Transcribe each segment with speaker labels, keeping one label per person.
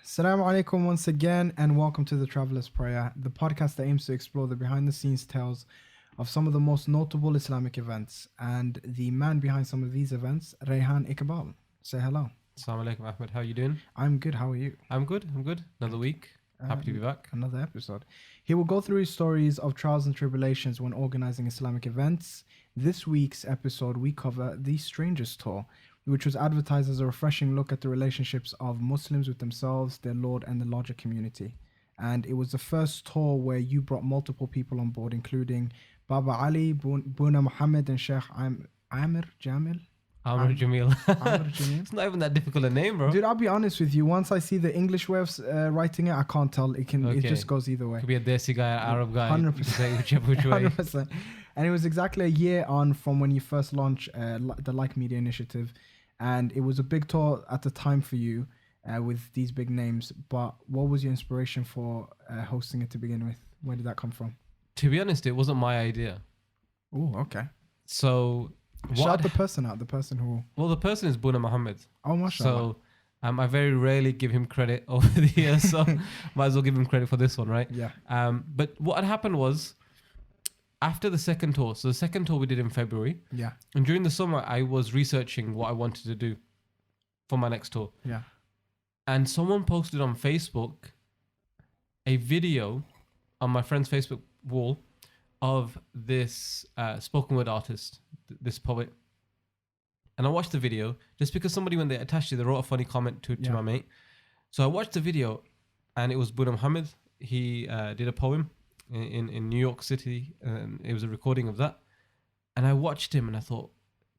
Speaker 1: Assalamu alaikum once again, and welcome to the Traveler's Prayer, the podcast that aims to explore the behind the scenes tales of some of the most notable Islamic events. And the man behind some of these events, Rayhan Iqbal. Say hello.
Speaker 2: Assalamu alaikum, Ahmed. How are you doing?
Speaker 1: I'm good. How are you?
Speaker 2: I'm good. Another week. Happy to be back.
Speaker 1: Another episode. He will go through his stories of trials and tribulations when organizing Islamic events. This week's episode, we cover the Strangers Tour, which was advertised as a refreshing look at the relationships of Muslims with themselves, their Lord, and the larger community. And it was the first tour where you brought multiple people on board, including Baba Ali, Boonaa, Mohammed, and Shaykh Amer, Jamil.
Speaker 2: Amer Jamil.
Speaker 1: Amer Jamil.
Speaker 2: It's not even that difficult a name, bro.
Speaker 1: Dude, I'll be honest with you. Once I see the English way of writing it, I can't tell. It just goes either way.
Speaker 2: Could be a Desi guy, an Arab guy.
Speaker 1: 100%.
Speaker 2: You can say which way.
Speaker 1: 100%. And it was exactly a year on from when you first launched the Like Media initiative. And it was a big tour at the time for you with these big names. But what was your inspiration for hosting it to begin with? Where did that come from?
Speaker 2: To be honest, it wasn't my idea.
Speaker 1: Oh, okay.
Speaker 2: So...
Speaker 1: Shout the person out, the person who...
Speaker 2: Well, the person is Boonaa Mohammed.
Speaker 1: Oh, mashallah.
Speaker 2: So I very rarely give him credit over the years, so might as well give him credit for this one, right?
Speaker 1: Yeah.
Speaker 2: But what had happened was, after the second tour, so the second tour we did in February,
Speaker 1: Yeah.
Speaker 2: and during the summer I was researching what I wanted to do for my next tour.
Speaker 1: Yeah.
Speaker 2: And someone posted on Facebook a video on my friend's Facebook wall of this spoken word artist, this poet. And I watched the video just because somebody, when they attached it, they wrote a funny comment to my mate. So I watched the video and it was Boonaa Mohammed. He did a poem in New York City, and it was a recording of that. And I watched him and I thought,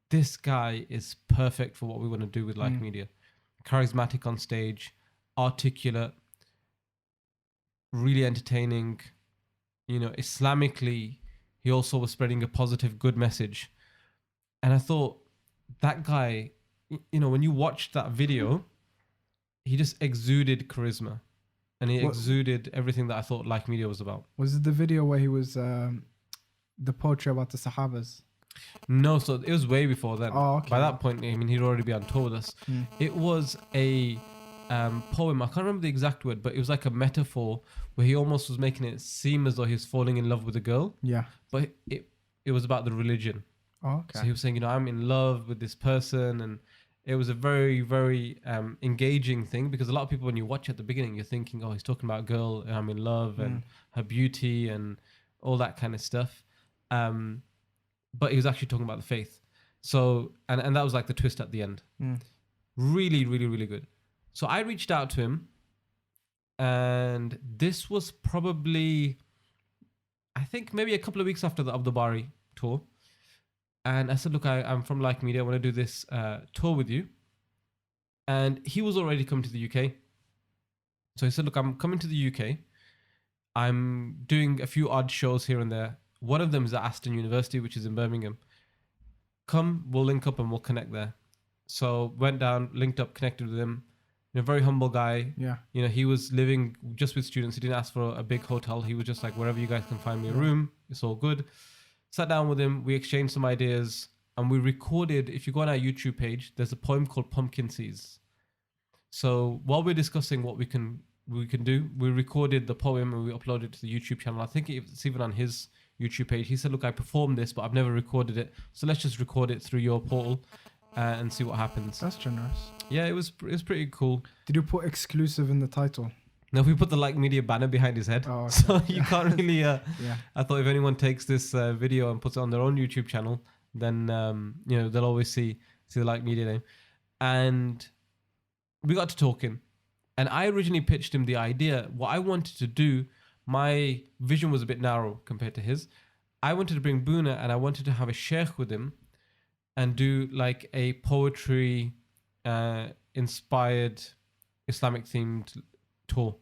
Speaker 2: this guy is perfect for what we want to do with Like Media. Charismatic on stage, articulate, really entertaining. You know, Islamically, he also was spreading a positive, good message. And I thought, that guy, you know, when you watched that video, he just exuded charisma. And he exuded everything that I thought Like Media was about.
Speaker 1: Was it the video where he was the poetry about the Sahabas?
Speaker 2: No, so it was way before then.
Speaker 1: Oh, okay.
Speaker 2: By that point, I mean, he'd already been on tour with us. It was a poem. I can't remember the exact word, but it was like a metaphor where he almost was making it seem as though he was falling in love with a girl.
Speaker 1: Yeah.
Speaker 2: But it was about the religion.
Speaker 1: Oh, okay.
Speaker 2: So he was saying, you know, I'm in love with this person. And it was a very, very engaging thing, because a lot of people, when you watch at the beginning, you're thinking, oh, he's talking about a girl and I'm in love and her beauty and all that kind of stuff. But he was actually talking about the faith. So, and that was like the twist at the end. Really, really, really good. So I reached out to him, and this was probably, I think maybe a couple of weeks after the Abdul Bari tour. And I said, look, I'm from Like Media. I want to do this tour with you. And he was already coming to the UK. So he said, look, I'm coming to the UK. I'm doing a few odd shows here and there. One of them is at Aston University, which is in Birmingham. Come, we'll link up and we'll connect there. So went down, linked up, connected with him. You know, very humble guy.
Speaker 1: Yeah.
Speaker 2: You know, he was living just with students. He didn't ask for a big hotel. He was just like, wherever you guys can find me a room, it's all good. Sat down with him. We exchanged some ideas, and we recorded. If you go on our YouTube page, there's a poem called Pumpkin Seeds. So while we're discussing what we can do, we recorded the poem and we uploaded it to the YouTube channel. I think it's even on his YouTube page. He said, look, I performed this, but I've never recorded it. So let's just record it through your portal and see what happens.
Speaker 1: That's generous.
Speaker 2: Yeah, it was pretty cool.
Speaker 1: Did you put exclusive in the title?
Speaker 2: No, we put the Like Media banner behind his head.
Speaker 1: Oh, okay.
Speaker 2: So you can't really...
Speaker 1: Yeah.
Speaker 2: I thought if anyone takes this video and puts it on their own YouTube channel, then, you know, they'll always see the Like Media name. And we got to talking. And I originally pitched him the idea. What I wanted to do, my vision was a bit narrow compared to his. I wanted to bring Boonaa, and I wanted to have a Shaykh with him and do like a poetry inspired Islamic themed tour.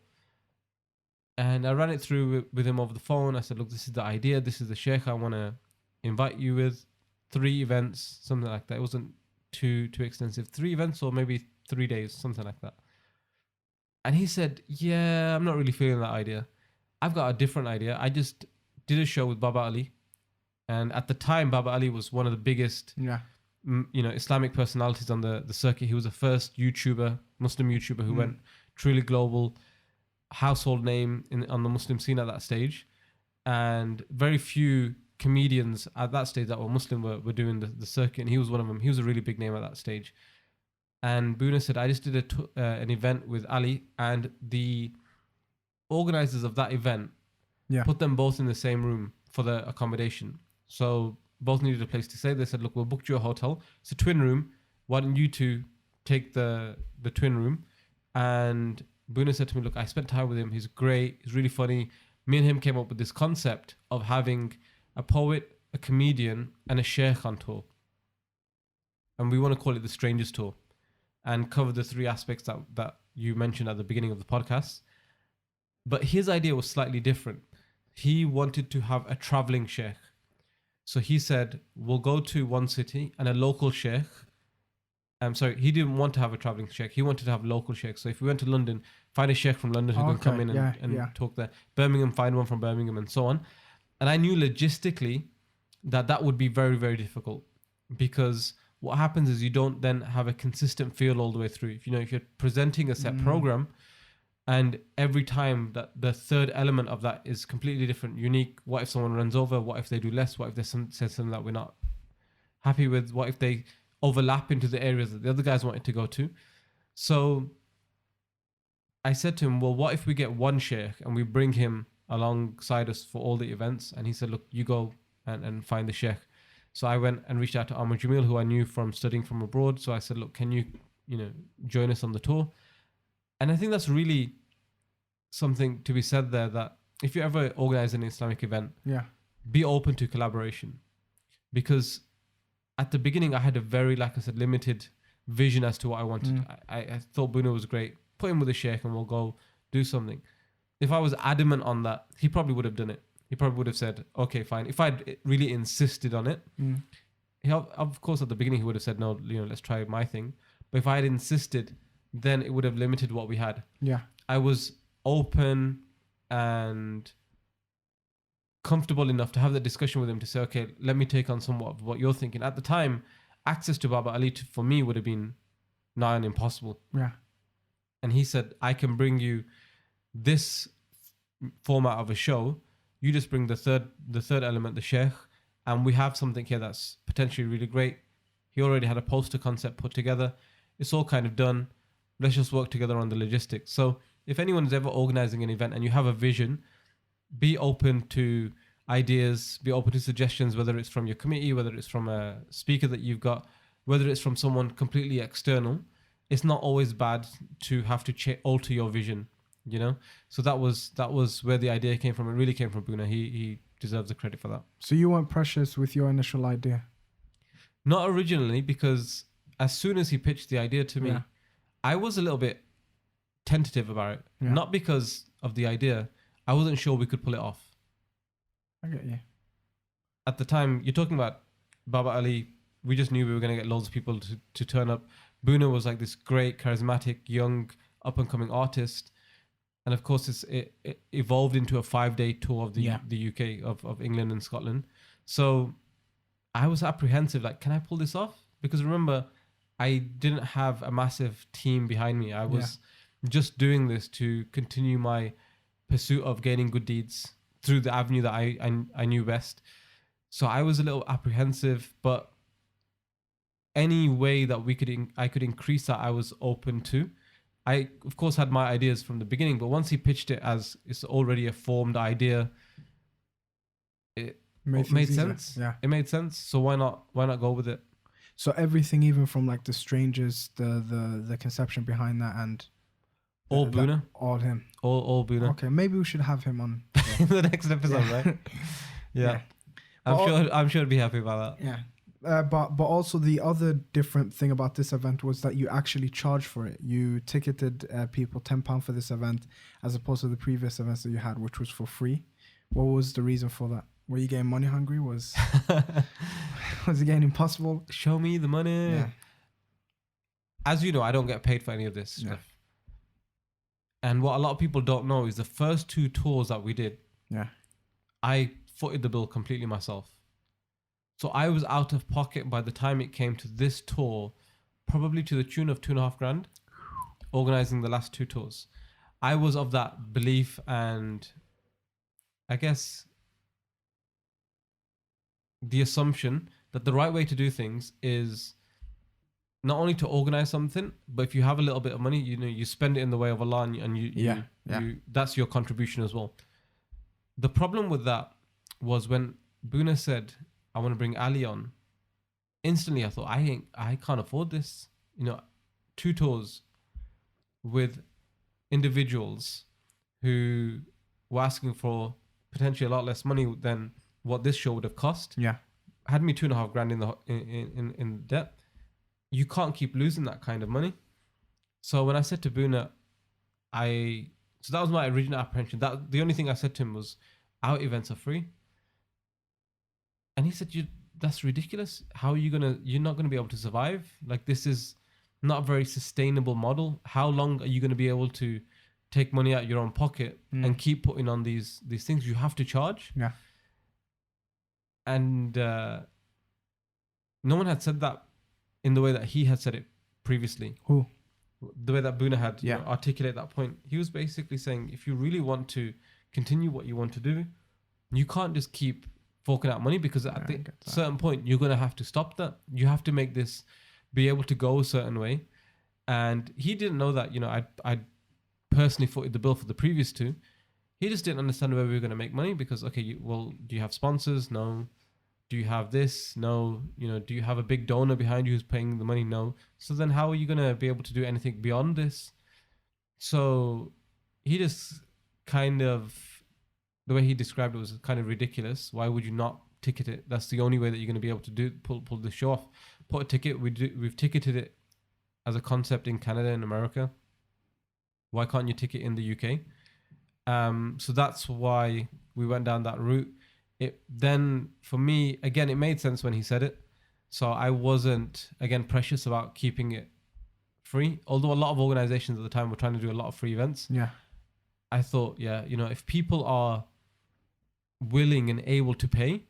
Speaker 2: And I ran it through with him over the phone. I said, look, this is the idea. This is the Shaykh I want to invite you with. 3 events, something like that. It wasn't too extensive. 3 events or maybe 3 days, something like that. And he said, yeah, I'm not really feeling that idea. I've got a different idea. I just did a show with Baba Ali. And at the time, Baba Ali was one of the biggest, Islamic personalities on the circuit. He was the first YouTuber, Muslim YouTuber who went truly global household name on the Muslim scene at that stage. And very few comedians at that stage that were Muslim were doing the circuit. And he was one of them. He was a really big name at that stage. And Boonaa said, I just did an event with Ali, and the organizers of that event put them both in the same room for the accommodation. So both needed a place to stay. They said, look, we'll book you a hotel. It's a twin room. Why don't you two take the twin room? And Boonaa said to me, look, I spent time with him. He's great. He's really funny. Me and him came up with this concept of having a poet, a comedian, and a Shaykh on tour. And we want to call it the Strangers Tour and cover the three aspects that you mentioned at the beginning of the podcast. But his idea was slightly different. He wanted to have a traveling Shaykh. So he said, we'll go to one city and a local Shaykh. He didn't want to have a traveling Shaykh. He wanted to have local Shaykh. So if we went to London, find a Shaykh from London who can come in and talk there. Birmingham, find one from Birmingham, and so on. And I knew logistically that would be very, very difficult, because what happens is you don't then have a consistent feel all the way through. If you're presenting a set program, and every time that the third element of that is completely different, unique. What if someone runs over? What if they do less? What if they say something that we're not happy with? What if they overlap into the areas that the other guys wanted to go to? So I said to him, well, what if we get one Shaykh and we bring him alongside us for all the events? And he said, look, you go and find the Shaykh. So I went and reached out to Amer Jamil, who I knew from studying from abroad. So I said, look, can you join us on the tour? And I think that's really something to be said there, that if you ever organize an Islamic event, be open to collaboration. Because at the beginning, I had a very, like I said, limited vision as to what I wanted. I thought Boonaa was great. Put him with a Shaykh and we'll go do something. If I was adamant on that, he probably would have done it. He probably would have said, okay, fine. If I'd really insisted on it, of course, at the beginning, he would have said, no, let's try my thing. But if I had insisted, then it would have limited what we had.
Speaker 1: Yeah.
Speaker 2: I was open and comfortable enough to have that discussion with him to say, okay, let me take on somewhat of what you're thinking. At the time, access to Baba Ali for me would have been nigh on impossible.
Speaker 1: Yeah.
Speaker 2: And he said, I can bring you this format of a show. You just bring the third element, the Shaykh, and we have something here that's potentially really great. He already had a poster concept put together. It's all kind of done. Let's just work together on the logistics. So if anyone's ever organizing an event and you have a vision, be open to ideas, be open to suggestions, whether it's from your committee, whether it's from a speaker that you've got, whether it's from someone completely external. It's not always bad to have to alter your vision, So that was where the idea came from. It really came from Boonaa. He deserves the credit for that.
Speaker 1: So you weren't precious with your initial idea?
Speaker 2: Not originally, because as soon as he pitched the idea to me, I was a little bit tentative about it.
Speaker 1: Yeah.
Speaker 2: Not because of the idea. I wasn't sure we could pull it off.
Speaker 1: I get you.
Speaker 2: At the time, you're talking about Baba Ali. We just knew we were going to get loads of people to turn up. Boonaa was like this great, charismatic, young, up-and-coming artist. And of course, it evolved into a 5-day tour of the UK, of England and Scotland. So I was apprehensive, like, can I pull this off? Because remember, I didn't have a massive team behind me. I was just doing this to continue my pursuit of gaining good deeds through the avenue that I knew best. So I was a little apprehensive, but any way that I could increase that, I was open to. I, of course, had my ideas from the beginning, but once he pitched it as it's already a formed idea, it made sense.
Speaker 1: Yeah.
Speaker 2: It made sense. So why not go with it?
Speaker 1: So everything, even from like the Strangers, the conception behind that, and
Speaker 2: all Boonaa,
Speaker 1: all him,
Speaker 2: all Boonaa.
Speaker 1: Okay, maybe we should have him on
Speaker 2: the next episode, right? Yeah. I'm sure he'd be happy about that.
Speaker 1: Yeah. But also the other different thing about this event was that you actually charged for it. You ticketed people £10 for this event, as opposed to the previous events that you had, which was for free. What was the reason for that? Were you getting money hungry? Was it getting impossible?
Speaker 2: Show me the money.
Speaker 1: Yeah.
Speaker 2: As you know, I don't get paid for any of this stuff. And what a lot of people don't know is the first 2 tours that we did, I footed the bill completely myself. So I was out of pocket by the time it came to this tour, probably to the tune of $2,500 organizing the last 2 tours, I was of that belief, and I guess the assumption that the right way to do things is not only to organize something, but if you have a little bit of money, you spend it in the way of Allah, and you that's your contribution as well. The problem with that was when Boonaa said, I want to bring Ali on, instantly I thought, I can't afford this. 2 tours with individuals who were asking for potentially a lot less money than what this show would have cost.
Speaker 1: Yeah.
Speaker 2: Had me 2.5 grand in debt. You can't keep losing that kind of money. So when I said to Boonaa, so that was my original apprehension. That the only thing I said to him was, our events are free. And he said, that's ridiculous. How are you're not gonna be able to survive? Like, this is not a very sustainable model. How long are you gonna be able to take money out of your own pocket and keep putting on these things? You have to charge.
Speaker 1: Yeah.
Speaker 2: And no one had said that in the way that he had said it previously.
Speaker 1: Who?
Speaker 2: The way that Boonaa had articulated that point. He was basically saying, if you really want to continue what you want to do, you can't just keep forking out money, because at a certain point, you're going to have to stop that. You have to make this be able to go a certain way. And he didn't know that, I personally footed the bill for the previous 2. He just didn't understand where we were going to make money, because, okay, do you have sponsors? No. Do you have this? No. Do you have a big donor behind you who's paying the money? No. So then how are you going to be able to do anything beyond this? So he just kind of, the way he described it was kind of ridiculous. Why would you not ticket it? That's the only way that you're going to be able to pull the show off. Put a ticket. We've ticketed it as a concept in Canada and America. Why can't you ticket in the UK? So that's why we went down that route. Then for me, again, it made sense when he said it. So I wasn't, again, precious about keeping it free. Although a lot of organizations at the time were trying to do a lot of free events.
Speaker 1: Yeah.
Speaker 2: I thought, if people are willing and able to pay,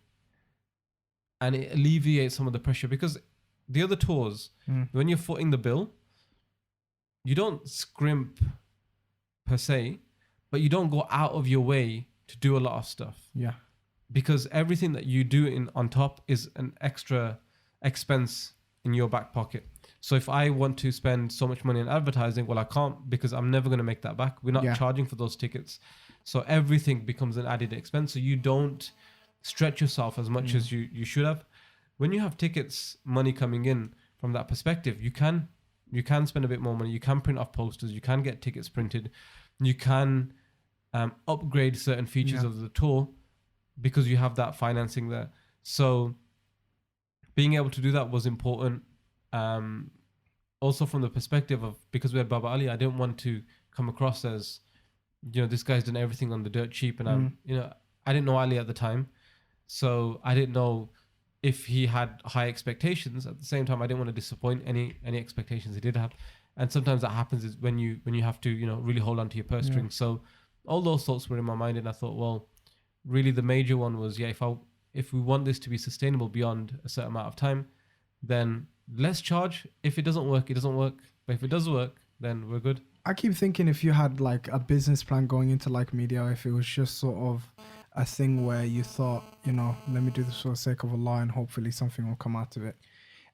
Speaker 2: and it alleviates some of the pressure, because the other tours, when you're footing the bill, you don't scrimp per se, but you don't go out of your way to do a lot of stuff.
Speaker 1: Yeah.
Speaker 2: Because everything that you do on top is an extra expense in your back pocket. So if I want to spend so much money on advertising, well, I can't, because I'm never going to make that back. We're not charging for those tickets. So everything becomes an added expense. So you don't stretch yourself as much as you should have. When you have tickets, money coming in from that perspective, you can spend a bit more money. You can print off posters. You can get tickets printed. You can upgrade certain features of the tour, because you have that financing there. So being able to do that was important. Also from the perspective of, because we had Baba Ali, I didn't want to come across as, this guy's done everything on the dirt cheap. And I didn't know Ali at the time. So I didn't know if he had high expectations. At the same time, I didn't want to disappoint any expectations he did have. And sometimes that happens is when you have to, really hold on to your purse strings. So all those thoughts were in my mind. And I thought, well, really the major one was, if we want this to be sustainable beyond a certain amount of time, then let's charge. If it doesn't work, it doesn't work. But if it does work, then we're good.
Speaker 1: I keep thinking, if you had like a business plan going into like media, if it was just sort of a thing where you thought, let me do this for the sake of Allah and hopefully something will come out of it.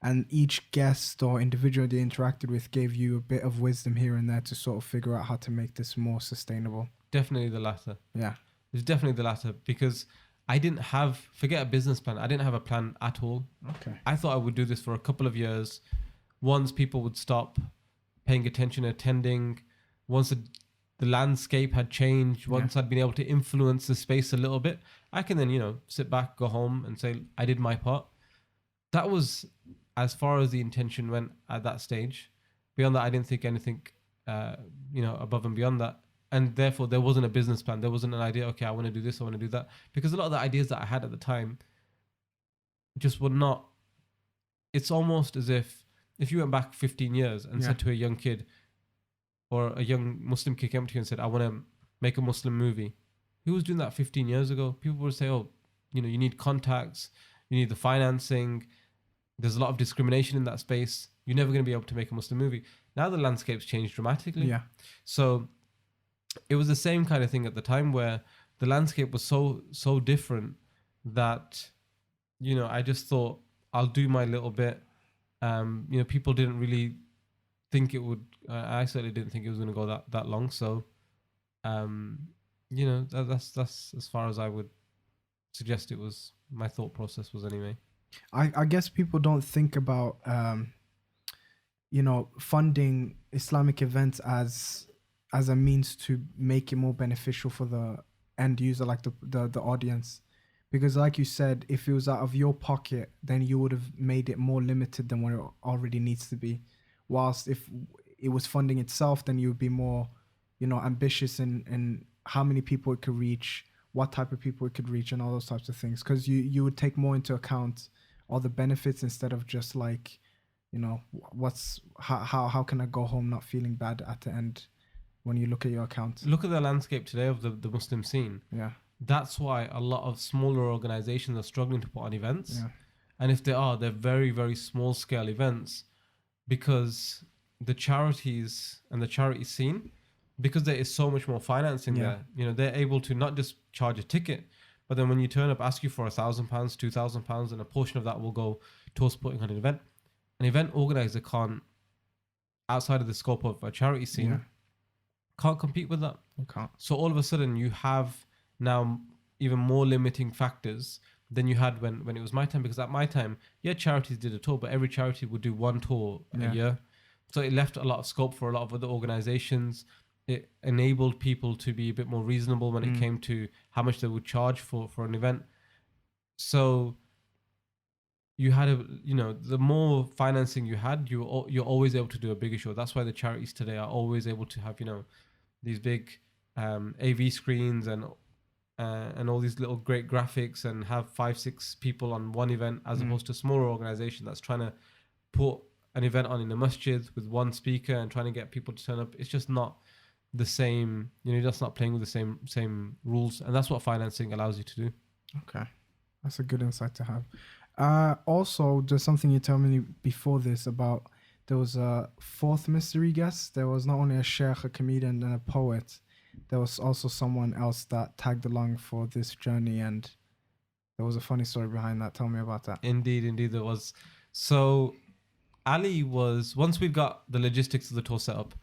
Speaker 1: And each guest or individual they interacted with gave you a bit of wisdom here and there to sort of figure out how to make this more sustainable.
Speaker 2: Definitely the latter.
Speaker 1: Yeah.
Speaker 2: It's definitely the latter, because I didn't forget a business plan. I didn't have a plan at all.
Speaker 1: Okay.
Speaker 2: I thought I would do this for a couple of years. Once people would stop paying attention, attending, once the landscape had changed, once I'd been able to influence the space a little bit, I can then, sit back, go home and say, I did my part. That was as far as the intention went at that stage. Beyond that, I didn't think anything, above and beyond that. And therefore, there wasn't a business plan. There wasn't an idea, okay, I want to do this, I want to do that. Because a lot of the ideas that I had at the time just were not... It's almost as if you went back 15 years and said to a young kid or a young Muslim kid came to you and said, I want to make a Muslim movie. Who was doing that 15 years ago? People would say, oh, you need contacts, you need the financing. There's a lot of discrimination in that space. You're never going to be able to make a Muslim movie. Now the landscape's changed dramatically.
Speaker 1: Yeah.
Speaker 2: So it was the same kind of thing at the time where the landscape was so different that, you know, I just thought I'll do my little bit. You know, people didn't really think it would. I certainly didn't think it was going to go that long. So, you know, that's as far as I would suggest it was. My thought process was anyway.
Speaker 1: I guess people don't think about you know, funding Islamic events as a means to make it more beneficial for the end user, like the audience. Because like you said, if it was out of your pocket, then you would have made it more limited than what it already needs to be. Whilst if it was funding itself, then you would be more, you know, ambitious in how many people it could reach, what type of people it could reach, and all those types of things. Because you would take more into account all the benefits instead of just like, you know, how can I go home not feeling bad at the end when you look at your account.
Speaker 2: Look at the landscape today of the Muslim scene.
Speaker 1: Yeah.
Speaker 2: That's why a lot of smaller organizations are struggling to put on events.
Speaker 1: Yeah.
Speaker 2: And if they are, they're very, very small scale events, because the charities and the charity scene, because there is so much more financing there, you know, they're able to not just charge a ticket, but then when you turn up, ask you for £1,000, £2,000, and a portion of that will go towards putting on an event. An event organizer can't, outside of the scope of a charity scene, can't compete with that.
Speaker 1: You can't.
Speaker 2: So all of a sudden you have now even more limiting factors than you had when it was my time. Because at my time, charities did a tour, but every charity would do one tour a year. So it left a lot of scope for a lot of other organizations. It enabled people to be a bit more reasonable when it came to how much they would charge for an event. So you had the more financing you had, you're always able to do a bigger show. That's why the charities today are always able to have, these big AV screens and all these little great graphics, and have 5-6 people on one event, as opposed to a smaller organization that's trying to put an event on in a masjid with one speaker and trying to get people to turn up. It's just not the same. You're just not playing with the same rules, and that's what financing allows you to do.
Speaker 1: Okay, that's a good insight to have. Also, there's something you told me before this about, there was a fourth mystery guest. There was not only a sheikh, a comedian, and a poet. There was also someone else that tagged along for this journey, and there was a funny story behind that. Tell me about that.
Speaker 2: Indeed there was. So Ali was, once we'd got the logistics of the tour set up,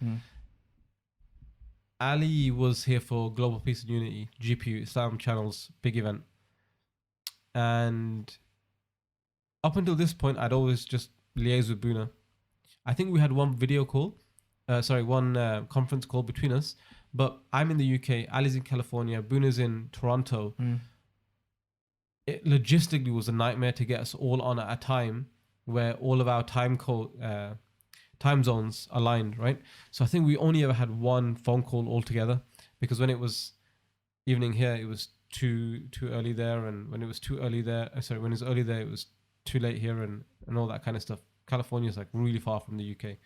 Speaker 2: Ali was here for Global Peace and Unity, GPU, Islam Channel's big event. And up until this point, I'd always just liaise with Boonaa. I think we had one conference call between us, but I'm in the UK, Ali's in California, Boonaa's in Toronto. It logistically was a nightmare to get us all on at a time where all of our time zones aligned, right? So I think we only ever had one phone call altogether, because when it was evening here, it was too early there, and when it was too early there, when it was early there, it was too late here, and all that kind of stuff. California is like really far from the UK,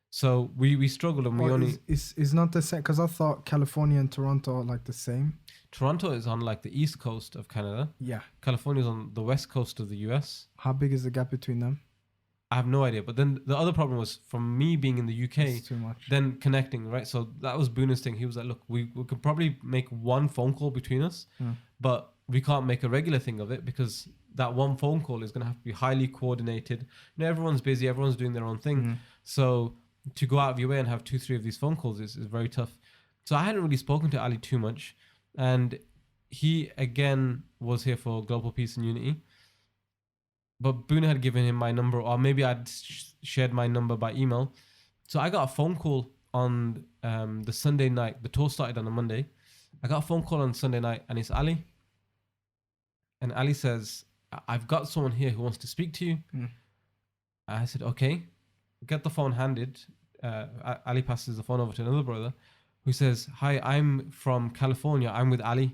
Speaker 2: so we struggled, and
Speaker 1: it's not the same, because I thought California and Toronto are like the same.
Speaker 2: Toronto is on like the east coast of Canada.
Speaker 1: Yeah.
Speaker 2: California is on the west coast of the US.
Speaker 1: How big is the gap between them?
Speaker 2: I have no idea. But then the other problem was, from me being in the UK,
Speaker 1: it's too much.
Speaker 2: Then connecting, right? So that was Boonaa's thing. He was like, look, we could probably make one phone call between us, but we can't make a regular thing of it, because that one phone call is going to have to be highly coordinated. Everyone's busy, everyone's doing their own thing. So to go out of your way and have 2-3 of these phone calls is very tough. So I hadn't really spoken to Ali too much. And he, again, was here for Global Peace and Unity. But Boonaa had given him my number, or maybe I'd shared my number by email. So I got a phone call on the Sunday night. The tour started on a Monday. I got a phone call on Sunday night, and it's Ali. And Ali says, I've got someone here who wants to speak to you. I said, okay. Get the phone handed. Ali passes the phone over to another brother, who says, hi, I'm from California. I'm with Ali.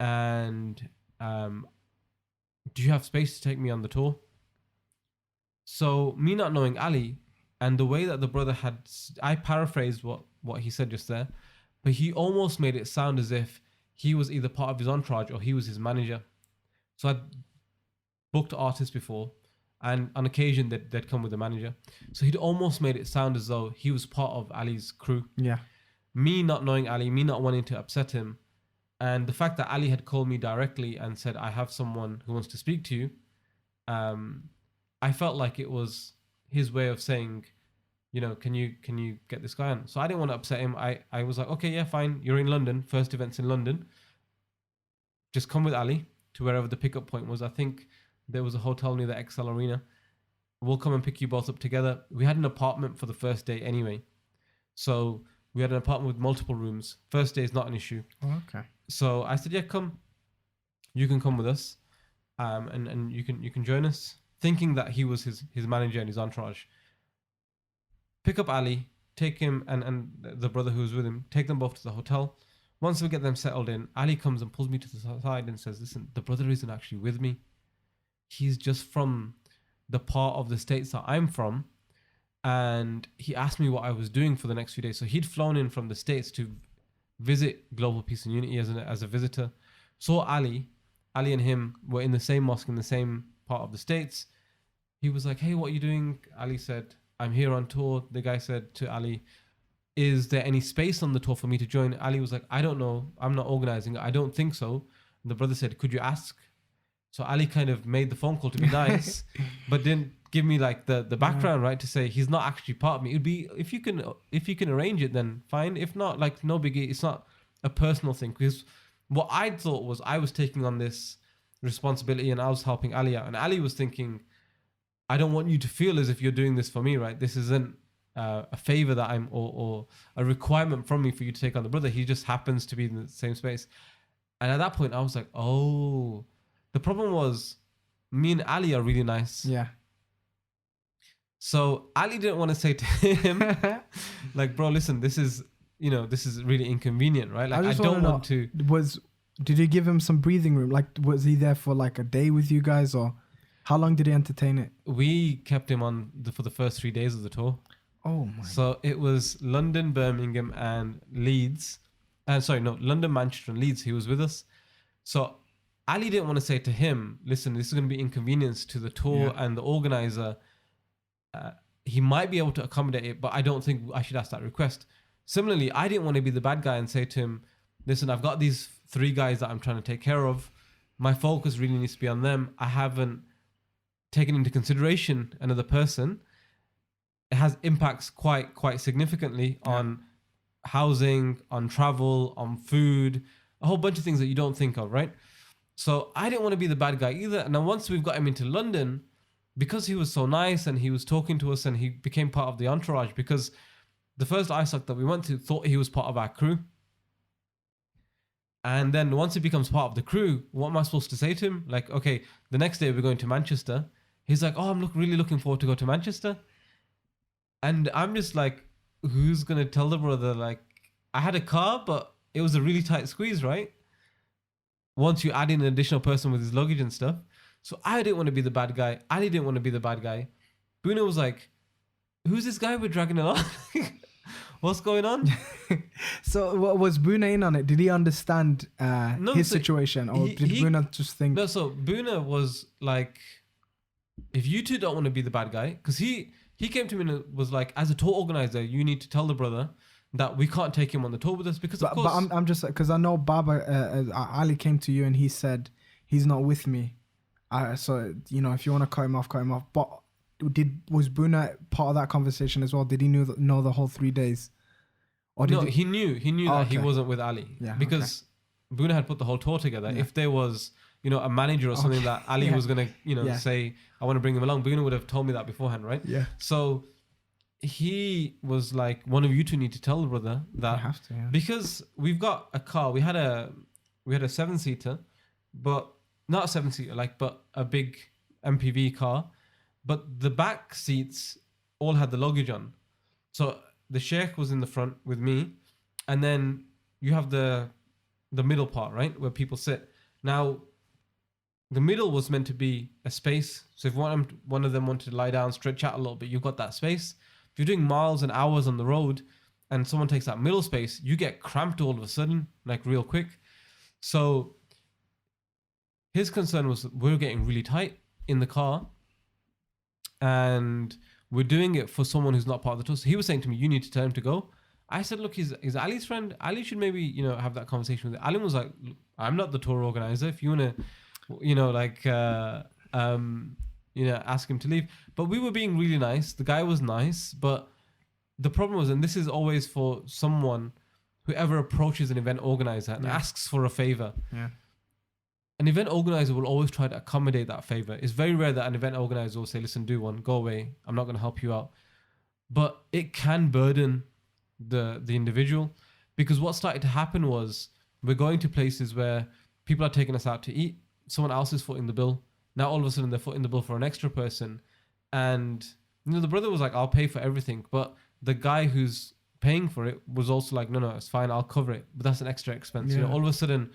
Speaker 2: And do you have space to take me on the tour? So me not knowing Ali, and the way that the brother had, I paraphrased what he said just there, but he almost made it sound as if he was either part of his entourage or he was his manager. So I'd booked artists before. And on occasion, they'd come with the manager. So he'd almost made it sound as though he was part of Ali's crew.
Speaker 1: Yeah.
Speaker 2: Me not knowing Ali, me not wanting to upset him, and the fact that Ali had called me directly and said, I have someone who wants to speak to you, I felt like it was his way of saying, you know, can you get this guy on? So I didn't want to upset him. I was like, okay, yeah, fine. You're in London. First event's in London. Just come with Ali to wherever the pickup point was. I think there was a hotel near the XL Arena. We'll come and pick you both up together. We had an apartment for the first day anyway. So we had an apartment with multiple rooms. First day is not an issue.
Speaker 1: Oh, okay.
Speaker 2: So I said, yeah, come. You can come with us. And you can join us. Thinking that he was his manager and his entourage. Pick up Ali, take him and the brother who was with him, take them both to the hotel. Once we get them settled in, Ali comes and pulls me to the side and says, listen, the brother isn't actually with me. He's just from the part of the States that I'm from. And he asked me what I was doing for the next few days. So he'd flown in from the States to visit Global Peace and Unity as a visitor. Saw Ali. Ali and him were in the same mosque in the same part of the States. He was like, hey, what are you doing? Ali said, I'm here on tour. The guy said to Ali, is there any space on the tour for me to join? Ali was like, I don't know. I'm not organizing. I don't think so. And the brother said, could you ask? So Ali kind of made the phone call to be nice, but didn't give me like the background, right? To say he's not actually part of me. It'd be, if you can arrange it, then fine. If not, like no biggie. It's not a personal thing. Because what I thought was I was taking on this responsibility and I was helping Ali out. And Ali was thinking, I don't want you to feel as if you're doing this for me, right? This isn't a favor that I'm or a requirement from me for you to take on the brother. He just happens to be in the same space. And at that point, I was like, oh, the problem was me and Ali are really nice.
Speaker 1: Yeah.
Speaker 2: So Ali didn't want to say to him, like, bro, listen, this is really inconvenient, right? Like, I don't want to.
Speaker 1: Did you give him some breathing room? Like, was he there for like a day with you guys, or how long did he entertain it?
Speaker 2: We kept him on for the first 3 days of the tour.
Speaker 1: Oh my.
Speaker 2: So it was London, Birmingham, and Leeds. London, Manchester, and Leeds. He was with us. So Ali didn't want to say to him, listen, this is going to be inconvenience to the tour and the organizer. He might be able to accommodate it, but I don't think I should ask that request. Similarly, I didn't want to be the bad guy and say to him, listen, I've got these 3 guys that I'm trying to take care of. My focus really needs to be on them. I haven't taken into consideration another person. It has impacts quite significantly on housing, on travel, on food, a whole bunch of things that you don't think of, right? So I didn't want to be the bad guy either. And then once we've got him into London, because he was so nice and he was talking to us and he became part of the entourage, because the first ISOC that we went to thought he was part of our crew. And then once he becomes part of the crew, what am I supposed to say to him? Like, okay, the next day we're going to Manchester. He's like, oh, I'm really looking forward to go to Manchester. And I'm just like, who's going to tell the brother? Like, I had a car, but it was a really tight squeeze, right? Once you add in an additional person with his luggage and stuff. So I didn't want to be the bad guy. Ali didn't want to be the bad guy. Boonaa was like, who's this guy we're dragging along? What's going on?
Speaker 1: So what was Boonaa in on it? Did he understand his situation? Or did Boonaa just think...
Speaker 2: No, so Boonaa was like, if you two don't want to be the bad guy, because he came to me and was like, as a tour organizer, you need to tell the brother that we can't take him on the tour with us because of course...
Speaker 1: But I'm just... Because I know Baba, Ali came to you and he said, he's not with me. So, if you want to cut him off, cut him off. But was Boonaa part of that conversation as well? Did he know the whole 3 days? Or
Speaker 2: he knew that he wasn't with Ali.
Speaker 1: Yeah,
Speaker 2: because Boonaa had put the whole tour together. Yeah. If there was, a manager or something that Ali was going to, say, I want to bring him along, Boonaa would have told me that beforehand, right?
Speaker 1: Yeah.
Speaker 2: So he was like, one of you two need to tell the brother that.
Speaker 1: I have to, yeah.
Speaker 2: Because we've got a car. We had a 7-seater, but not a 7-seater, but a big MPV car. But the back seats all had the luggage on. So the Shaykh was in the front with me. And then you have the middle part, right? Where people sit. Now, the middle was meant to be a space. So if one of them wanted to lie down, stretch out a little bit, you've got that space. If you're doing miles and hours on the road and someone takes that middle space, you get cramped all of a sudden, like real quick. So his concern was we were getting really tight in the car. and we're doing it for someone who's not part of the tour. So he was saying to me, you need to tell him to go. I said, look, he's Ali's friend. Ali should maybe, have that conversation with him. Ali was like, look, I'm not the tour organizer. If you want to, ask him to leave. But we were being really nice. The guy was nice. But the problem was, and this is always for someone, whoever approaches an event organizer and asks for a favor.
Speaker 1: Yeah.
Speaker 2: An event organizer will always try to accommodate that favor. It's very rare that an event organizer will say, listen, do one, go away. I'm not going to help you out. But it can burden the individual, because what started to happen was we're going to places where people are taking us out to eat. Someone else is footing the bill. Now all of a sudden they're footing the bill for an extra person. And the brother was like, I'll pay for everything. But the guy who's paying for it was also like, no, it's fine, I'll cover it. But that's an extra expense.
Speaker 1: Yeah.
Speaker 2: All of a sudden,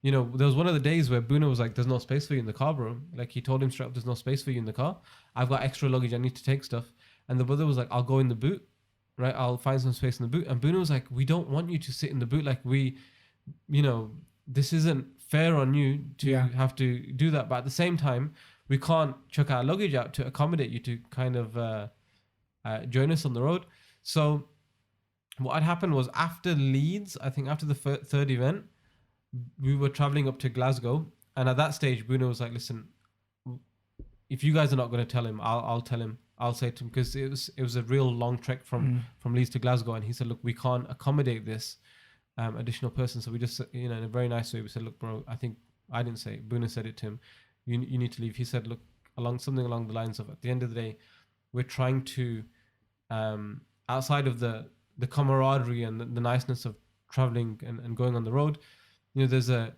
Speaker 2: there was one of the days where Boonaa was like, there's no space for you in the car, bro. Like, he told him straight up, there's no space for you in the car. I've got extra luggage, I need to take stuff. And the brother was like, I'll go in the boot, right? I'll find some space in the boot. And Boonaa was like, we don't want you to sit in the boot. Like, this isn't fair on you to have to do that. But at the same time, we can't chuck our luggage out to accommodate you to kind of join us on the road. So what had happened was, after Leeds, I think after the third event, we were traveling up to Glasgow, and at that stage Boonaa was like, listen, if you guys are not going to tell him, I'll tell him. I'll say to him, because it was a real long trek from Leeds to Glasgow, and he said, look, we can't accommodate this additional person. So we just, in a very nice way, we said, look, bro, I didn't say it, Boonaa said it to him, you need to leave. He said, look, something along the lines of, at the end of the day, we're trying to outside of the camaraderie and the niceness of traveling and going on the road, there's a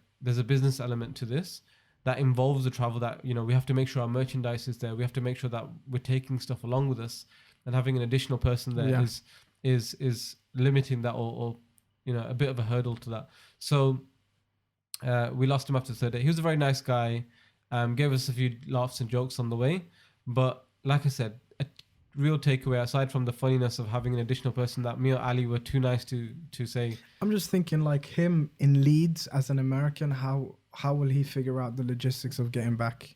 Speaker 2: business element to this that involves the travel, that we have to make sure our merchandise is there. We have to make sure that we're taking stuff along with us, and having an additional person there is limiting that, or a bit of a hurdle to that. So we lost him after the third day. He was a very nice guy, gave us a few laughs and jokes on the way, but like I said, a real takeaway, aside from the funniness of having an additional person, that me or Ali were too nice to say.
Speaker 1: I'm just thinking, like, him in Leeds as an American, how will he figure out the logistics of getting back?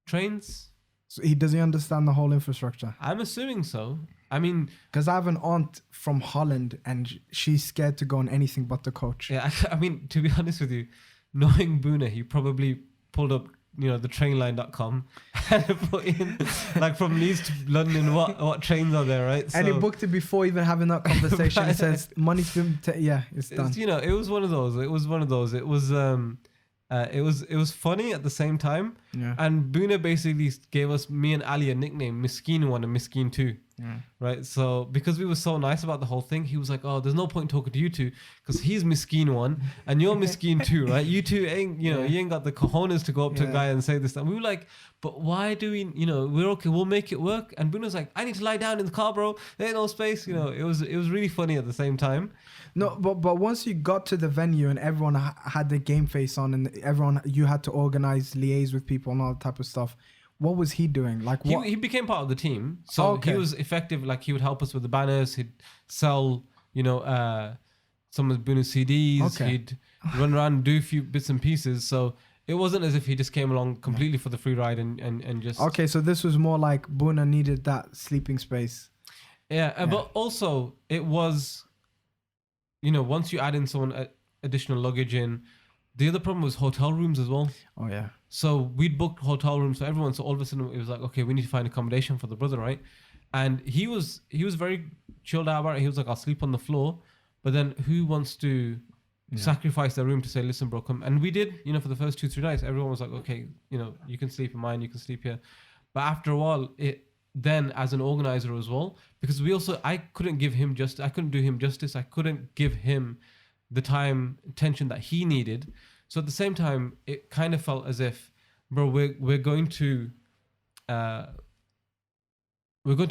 Speaker 2: Trains?
Speaker 1: So does he understand the whole infrastructure?
Speaker 2: I'm assuming so. I mean,
Speaker 1: because I have an aunt from Holland and she's scared to go on anything but the coach.
Speaker 2: Yeah, I mean, to be honest with you, knowing Boonaa, he probably pulled up thetrainline.com and put in, like, from Leeds to London, what trains are there, right?
Speaker 1: And he booked it before even having that conversation. He says money's been it's done.
Speaker 2: It was one of those. It was funny at the same time.
Speaker 1: Yeah.
Speaker 2: And Boonaa basically gave me and Ali a nickname, Miskeen 1 and Miskeen 2.
Speaker 1: Yeah.
Speaker 2: Right, so because we were so nice about the whole thing, he was like, oh, there's no point talking to you two, because he's Miskeen 1 and you're Miskeen 2, right? You two ain't, you ain't got the cojones to go up to a guy and say this. And we were like, but why do we, we're okay, we'll make it work. And Boonaa's like, I need to lie down in the car, bro, there ain't no space. It was really funny at the same time.
Speaker 1: No, but once you got to the venue and everyone had their game face on, and you had to organize, liaise with people and all that type of stuff, what was he doing? Like, what?
Speaker 2: He became part of the team, so he was effective. Like, he would help us with the banners. He'd sell, some of Boonaa's CDs.
Speaker 1: Okay.
Speaker 2: He'd run around and do a few bits and pieces. So it wasn't as if he just came along completely for the free ride and just.
Speaker 1: Okay, so this was more like Boonaa needed that sleeping space.
Speaker 2: Yeah, but also it was, once you add in someone additional luggage in. The other problem was hotel rooms as well.
Speaker 1: Oh, yeah.
Speaker 2: So we'd booked hotel rooms for everyone. So all of a sudden it was like, okay, we need to find accommodation for the brother, right? And he was very chilled out about it. He was like, I'll sleep on the floor. But then who wants to sacrifice their room to say, listen, bro, come? And we did, for the first 2-3 nights, everyone was like, okay, you can sleep in mine, you can sleep here. But after a while, then as an organizer as well, because I couldn't do him justice. I couldn't give him the time, attention that he needed. So at the same time, it kind of felt as if, bro, we're going to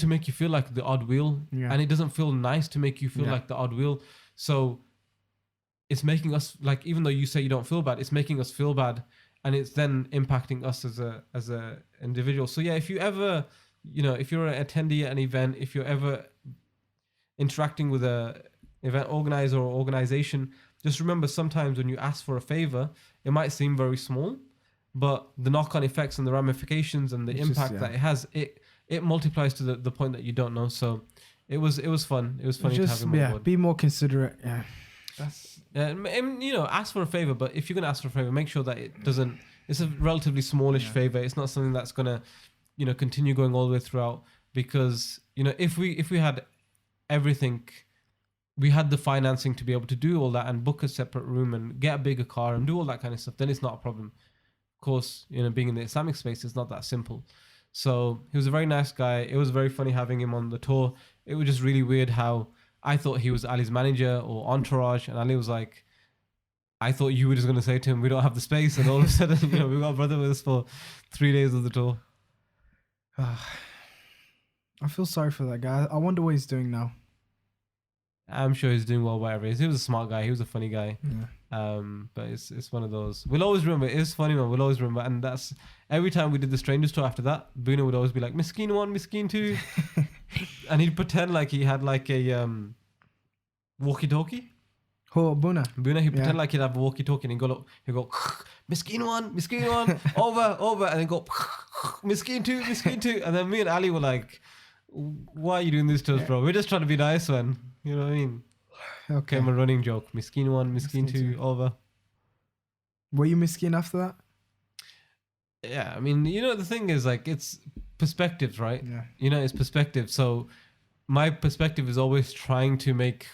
Speaker 2: make you feel like the odd wheel, and it doesn't feel nice to make you feel like the odd wheel. So it's making us, like, even though you say you don't feel bad, it's making us feel bad, and it's then impacting us as a individual. So yeah, if you ever, if you're an attendee at an event, if you're ever interacting with a event organizer or organization, just remember, sometimes when you ask for a favor, it might seem very small, but the knock-on effects and the ramifications and the impact that it has, it multiplies to the point that you don't know. So it was fun. It was funny to have
Speaker 1: Just
Speaker 2: him on board.
Speaker 1: be more considerate. Yeah, that's
Speaker 2: And, you know, ask for a favor, but if you're gonna ask for a favor, make sure that it doesn't. It's a relatively smallish favor. It's not something that's gonna, you know, continue going all the way throughout. Because, you know, if we had everything, we had the financing to be able to do all that and book a separate room and get a bigger car and do all that kind of stuff, then it's not a problem. Of course, you know, being in the Islamic space, it's not that simple. So he was a very nice guy. It was very funny having him on the tour. It was just really weird how I thought he was Ali's manager or entourage, and Ali was like, I thought you were just going to say to him, we don't have the space, and all of a sudden, you know, we got a brother with us for 3 days of the tour.
Speaker 1: I feel sorry for that guy. I wonder what he's doing now.
Speaker 2: I'm sure he's doing well, whatever it is. He was a smart guy. He was a funny guy.
Speaker 1: Yeah.
Speaker 2: But it's one of those. We'll always remember. It's funny, man. We'll always remember. And that's every time we did the Strangers tour after that, Boonaa would always be like, Miskeen 1, Miskeen 2. And he'd pretend like he had like a walkie-talkie.
Speaker 1: Oh, Boonaa.
Speaker 2: Boonaa, he'd pretend like he'd have a walkie-talkie and he'd go, Miskeen 1, over. And then go, Miskeen 2, Miskeen 2. And then me and Ali were like, why are you doing this to us, bro? We're just trying to be nice, man. You know what I mean?
Speaker 1: Okay.
Speaker 2: I'm a running joke. Miskeen 1, Miskeen 2, over.
Speaker 1: Were you Miskeen after that?
Speaker 2: Yeah, I mean, you know, the thing is, like, it's perspectives, right?
Speaker 1: Yeah.
Speaker 2: You know, it's perspective. So my perspective is always trying to make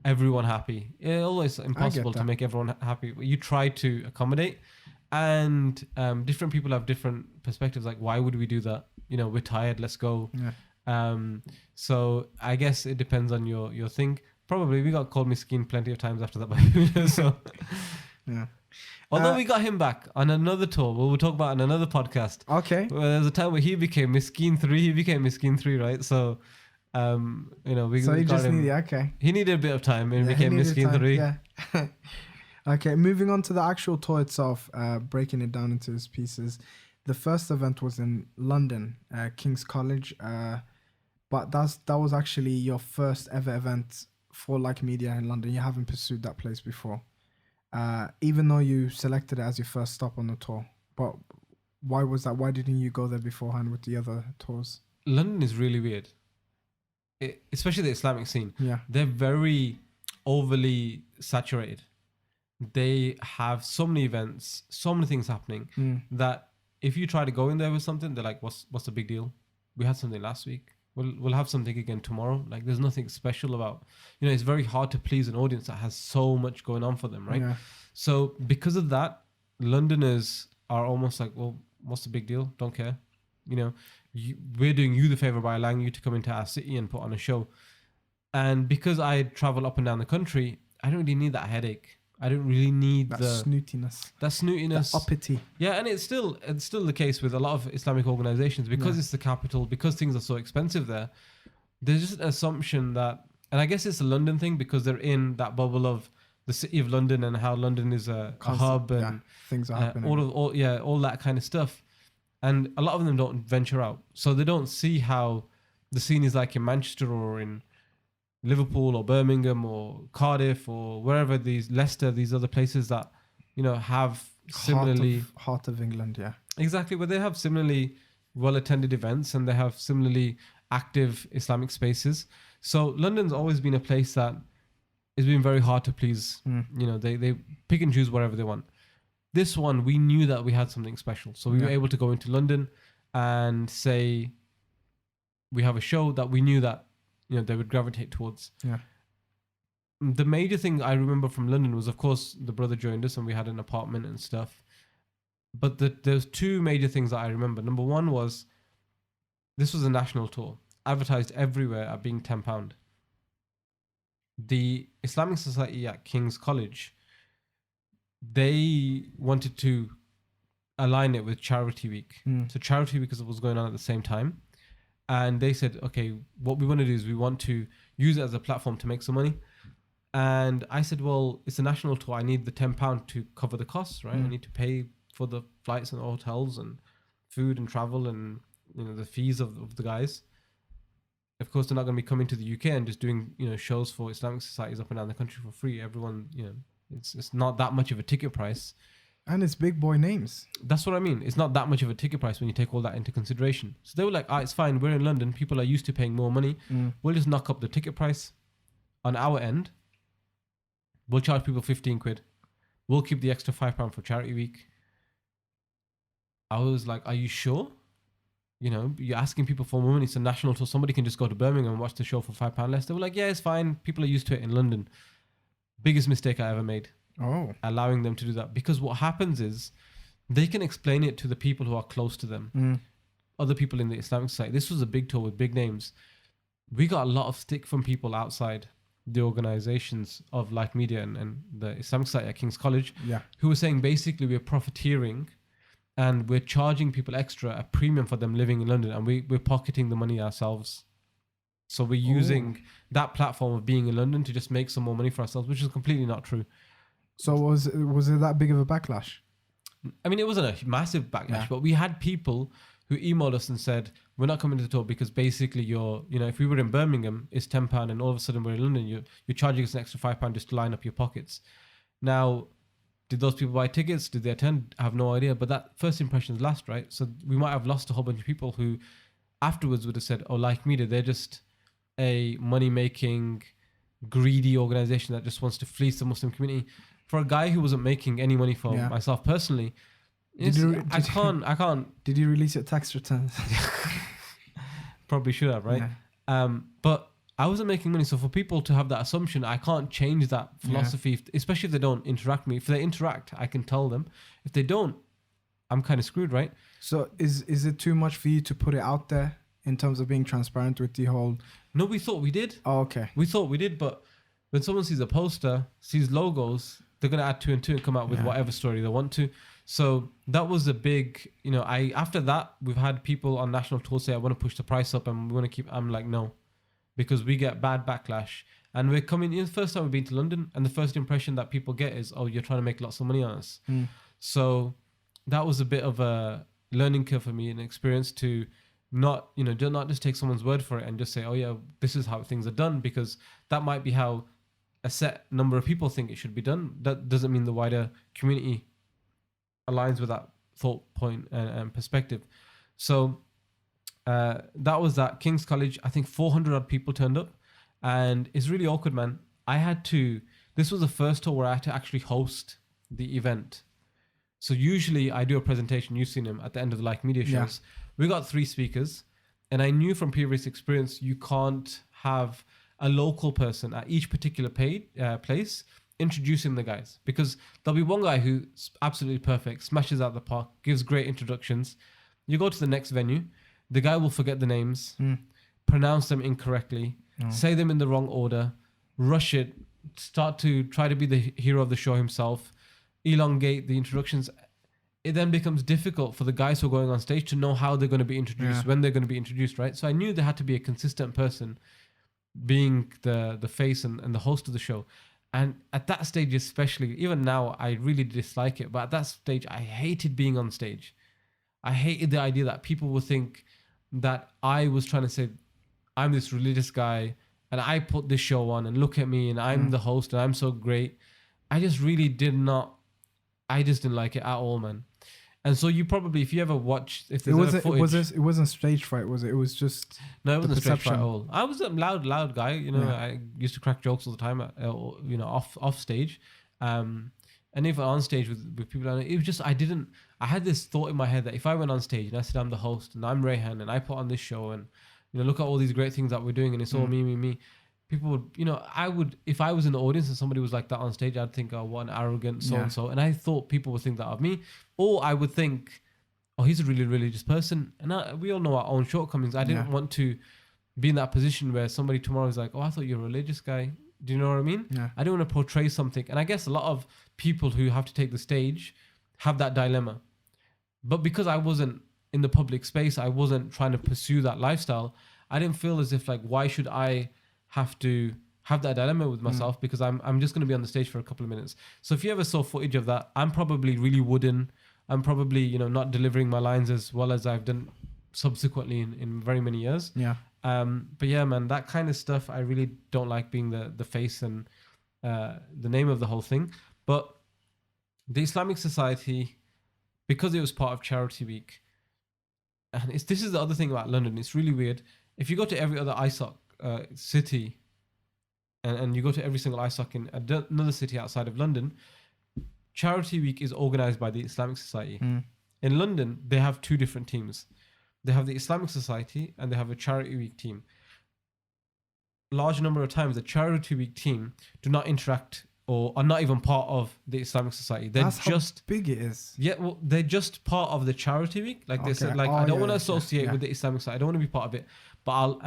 Speaker 2: everyone happy. It's always impossible to make everyone happy. You try to accommodate, and different people have different perspectives. Like, why would we do that? You know, we're tired. Let's go.
Speaker 1: Yeah.
Speaker 2: So I guess it depends on your thing. Probably we got called Miskeen plenty of times after that by Boonaa, so
Speaker 1: Yeah.
Speaker 2: although we got him back on another tour, we'll talk about on another podcast.
Speaker 1: Okay.
Speaker 2: Well, there's a time where he became Miskeen 3. He became Miskeen 3, right? So you know,
Speaker 1: So
Speaker 2: we
Speaker 1: he
Speaker 2: got
Speaker 1: just
Speaker 2: him.
Speaker 1: needed, okay.
Speaker 2: He needed a bit of time and
Speaker 1: Yeah,
Speaker 2: became
Speaker 1: he needed
Speaker 2: Miskeen
Speaker 1: time,
Speaker 2: 3.
Speaker 1: Yeah. Okay, moving on to the actual tour itself, breaking it down into its pieces. The first event was in London, King's College, but that was actually your first ever event for Like Media in London. You haven't pursued that place before, even though you selected it as your first stop on the tour. But why was that? Why didn't you go there beforehand with the other tours?
Speaker 2: London is really weird, especially the Islamic scene.
Speaker 1: Yeah.
Speaker 2: They're very overly saturated. They have so many events, so many things happening that if you try to go in there with something, they're like, what's the big deal? We had something last week. We'll have something again tomorrow. Like, there's nothing special about, you know, it's very hard to please an audience that has so much going on for them, right?
Speaker 1: Yeah.
Speaker 2: So because of that, Londoners are almost like, well, what's the big deal? Don't care. You know, we're doing you the favor by allowing you to come into our city and put on a show. And because I travel up and down the country, I don't really need that headache. I don't really need
Speaker 1: That
Speaker 2: the
Speaker 1: snootiness.
Speaker 2: That
Speaker 1: uppity.
Speaker 2: Yeah, and it's still the case with a lot of Islamic organizations because it's the capital, because things are so expensive there. There's just an assumption that, and I guess it's a London thing because they're in that bubble of the city of London and how London is a hub and
Speaker 1: things are happening.
Speaker 2: all that kind of stuff. And a lot of them don't venture out, so they don't see how the scene is like in Manchester or in Liverpool or Birmingham or Cardiff or wherever, Leicester, these other places that, you know, have similarly
Speaker 1: heart of England, yeah.
Speaker 2: Exactly, but they have similarly well attended events and they have similarly active Islamic spaces. So London's always been a place that has been very hard to please. You know, they pick and choose whatever they want. This one, we knew that we had something special, so we were able to go into London and say we have a show that we knew that, you know, they would gravitate towards.
Speaker 1: Yeah.
Speaker 2: The major thing I remember from London was, of course, the brother joined us and we had an apartment and stuff. But there's two major things that I remember. Number one was, this was a national tour, advertised everywhere at being £10. The Islamic Society at King's College, they wanted to align it with Charity Week. So Charity Week was going on at the same time. And they said, okay, what we want to do is we want to use it as a platform to make some money. And I said, well, it's a national tour. I need the £10 to cover the costs, right? I need to pay for the flights and hotels and food and travel and, you know, the fees of the guys. Of course, they're not going to be coming to the UK and just doing, you know, shows for Islamic societies up and down the country for free. Everyone, you know, it's not that much of a ticket price.
Speaker 1: And it's big boy names.
Speaker 2: That's what I mean. It's not that much of a ticket price when you take all that into consideration. So they were like, it's fine. We're in London. People are used to paying more money. We'll just knock up the ticket price on our end. We'll charge people 15 quid. We'll keep the extra £5 for charity week. I was like, are you sure? You know, you're asking people for more money. It's a national tour. Somebody can just go to Birmingham and watch the show for £5 less. They were like, yeah, it's fine. People are used to it in London. Biggest mistake I ever made.
Speaker 1: Oh.
Speaker 2: Allowing them to do that. Because what happens is they can explain it to the people who are close to them. Other people in the Islamic Society. This was a big tour with big names. We got a lot of stick from people outside the organizations of Like Media and the Islamic Society at King's College, who were saying basically we're profiteering and we're charging people extra, a premium for them living in London, and we're pocketing the money ourselves. So we're using that platform of being in London to just make some more money for ourselves, which is completely not true.
Speaker 1: So was it that big of a backlash?
Speaker 2: I mean, it wasn't a massive backlash, but we had people who emailed us and said, we're not coming to the tour because basically if we were in Birmingham, it's £10 and all of a sudden we're in London, you're charging us an extra £5 just to line up your pockets. Now, did those people buy tickets? Did they attend? I have no idea. But that first impression is last, right? So we might have lost a whole bunch of people who afterwards would have said, oh, Like Media, they're just a money-making, greedy organization that just wants to fleece the Muslim community. For a guy who wasn't making any money for myself personally, I can't.
Speaker 1: Did you release your tax returns?
Speaker 2: Probably should have, right? But I wasn't making money. So for people to have that assumption, I can't change that philosophy, especially if they don't interact with me. If they interact, I can tell them. If they don't, I'm kind of screwed, right?
Speaker 1: So is it too much for you to put it out there in terms of being transparent with the whole...
Speaker 2: No, we thought we did.
Speaker 1: Oh, okay.
Speaker 2: We thought we did, but when someone sees a poster, sees logos, they're going to add 2 and 2 and come out with whatever story they want to. So that was a big, after that, we've had people on national tours say, I want to push the price up and we want to keep, I'm like, no, because we get bad backlash. And we're coming in, the first time we've been to London, and the first impression that people get is, oh, you're trying to make lots of money on us. So that was a bit of a learning curve for me, an experience to not just take someone's word for it and just say, oh yeah, this is how things are done, because that might be how a set number of people think it should be done. That doesn't mean the wider community aligns with that thought point and perspective. So that was that King's College. I think 400 odd people turned up, and it's really awkward, man. This was the first tour where I had to actually host the event. So usually I do a presentation, you've seen him, at the end of the Like Media shows. We got 3 speakers, and I knew from previous experience you can't have a local person at each particular place introducing the guys, because there'll be one guy who's absolutely perfect, smashes out the park, gives great introductions. You go to the next venue, the guy will forget the names, pronounce them incorrectly, say them in the wrong order, rush it, start to try to be the hero of the show himself, elongate the introductions. It then becomes difficult for the guys who are going on stage to know how they're going to be introduced, when they're going to be introduced, right? So I knew there had to be a consistent person being the face and the host of the show. And at that stage especially, even now, I really dislike it. But at that stage, I hated being on stage. I hated the idea that people would think that I was trying to say, I'm this religious guy and I put this show on and look at me and I'm the host and I'm so great. I just really didn't like it at all, man. And so you probably, if you ever watch, if there's footage,
Speaker 1: it wasn't stage fright, was it? It was just
Speaker 2: no, it wasn't stage fright at all. I was a loud guy, I used to crack jokes all the time, off stage, and even on stage with people. It was just I had this thought in my head that if I went on stage and I said I'm the host and I'm Rayhan and I put on this show and look at all these great things that we're doing and it's all me. People would, if I was in the audience and somebody was like that on stage, I'd think, oh, what an arrogant so-and-so. And I thought people would think that of me. Or I would think, oh, he's a really religious person. And we all know our own shortcomings. I didn't want to be in that position where somebody tomorrow is like, oh, I thought you're a religious guy. Do you know what I mean?
Speaker 1: Yeah.
Speaker 2: I didn't want to portray something. And I guess a lot of people who have to take the stage have that dilemma. But because I wasn't in the public space, I wasn't trying to pursue that lifestyle, I didn't feel as if I should have to have that dilemma with myself because I'm just going to be on the stage for a couple of minutes. So if you ever saw footage of that, I'm probably really wooden. I'm probably, not delivering my lines as well as I've done subsequently in very many years.
Speaker 1: Yeah.
Speaker 2: But yeah, man, that kind of stuff, I really don't like being the face and the name of the whole thing. But the Islamic Society, because it was part of Charity Week, and this is the other thing about London. It's really weird. If you go to every other ISOC city, and you go to every single ISOC in another city outside of London, Charity Week is organized by the Islamic Society. In London, they have two different teams. They have the Islamic Society and they have a Charity Week team. Large number of times, the Charity Week team do not interact or are not even part of the Islamic Society. They're
Speaker 1: That's
Speaker 2: just
Speaker 1: how big it is.
Speaker 2: yeah, well, they're just part of the Charity Week. Like they said, like
Speaker 1: Oh,
Speaker 2: I don't
Speaker 1: yeah,
Speaker 2: want to
Speaker 1: yeah,
Speaker 2: associate
Speaker 1: yeah.
Speaker 2: with the Islamic Society. I don't want to be part of it. But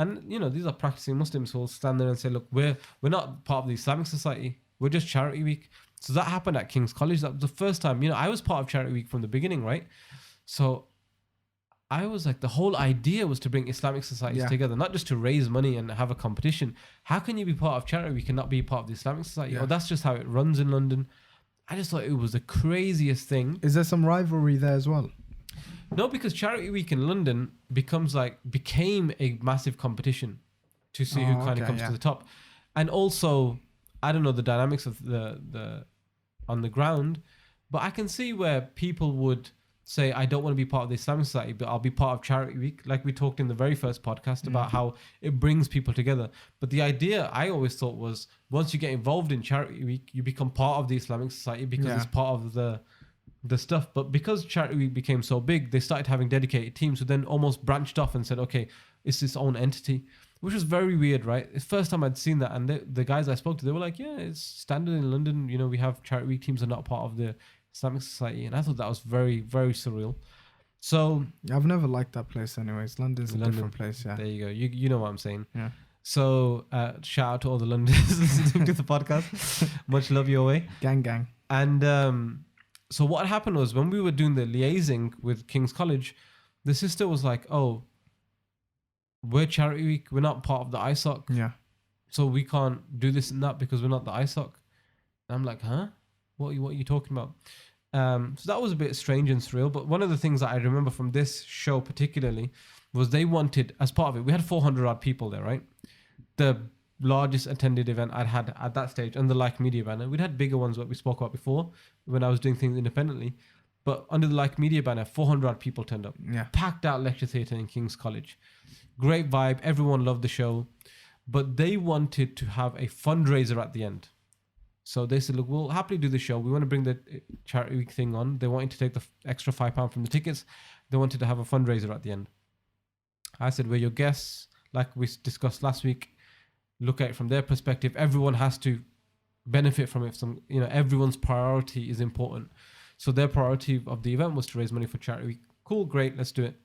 Speaker 2: these are practicing Muslims who will stand there and say, look, we're not part of the Islamic Society. We're just Charity Week. So that happened at King's College. That was the first time. I was part of Charity Week from the beginning, right? So I was like, the whole idea was to bring Islamic societies
Speaker 1: Yeah.
Speaker 2: together, not just to raise money and have a competition. How can you be part of Charity Week and not be part of the Islamic Society?
Speaker 1: Yeah.
Speaker 2: Or that's just how it runs in London. I just thought it was the craziest thing.
Speaker 1: Is there some rivalry there as well?
Speaker 2: No, because Charity Week in London became a massive competition to see who kind of comes to the top. And also, I don't know the dynamics of the on the ground, but I can see where people would say, I don't want to be part of the Islamic Society, but I'll be part of Charity Week. Like we talked in the very first podcast about how it brings people together. But the idea I always thought was, once you get involved in Charity Week, you become part of the Islamic Society because it's part of the stuff. But because Charity Week became so big, they started having dedicated teams who then almost branched off and said, okay, it's its own entity, which was very weird, right? It's the first time I'd seen that. And the guys I spoke to, they were like, yeah, it's standard in London. We have Charity Week teams are not part of the Islamic Society. And I thought that was very, very surreal. So
Speaker 1: I've never liked that place anyways. London's a different place, yeah.
Speaker 2: There you go. You know what I'm saying.
Speaker 1: Yeah.
Speaker 2: So shout out to all the Londoners listening to the podcast. Much love your way.
Speaker 1: Gang.
Speaker 2: And so what happened was, when we were doing the liaising with King's College, the sister was like, oh, we're Charity Week. We're not part of the ISOC.
Speaker 1: Yeah.
Speaker 2: So we can't do this and that because we're not the ISOC. And I'm like, huh? What are you talking about? So that was a bit strange and surreal. But one of the things that I remember from this show particularly was they wanted, as part of it, we had 400 odd people there, right? The largest attended event I'd had at that stage under the Like Media banner. We'd had bigger ones that we spoke about before when I was doing things independently. But under the Like Media banner, 400 odd people turned up.
Speaker 1: Yeah.
Speaker 2: Packed out lecture theatre in King's College. Great vibe. Everyone loved the show. But they wanted to have a fundraiser at the end. So they said, look, we'll happily do the show. We want to bring the Charity Week thing on. They wanted to take the extra £5 from the tickets. They wanted to have a fundraiser at the end. I said, we're your guests. Like we discussed last week, look at it from their perspective. Everyone has to benefit from it. Everyone's priority is important. So their priority of the event was to raise money for Charity Week. Cool, great, let's do it.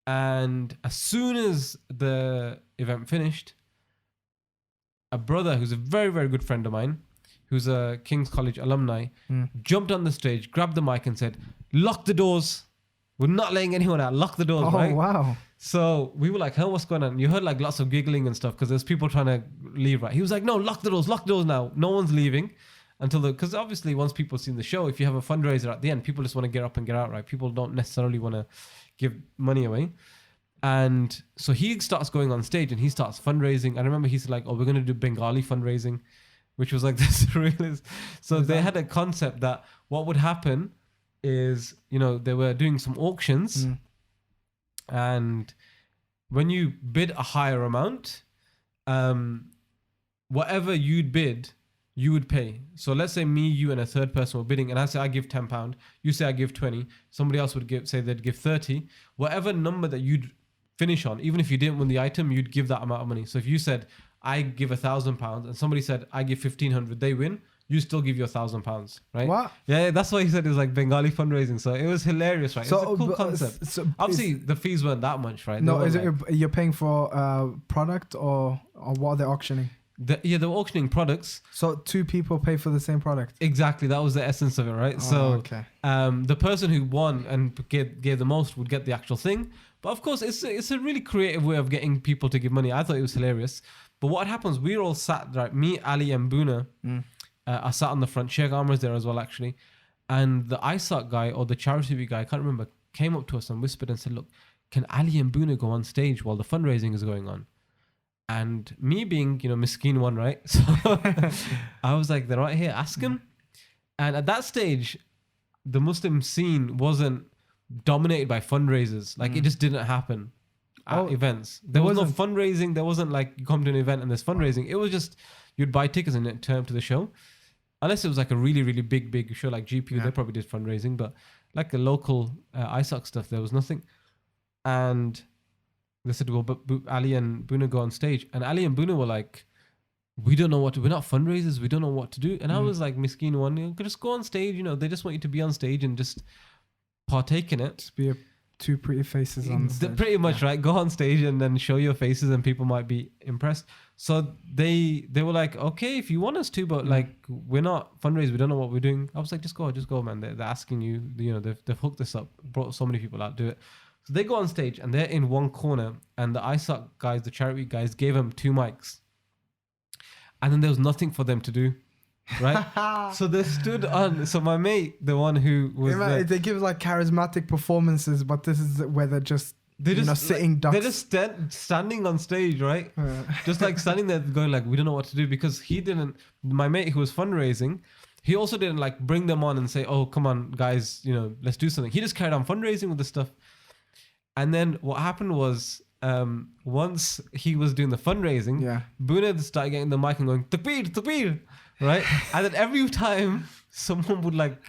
Speaker 2: And as soon as the event finished, a brother who's a very, very good friend of mine, who's a King's College alumni, jumped on the stage, grabbed the mic and said, lock the doors. We're not letting anyone out. Lock the doors, right?
Speaker 1: Oh, wow.
Speaker 2: So we were like, hey, what's going on? You heard like lots of giggling and stuff because there's people trying to leave, right? He was like, no, lock the doors now. No one's leaving because obviously once people seen the show, if you have a fundraiser at the end, people just want to get up and get out, right? People don't necessarily want to give money away. And so he starts going on stage and he starts fundraising. I remember he's like, oh, we're going to do Bengali fundraising, which was like the surrealist. So they had a concept that what would happen is, they were doing some auctions and when you bid a higher amount, whatever you'd bid, you would pay. So let's say me, you, and a third person were bidding, and I say I give £10. You say I give 20. Somebody else would say they'd give 30. Whatever number that you'd finish on, even if you didn't win the item, you'd give that amount of money. So if you said I give £1,000 and somebody said I give 1,500, they win. You still give your £1,000, right?
Speaker 1: What?
Speaker 2: Yeah, that's why he said it was like Bengali fundraising. So it was hilarious, right?
Speaker 1: So,
Speaker 2: it was a cool concept.
Speaker 1: So
Speaker 2: Obviously, the fees weren't that much, right?
Speaker 1: No, is it you're paying for product or what are they auctioning?
Speaker 2: They were auctioning products.
Speaker 1: So two people pay for the same product.
Speaker 2: Exactly, that was the essence of it, right?
Speaker 1: Okay.
Speaker 2: The person who won and gave the most would get the actual thing. But of course, it's a really creative way of getting people to give money. I thought it was hilarious. But what happens? We're all sat, right? Me, Ali, and Boonaa. I sat on the front. Shaykh Amer is there as well, actually. And the ISAC guy or the charity week guy, I can't remember, came up to us and whispered and said, look, can Ali and Boonaa go on stage while the fundraising is going on? And me being, miskeen one, right? So I was like, they're right here, ask him. And at that stage, the Muslim scene wasn't dominated by fundraisers. Like it just didn't happen at events. There was no fundraising. There wasn't like you come to an event and there's fundraising. It was just you'd buy tickets and then turn up to the show. Unless it was like a really, really big show like GPU, they probably did fundraising. But like the local ISOC stuff, there was nothing. And they said, well, but Ali and Boonaa go on stage. And Ali and Boonaa were like, we don't know what to, we're not fundraisers. We don't know what to do. And I was like, Miskeen one, you know, just go on stage. You know, they just want you to be on stage and just partake in it.
Speaker 1: Just be two pretty faces on stage.
Speaker 2: Pretty much, right? Go on stage and then show your faces and people might be impressed. So they were like, okay, if you want us to, but like, we're not fundraisers. We don't know what we're doing. I was like, just go, man. They're asking you, you know, they've hooked this up, brought so many people out, do it. So they go on stage and they're in one corner and the ISOC guys, the charity guys gave them 2 mics. And then there was nothing for them to do. Right, so they stood on. So my mate, the one who was
Speaker 1: they give like charismatic performances, but this is where they're just sitting ducks.
Speaker 2: They're just standing on stage, right? Just like standing there, going like, we don't know what to do because he didn't. My mate who was fundraising, he also didn't like bring them on and say, oh, come on, guys, you know, let's do something. He just carried on fundraising with the stuff. And then what happened was, once he was doing the fundraising, Boonaa started getting the mic and going, Takbir, Takbir. Right, and then every time someone would like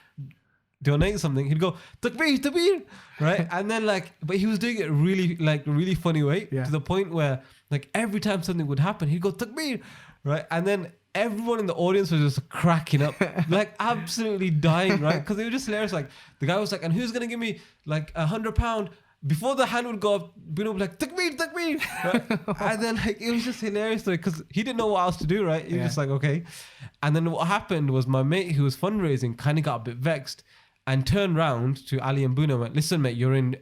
Speaker 2: donate something, he'd go Takbir, Takbir, right? And then like, but he was doing it really funny way to the point where like every time something would happen, he'd go Takbir, right? And then everyone in the audience was just cracking up, like absolutely dying, right? Because they were just hilarious. Like the guy was like, and who's gonna give me like £100? Before the hand would go up, Boonaa would be like, Takbir, Takbir. Right? And then like, it was just hilarious because he didn't know what else to do, right? He was just like, okay. And then what happened was my mate who was fundraising kind of got a bit vexed and turned round to Ali and Boonaa and went, listen, mate, you're in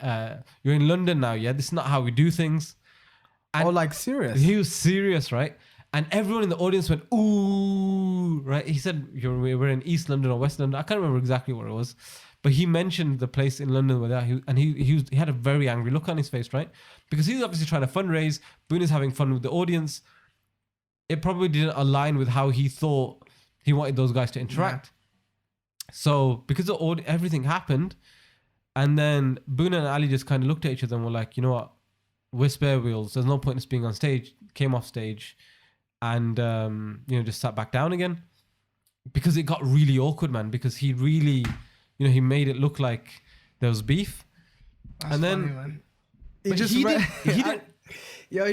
Speaker 2: London now, yeah? This is not how we do things. And
Speaker 1: like serious?
Speaker 2: He was serious, right? And everyone in the audience went, ooh, right? He said, we're in East London or West London. I can't remember exactly what it was. But he mentioned the place in London where he had a very angry look on his face, right? Because he's obviously trying to fundraise. Boonaa's having fun with the audience. It probably didn't align with how he thought he wanted those guys to interact. Yeah. So because of everything happened, and then Boonaa and Ali just kind of looked at each other and were like, you know what? We're spare wheels. There's no point in us being on stage. Came off stage and, just sat back down again. Because it got really awkward, man. Because he really... You know, he made it look like there was beef.
Speaker 1: That's
Speaker 2: and then
Speaker 1: funny, man. He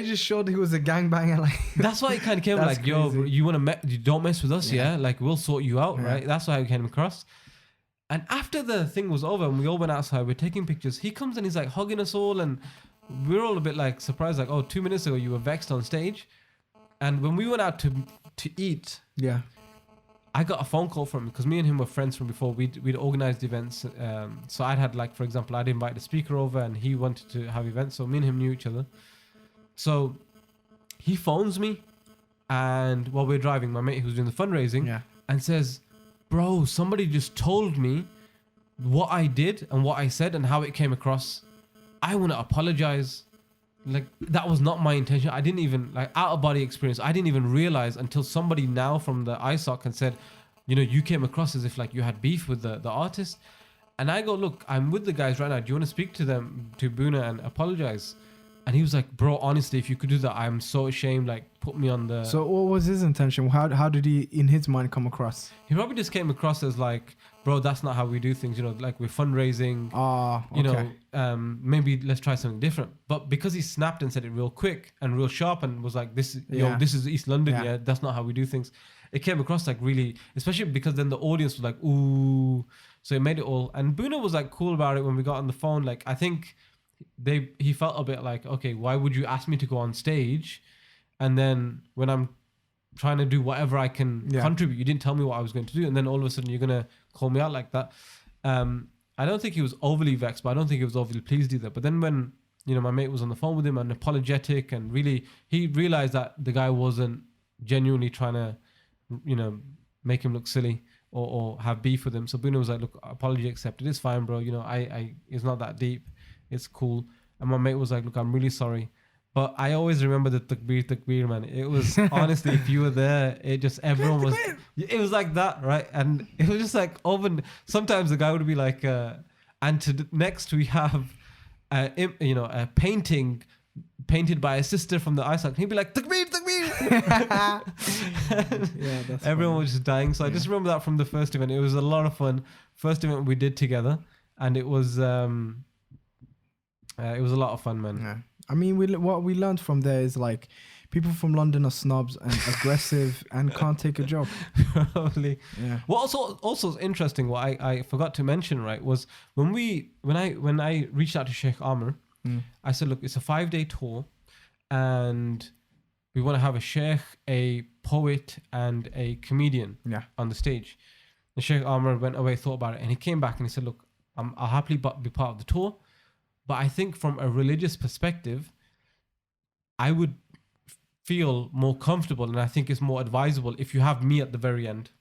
Speaker 1: just showed he was a gangbanger. Like
Speaker 2: that's why he kind of came like, yo, bro, you don't mess with us, yeah? Like we'll sort you out, right? That's why he came across. And after the thing was over and we all went outside, we're taking pictures. He comes and he's like hugging us all, and we're all a bit like surprised, like, oh, 2 minutes ago you were vexed on stage, and when we went out to eat, I got a phone call from him because me and him were friends from before. We'd organized events. So I'd had like, for example, I'd invite the speaker over and he wanted to have events. So me and him knew each other. So he phones me and while we're driving, my mate who's doing the fundraising and says, bro, somebody just told me what I did and what I said and how it came across. I want to apologize. Like that was not my intention. I didn't even like out of body experience. I didn't even realize until somebody now from the ISOC and said, you know, you came across as if like you had beef with the artist. And I go, look, I'm with the guys right now. Do you want to speak to them, to Boonaa, and apologize? And he was like, bro, honestly, if you could do that, I'm so ashamed. Like, put me on the...
Speaker 1: So what was his intention? How did he, in his mind, come across?
Speaker 2: He probably just came across as like, bro, that's not how we do things. You know, like we're fundraising. You know, maybe let's try something different. But because he snapped and said it real quick and real sharp and was like, this is East London. Yeah, that's not how we do things. It came across like really, especially because then the audience was like, ooh. So it made it all. And Boonaa was like cool about it when we got on the phone. Like, I think... he felt a bit like, okay, why would you ask me to go on stage and then when I'm trying to do whatever I can contribute, you didn't tell me what I was going to do, and then all of a sudden you're gonna call me out like that. I don't think he was overly vexed, but I don't think he was overly pleased either. But then when, you know, my mate was on the phone with him and apologetic and really he realized that the guy wasn't genuinely trying to, you know, make him look silly or have beef with him. So Boonaa was like, look, apology accepted, it's fine, bro, you know, I it's not that deep, it's cool. And my mate was like, look, I'm really sorry. But I always remember the takbir, man. It was honestly, if you were there, it just everyone was. It was like that, right? And it was just like open. Sometimes the guy would be like, next we have, a painting painted by a sister from the Isaac. He'd be like, takbir, takbir.
Speaker 1: Yeah, that's
Speaker 2: Everyone
Speaker 1: funny.
Speaker 2: was just dying. So I just remember that from the first event. It was a lot of fun. First event we did together, and it was a lot of fun, man.
Speaker 1: Yeah. I mean, what we learned from there is like people from London are snobs and aggressive and can't take a joke.
Speaker 2: Probably.
Speaker 1: Yeah.
Speaker 2: What also is interesting, what I forgot to mention, right, was when I reached out to Sheikh Amer, I said, look, it's a 5-day tour, and we want to have a sheikh, a poet, and a comedian on the stage. And Sheikh Amer went away, thought about it, and he came back and he said, look, I'll happily be part of the tour, but I think from a religious perspective, I would feel more comfortable, and I think it's more advisable if you have me at the very end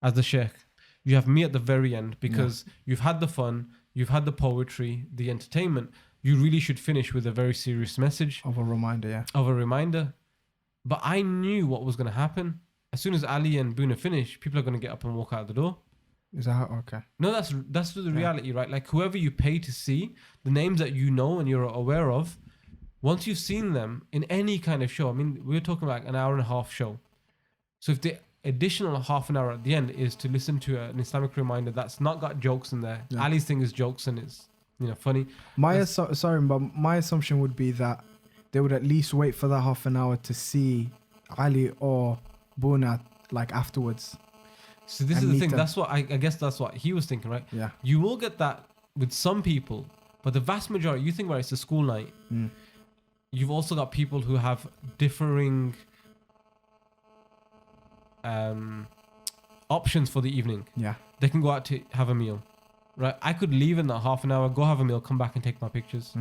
Speaker 2: as the sheikh. You have me at the very end because you've had the fun, you've had the poetry, the entertainment. You really should finish with a very serious message.
Speaker 1: Of a reminder,
Speaker 2: But I knew what was going to happen. As soon as Ali and Boonaa finish, people are going to get up and walk out the door.
Speaker 1: Is that okay?
Speaker 2: No, that's the reality, right? Like whoever you pay to see, the names that you know and you're aware of, once you've seen them in any kind of show, I mean, we're talking like an hour and a half show. So if the additional half an hour at the end is to listen to an Islamic reminder that's not got jokes in there. Yeah. Ali's thing is jokes and it's funny. My
Speaker 1: assumption would be that they would at least wait for that half an hour to see Ali or Boonaa like afterwards.
Speaker 2: So this is the thing. Them. That's what I guess that's what he was thinking, right?
Speaker 1: Yeah.
Speaker 2: You will get that with some people, but the vast majority, you think about it, it's a school night. You've also got people who have differing options for the evening.
Speaker 1: Yeah.
Speaker 2: They can go out to have a meal, right? I could leave in that half an hour, go have a meal, come back and take my pictures.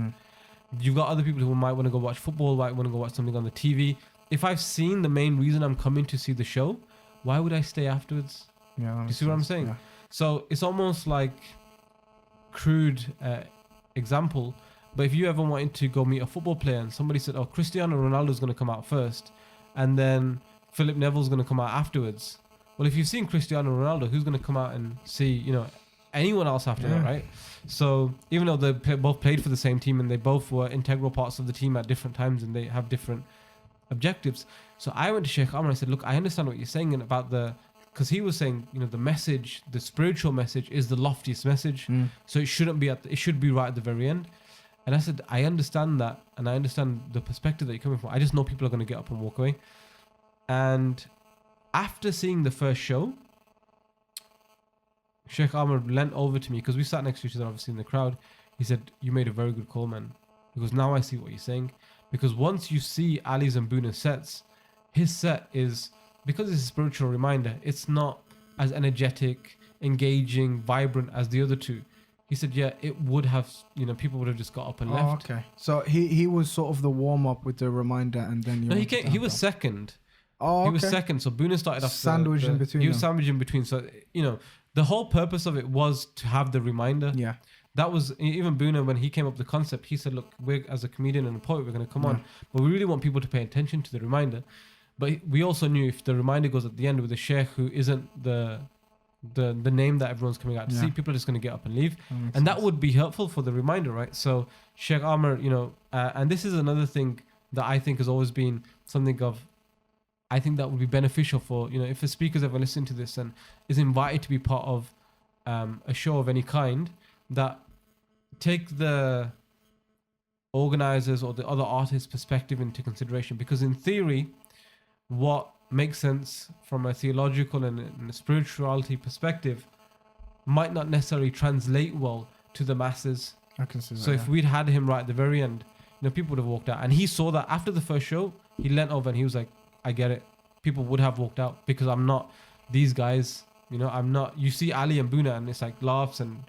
Speaker 2: You've got other people who might want to go watch football, might want to go watch something on the TV. If I've seen the main reason I'm coming to see the show, why would I stay afterwards?
Speaker 1: Yeah.
Speaker 2: You see what I'm saying?
Speaker 1: Yeah.
Speaker 2: So it's almost like crude example, but if you ever wanted to go meet a football player and somebody said, oh, Cristiano Ronaldo's going to come out first and then Philip Neville's going to come out afterwards. Well, if you've seen Cristiano Ronaldo, who's going to come out and see, anyone else after that, right? So even though they both played for the same team and they both were integral parts of the team at different times and they have different objectives. So I went to Sheikh Amer and I said, look, I understand what you're saying about because he was saying, the message, the spiritual message is the loftiest message. So it shouldn't be it should be right at the very end. And I said, I understand that. And I understand the perspective that you're coming from. I just know people are going to get up and walk away. And after seeing the first show, Sheikh Amer leant over to me because we sat next to each other, obviously in the crowd. He said, you made a very good call, man. He goes, now I see what you're saying. Because once you see Ali's and Boonaa's sets, his set is, because it's a spiritual reminder, it's not as energetic, engaging, vibrant as the other two. He said, yeah, it would have, people would have just got up and left.
Speaker 1: Okay. So he was sort of the warm up with the reminder and then
Speaker 2: he was second.
Speaker 1: Oh,
Speaker 2: he was second. So Boonaa started off
Speaker 1: sandwiched in between.
Speaker 2: He was sandwiched in between. So, the whole purpose of it was to have the reminder.
Speaker 1: Yeah.
Speaker 2: That was, even Boonaa, when he came up with the concept, he said, look, we're, as a comedian and a poet, we're going to come on. But we really want people to pay attention to the reminder. But we also knew if the reminder goes at the end with a sheikh who isn't the name that everyone's coming out to see, people are just going to get up and leave. And that would be helpful for the reminder, right? So Sheikh Amer, and this is another thing that I think has always been something of, I think that would be beneficial for, if the speakers ever listen to this and is invited to be part of a show of any kind, that take the organizers or the other artists' perspective into consideration. Because in theory, what makes sense from a theological and a spirituality perspective might not necessarily translate well to the masses.
Speaker 1: I can see that.
Speaker 2: So if we'd had him right at the very end, people would have walked out. And he saw that after the first show, he leant over and he was like, I get it. People would have walked out because I'm not these guys. I'm not. You see Ali and Boonaa and it's like laughs and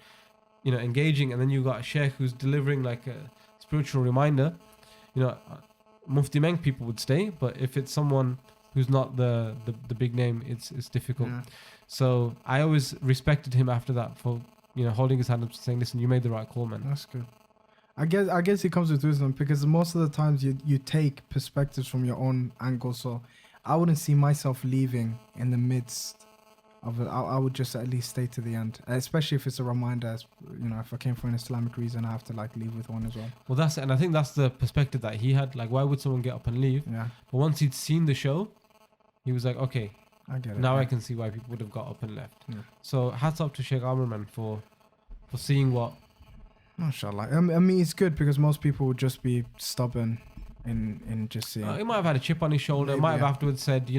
Speaker 2: engaging, and then you got a sheikh who's delivering like a spiritual reminder. Mufti Meng people would stay, but if it's someone who's not the big name, it's difficult. Yeah. So I always respected him after that for holding his hand up and saying, listen, you made the right call, man.
Speaker 1: That's good. I guess it comes with wisdom because most of the times you take perspectives from your own angle. So I wouldn't see myself leaving in the midst of it. I would just at least stay to the end, especially if it's a reminder. If I came for an Islamic reason, I have to like leave with one as well.
Speaker 2: Well, that's it. And I think that's the perspective that he had. Like, why would someone get up and leave?
Speaker 1: Yeah,
Speaker 2: But once he'd seen the show, he was like, okay,
Speaker 1: I get it.
Speaker 2: now
Speaker 1: yeah.
Speaker 2: I can see why people would have got up and left.
Speaker 1: Yeah.
Speaker 2: So hats off to Sheikh Amer, man, for seeing what.
Speaker 1: Mashallah. I mean, it's good because most people would just be stubborn in just seeing.
Speaker 2: He might have had a chip on his shoulder.
Speaker 1: Maybe,
Speaker 2: Might have
Speaker 1: yeah.
Speaker 2: afterwards said,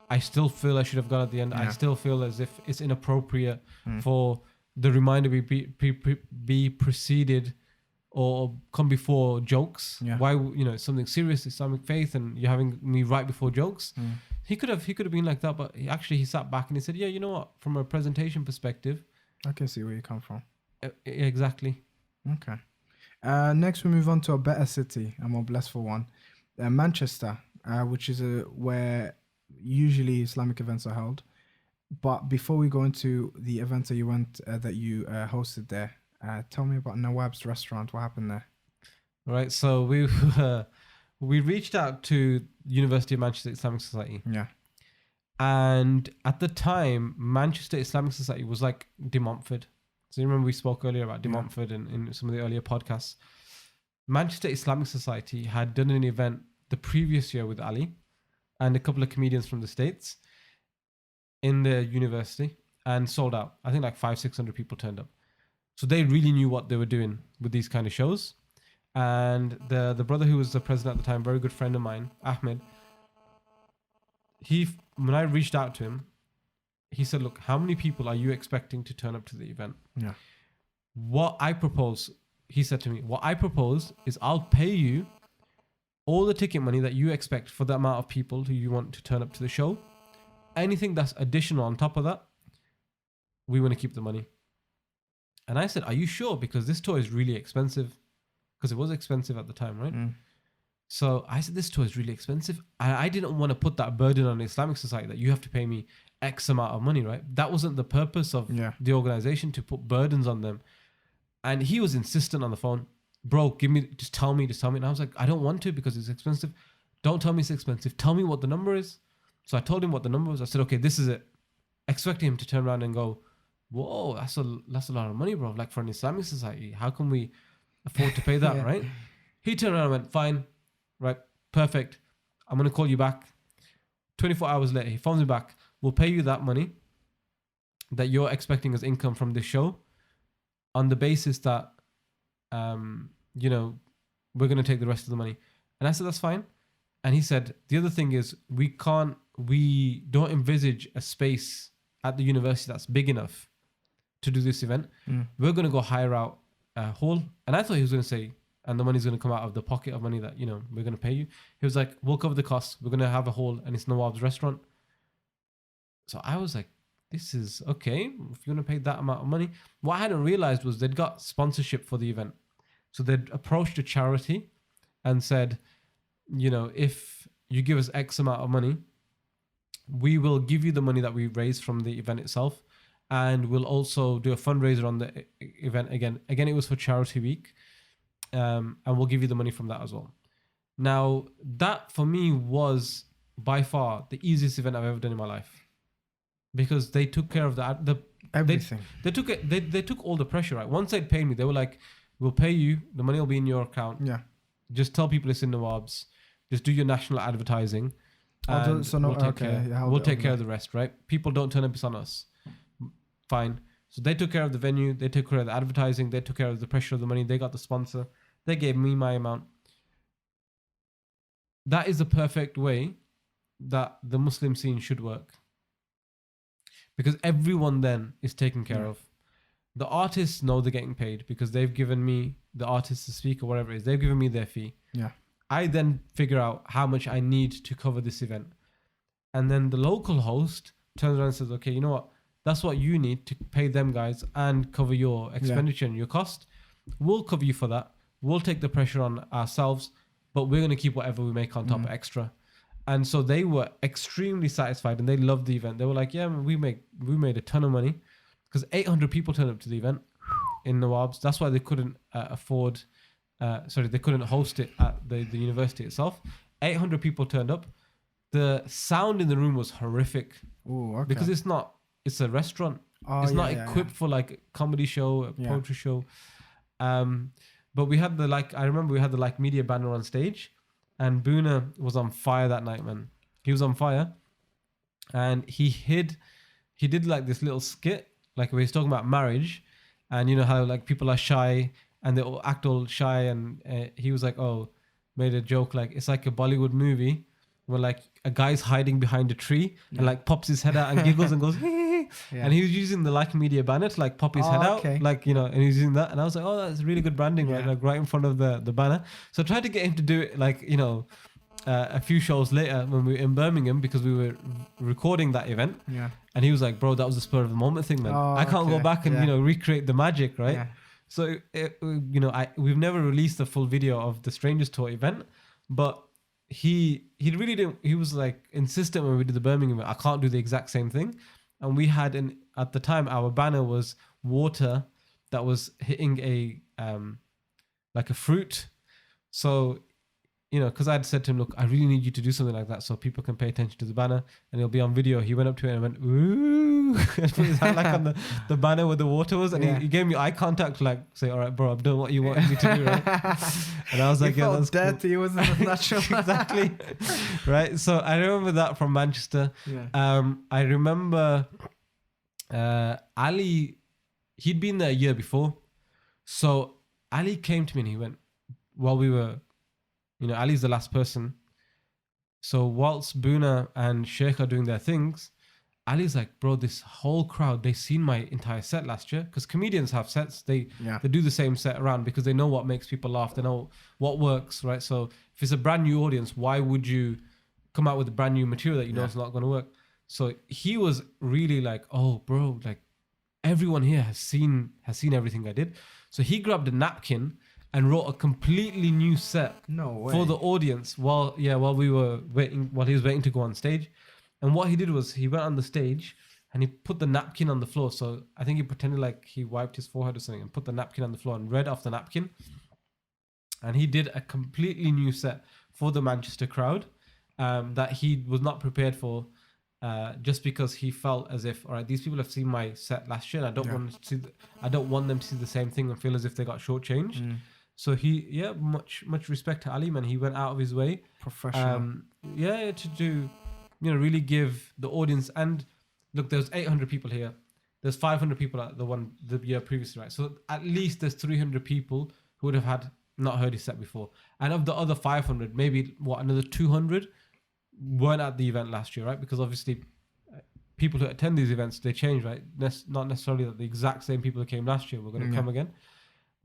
Speaker 2: I still feel I should have gone at the end. I
Speaker 1: Yeah.
Speaker 2: still feel as if it's inappropriate
Speaker 1: Mm.
Speaker 2: for the reminder be preceded or come before jokes.
Speaker 1: Yeah.
Speaker 2: Why, something serious, Islamic faith, and you're having me right before jokes.
Speaker 1: Mm.
Speaker 2: He could have been like that, but he sat back and he said, yeah, you know what? From a presentation perspective,
Speaker 1: I can see where you come from.
Speaker 2: exactly.
Speaker 1: Okay. Next, we move on to a better city, a more blissful one, Manchester, which is where usually Islamic events are held. But before we go into the events that you hosted there, tell me about Nawab's restaurant. What happened there?
Speaker 2: Right. So we reached out to University of Manchester Islamic Society.
Speaker 1: Yeah.
Speaker 2: And at the time, Manchester Islamic Society was like De Montfort. So you remember we spoke earlier about De
Speaker 1: Yeah.
Speaker 2: Montfort in some of the earlier podcasts. Manchester Islamic Society had done an event the previous year with Ali and a couple of comedians from the States in the university and sold out. I think like 500-600 people turned up. So they really knew what they were doing with these kind of shows. And the brother who was the president at the time, very good friend of mine, Ahmed, when I reached out to him, he said, look, how many people are you expecting to turn up to the event?
Speaker 1: Yeah.
Speaker 2: What I propose, he said to me, what I propose is I'll pay you all the ticket money that you expect for the amount of people who you want to turn up to the show. Anything that's additional on top of that, we want to keep the money. And I said, are you sure? Because this tour is really expensive. Because it was expensive at the time, right?
Speaker 1: Mm.
Speaker 2: So I said, this tour is really expensive. I didn't want to put that burden on the Islamic Society that you have to pay me X amount of money, right? That wasn't the purpose of
Speaker 1: Yeah.
Speaker 2: the organization, to put burdens on them. And he was insistent on the phone, bro, just tell me. And I was like, I don't want to because it's expensive. Don't tell me it's expensive. Tell me what the number is. So I told him what the number was. I said, okay, this is it. Expecting him to turn around and go, whoa, that's a lot of money, bro. Like for an Islamic Society, how can we afford to pay that,
Speaker 1: Yeah.
Speaker 2: right? He turned around and went, fine, right, perfect. I'm going to call you back. 24 hours later, he phones me back. We'll pay you that money that you're expecting as income from this show on the basis that, we're going to take the rest of the money. And I said, that's fine. And he said, the other thing is we don't envisage a space at the university that's big enough to do this event.
Speaker 1: Mm.
Speaker 2: We're going to go hire out a hall. And I thought he was going to say, and the money's going to come out of the pocket of money that, we're going to pay you. He was like, we'll cover the costs. We're going to have a hall and it's Nawab's restaurant. So I was like, this is okay. If you want to pay that amount of money. What I hadn't realized was they'd got sponsorship for the event. So they'd approached a charity and said, if you give us X amount of money, we will give you the money that we raised from the event itself. And we'll also do a fundraiser on the event again. Again, it was for Charity Week. And we'll give you the money from that as well. Now, that for me was by far the easiest event I've ever done in my life. Because they took care of
Speaker 1: Everything.
Speaker 2: They took all the pressure, right? Once they'd paid me, they were like, we'll pay you, the money will be in your account.
Speaker 1: Yeah.
Speaker 2: Just tell people it's in Nawab's. Just do your national advertising. And we'll take care of the rest, right? People don't turn up, it's on us. Fine. So they took care of the venue, they took care of the advertising, they took care of the pressure of the money, they got the sponsor, they gave me my amount. That is the perfect way that the Muslim scene should work. Because everyone then is taken care of. The artists know they're getting paid because they've given me, the artist, the speaker, whatever it is, they've given me their fee.
Speaker 1: Yeah.
Speaker 2: I then figure out how much I need to cover this event. And then the local host turns around and says, okay, you know what? That's what you need to pay them guys and cover your expenditure and your cost. We'll cover you for that. We'll take the pressure on ourselves, but we're going to keep whatever we make on top extra. And so they were extremely satisfied and they loved the event. They were like, yeah, we made a ton of money because 800 people turned up to the event. in Nawabs. That's why they couldn't afford. They couldn't host it at the university itself. 800 people turned up. The sound in the room was horrific.
Speaker 1: Ooh, okay.
Speaker 2: Because it's a restaurant.
Speaker 1: Oh,
Speaker 2: it's
Speaker 1: yeah,
Speaker 2: not
Speaker 1: yeah,
Speaker 2: equipped for like a comedy show, a
Speaker 1: Yeah.
Speaker 2: poetry show. But we had I remember we had the like media banner on stage, and Boonaa was on fire that night, man. He was on fire, and he did like this little skit, like where he's talking about marriage, and you know how like people are shy and they all act all shy, and he was like, made a joke like it's like a Bollywood movie where like a guy's hiding behind a tree and like pops his head out and giggles and goes, and he was using the like media banner to like pop his head out, like, you know, and he's using that, and I was like, oh, that's really good branding, right? Like right in front of the banner. So I tried to get him to do it, like, you know, a few shows later when we were in Birmingham, because we were recording that event, and he was like, bro, that was the spur of the moment thing, man. I can't go back and you know, recreate the magic, right? So you know, we've never released the full video of the Strangers Tour event, but he really didn't. He was like insistent when we did the Birmingham event, I can't do the exact same thing. And we had at the time our banner was water that was hitting a like a fruit. So, you know, because I'd said to him, look, I really need you to do something like that so people can pay attention to the banner and it'll be on video. He went up to it and went, ooh, and put his hand like on the banner where the water was, and he gave me eye contact, like say, all right, bro, I'm doing what you wanted me to do, right? And I was like, yeah, that's
Speaker 1: dirty. It wasn't natural.
Speaker 2: Exactly. Right. So I remember that from Manchester. I remember Ali, he'd been there a year before. So Ali came to me and he went, while we were, you know, Ali's the last person. So whilst Boonaa and Shaykh are doing their things, Ali's like, bro, this whole crowd, they seen my entire set last year. Because comedians have sets. They do the same set around because they know what makes people laugh. They know what works, right? So if it's a brand new audience, why would you come out with a brand new material that you know it's not going to work? So he was really like, oh, bro, like everyone here has seen everything I did. So he grabbed a napkin and wrote a completely new set for the audience while he was waiting to go on stage. And what he did was he went on the stage and he put the napkin on the floor. So I think he pretended like he wiped his forehead or something and put the napkin on the floor and read off the napkin. And he did a completely new set for the Manchester crowd that he was not prepared for, just because he felt as if, all right, these people have seen my set last year and I don't want them to see the same thing and feel as if they got shortchanged. So he, much respect to Ali, man. He went out of his way,
Speaker 1: professional,
Speaker 2: to do, you know, really give the audience. And look, there's 800 people here. There's 500 people at the year previously, right? So at least there's 300 people who would have not heard his set before. And of the other 500, maybe another 200 weren't at the event last year, right? Because obviously people who attend these events, they change, right? Not necessarily that the exact same people who came last year were going to come again.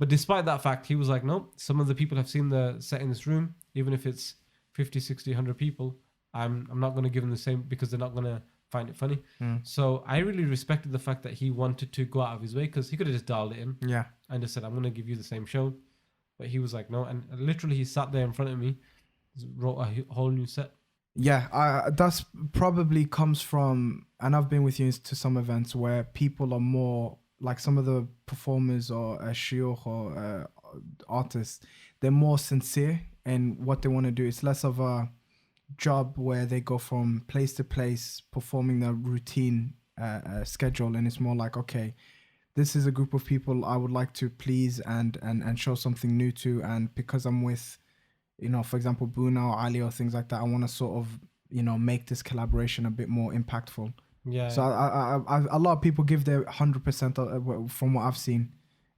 Speaker 2: But despite that fact, he was like, no, some of the people have seen the set in this room, even if it's 50, 60, 100 people, I'm not going to give them the same because they're not going to find it funny. So I really respected the fact that he wanted to go out of his way, because he could have just dialed it in and just said, I'm going to give you the same show. But he was like, no. And literally he sat there in front of me, wrote a whole new set.
Speaker 1: Yeah, that's probably comes from, and I've been with you to some events where people are more, like some of the performers or shuyukh or artists, they're more sincere in what they want to do. It's less of a job where they go from place to place performing the routine schedule, and it's more like, okay, this is a group of people I would like to please and show something new to, and because I'm with, you know, for example, Boonaa or Ali or things like that, I want to sort of, you know, make this collaboration a bit more impactful. So I a lot of people give their 100% from what I've seen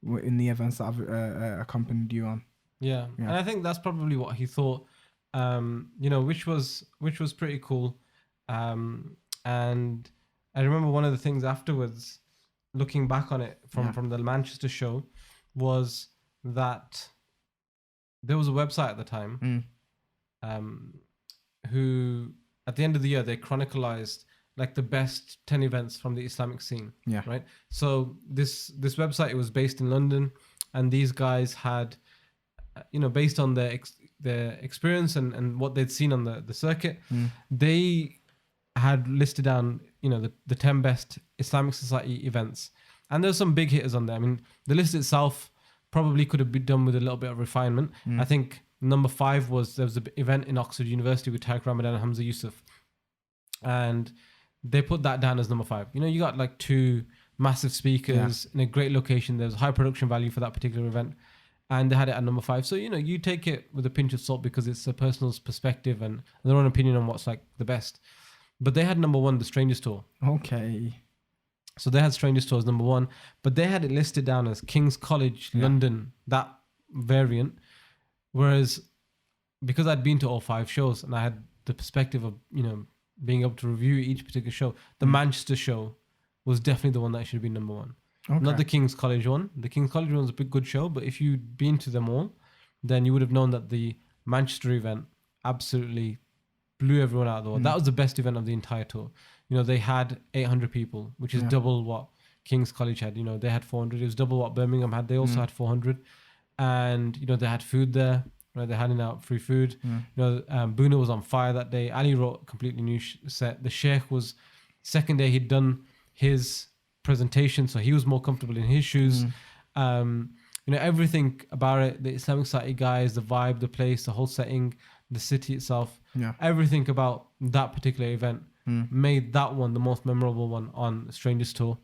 Speaker 1: in the events that I've accompanied you on.
Speaker 2: Yeah, and I think that's probably what he thought. You know, which was pretty cool. And I remember one of the things afterwards, looking back on it from the Manchester show, was that there was a website at the time who at the end of the year they chronicalized like the best 10 events from the Islamic scene. Right. So this website, it was based in London, and these guys had, you know, based on their experience and what they'd seen on the circuit, they had listed down, you know, the 10 best Islamic society events. And there's some big hitters on there. I mean, the list itself probably could have been done with a little bit of refinement. I think number 5 was there was an event in Oxford University with Tariq Ramadan and Hamza Yusuf, and they put that down as number 5. You know, you got like 2 massive speakers in a great location. There's high production value for that particular event, and they had it at number 5. So, you know, you take it with a pinch of salt because it's a personal perspective and their own opinion on what's like the best. But they had number 1, the Strangers Tour.
Speaker 1: Okay.
Speaker 2: So they had Strangers Tour as number 1, but they had it listed down as King's College London, that variant. Whereas because I'd been to all 5 shows and I had the perspective of, you know, being able to review each particular show, the Manchester show was definitely the one that should have been number 1.
Speaker 1: Okay.
Speaker 2: Not the King's College one. The King's College one was a big good show, but if you'd been to them all, then you would have known that the Manchester event absolutely blew everyone out of the water. That was the best event of the entire tour. You know, they had 800 people, which is double what King's College had. You know, they had 400. It was double what Birmingham had. They also had 400. And, you know, they had food there. Right, they're handing out free food. You know, Boonaa was on fire that day. Ali wrote a completely new set. The Shaykh was, second day he'd done his presentation, so he was more comfortable in his shoes. You know, everything about it, the Islamic Society guys, the vibe, the place, the whole setting, the city itself, everything about that particular event made that one the most memorable one on Strangers Tour,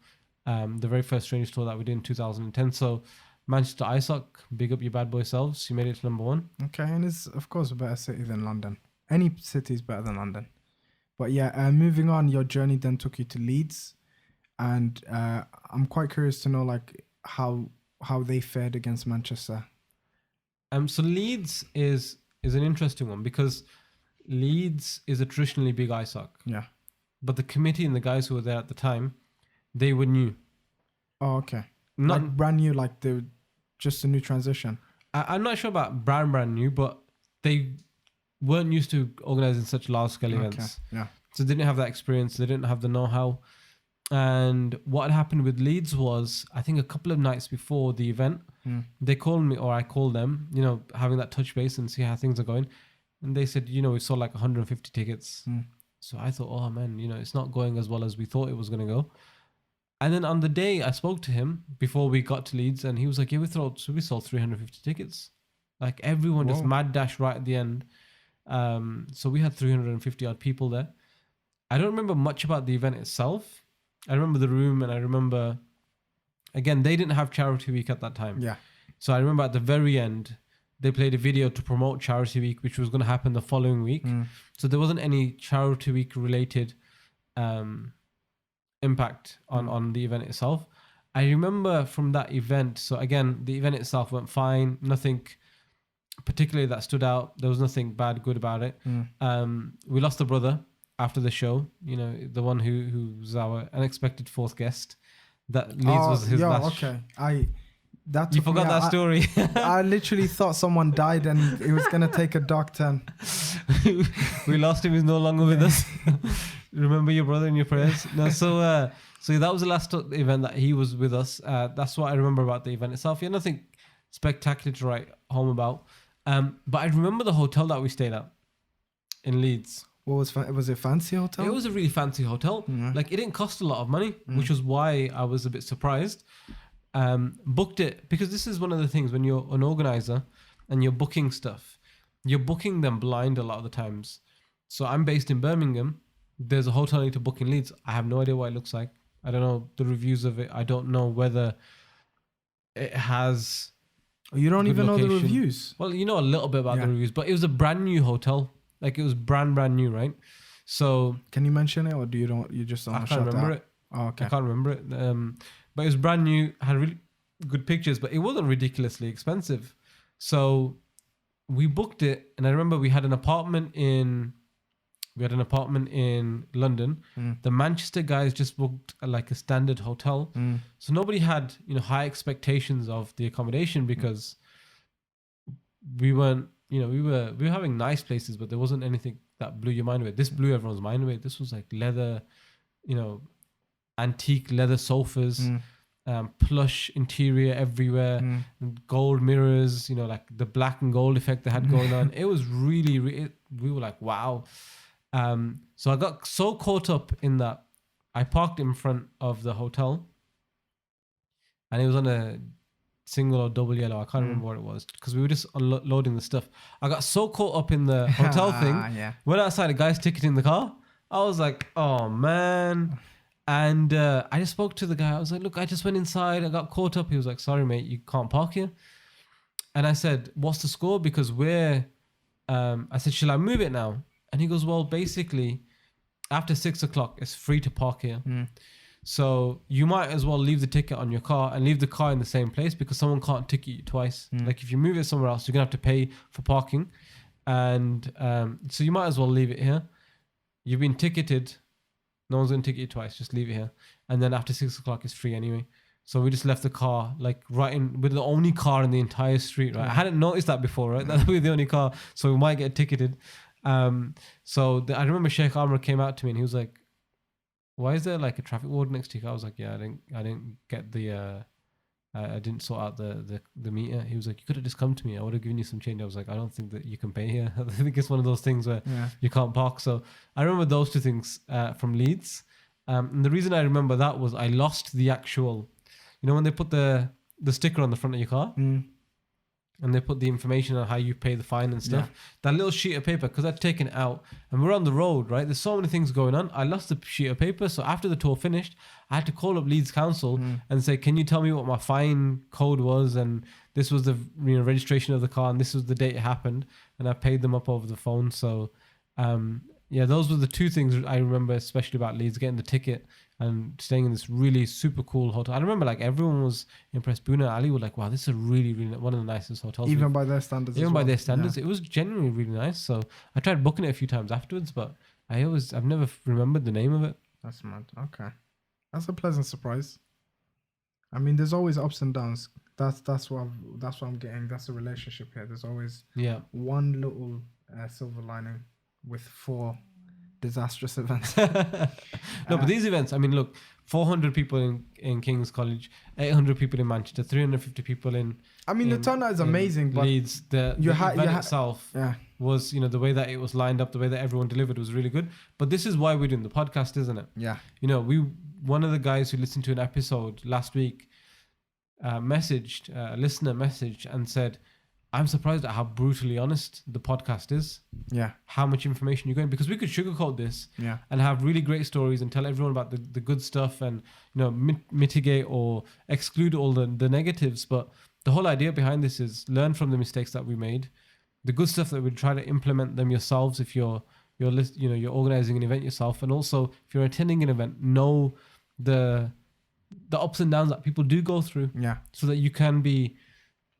Speaker 2: the very first Strangers Tour that we did in 2010. So Manchester ISOC, big up your bad boy selves. You made it to number 1.
Speaker 1: Okay, and it's of course a better city than London. Any city is better than London. But yeah, moving on, your journey then took you to Leeds, and I'm quite curious to know like how they fared against Manchester.
Speaker 2: So Leeds is an interesting one because Leeds is a traditionally big ISOC.
Speaker 1: Yeah.
Speaker 2: But the committee and the guys who were there at the time, they were new.
Speaker 1: Oh, okay.
Speaker 2: Not
Speaker 1: like brand new, like they just a new transition.
Speaker 2: I'm not sure about brand new, but they weren't used to organizing such large scale events.
Speaker 1: Yeah.
Speaker 2: So they didn't have that experience. They didn't have the know-how. And what happened with Leeds was, I think a couple of nights before the event, they called me, or I called them, you know, having that touch base and see how things are going. And they said, you know, we sold like 150 tickets. So I thought, oh man, you know, it's not going as well as we thought it was going to go. And then on the day I spoke to him before we got to Leeds, and he was like, yeah, we sold 350 tickets. Like everyone just mad dash right at the end. So we had 350 odd people there. I don't remember much about the event itself. I remember the room, and I remember, again, they didn't have Charity Week at that time.
Speaker 1: Yeah.
Speaker 2: So I remember at the very end, they played a video to promote Charity Week, which was going to happen the following week. So there wasn't any Charity Week related impact on the event itself. I remember from that event, so again, the event itself went fine. Nothing particularly that stood out. There was nothing bad, good about it. We lost a brother after the show, you know, the one who's our unexpected 4th guest. That Leeds was his last.
Speaker 1: Okay.
Speaker 2: You forgot that story.
Speaker 1: I literally thought someone died and it was gonna take a dark turn.
Speaker 2: We lost him. He's no longer with us. Remember your brother in your prayers. No, so that was the last event that he was with us. That's what I remember about the event itself. Yeah, nothing spectacular to write home about. But I remember the hotel that we stayed at in Leeds.
Speaker 1: What was it? Fancy hotel?
Speaker 2: It was a really fancy hotel. Like it didn't cost a lot of money, which was why I was a bit surprised. Booked it because this is one of the things when you're an organizer and you're booking stuff, you're booking them blind a lot of the times. So I'm based in Birmingham. There's a hotel I need to book in Leeds. I have no idea what it looks like. I don't know the reviews of it. I don't know whether it has.
Speaker 1: You don't even know the reviews.
Speaker 2: Well, you know a little bit about the reviews, but it was a brand new hotel. Like it was brand new, right? So
Speaker 1: can you mention it, or you just don't?
Speaker 2: I can't remember it.
Speaker 1: Oh, okay.
Speaker 2: I can't remember it. But it was brand new, had really good pictures, but it wasn't ridiculously expensive. So we booked it, and I remember we had an apartment in London. The Manchester guys just booked like a standard hotel. So nobody had, you know, high expectations of the accommodation because we weren't, you know, we were having nice places, but there wasn't anything that blew your mind away. This blew everyone's mind away. This was like leather, you know, antique leather sofas, plush interior everywhere, gold mirrors, you know, like the black and gold effect they had going on. It was really, we were like, wow. So I got so caught up in that. I parked in front of the hotel and it was on a single or double yellow. I can't remember what it was because we were just unloading the stuff. I got so caught up in the hotel thing.
Speaker 1: Yeah.
Speaker 2: Went outside, a guy's ticketing the car. I was like, oh man. And I just spoke to the guy. I was like, look, I just went inside. I got caught up. He was like, sorry, mate, you can't park here. And I said, what's the score? Because I said, shall I move it now? And he goes, well, basically, after 6 o'clock, it's free to park here. So you might as well leave the ticket on your car and leave the car in the same place because someone can't ticket you twice. Like if you move it somewhere else, you're going to have to pay for parking. And so you might as well leave it here. You've been ticketed. No one's going to ticket you twice. Just leave it here. And then after 6 o'clock, it's free anyway. So we just left the car like right in with the only car in the entire street, right? I hadn't noticed that before, right? That would be the only car. So we might get ticketed. I remember Shaykh Amer came out to me and he was like, why is there like a traffic warden next to you? I was like, yeah, I didn't get the, I didn't sort out the meter. He was like, you could have just come to me. I would have given you some change. I was like, I don't think that you can pay here. I think it's one of those things where you can't park. So I remember those two things from Leeds. And the reason I remember that was I lost the actual, when they put the sticker on the front of your car and they put the information on how you pay the fine and stuff, that little sheet of paper, because I'd taken it out and we're on the road, right? There's so many things going on. I lost the sheet of paper. So after the tour finished, I had to call up Leeds Council and say, can you tell me what my fine code was? And this was the registration of the car and this was the date it happened. And I paid them up over the phone. So those were the two things I remember, especially about Leeds, getting the ticket and staying in this really super cool hotel. I remember like everyone was impressed. Boonaa and Ali were like, wow, this is a really, really one of the nicest hotels.
Speaker 1: Even by their standards.
Speaker 2: Even by their standards. It was genuinely really nice. So I tried booking it a few times afterwards, but I've never remembered the name of it.
Speaker 1: That's mad. Okay. That's a pleasant surprise. I mean, there's always ups and downs. That's what I'm getting. That's a relationship here. There's always one little silver lining with 4 disastrous events.
Speaker 2: But these events, I mean, look, 400 people in King's College, 800 people in Manchester, 350 people in. I mean,
Speaker 1: the turnout is amazing, but
Speaker 2: Leeds. The event itself was, the way that it was lined up, the way that everyone delivered was really good. But this is why we're doing the podcast, isn't it? Yeah. One of the guys who listened to an episode last week messaged a listener message and said, I'm surprised at how brutally honest the podcast is. Yeah. How much information you're going, because we could sugarcoat this and have really great stories and tell everyone about the good stuff and, mitigate or exclude all the negatives. But the whole idea behind this is learn from the mistakes that we made, the good stuff that we try to implement them yourselves. If you're organizing an event yourself. And also if you're attending an event, know the ups and downs that people do go through. Yeah. So that you can be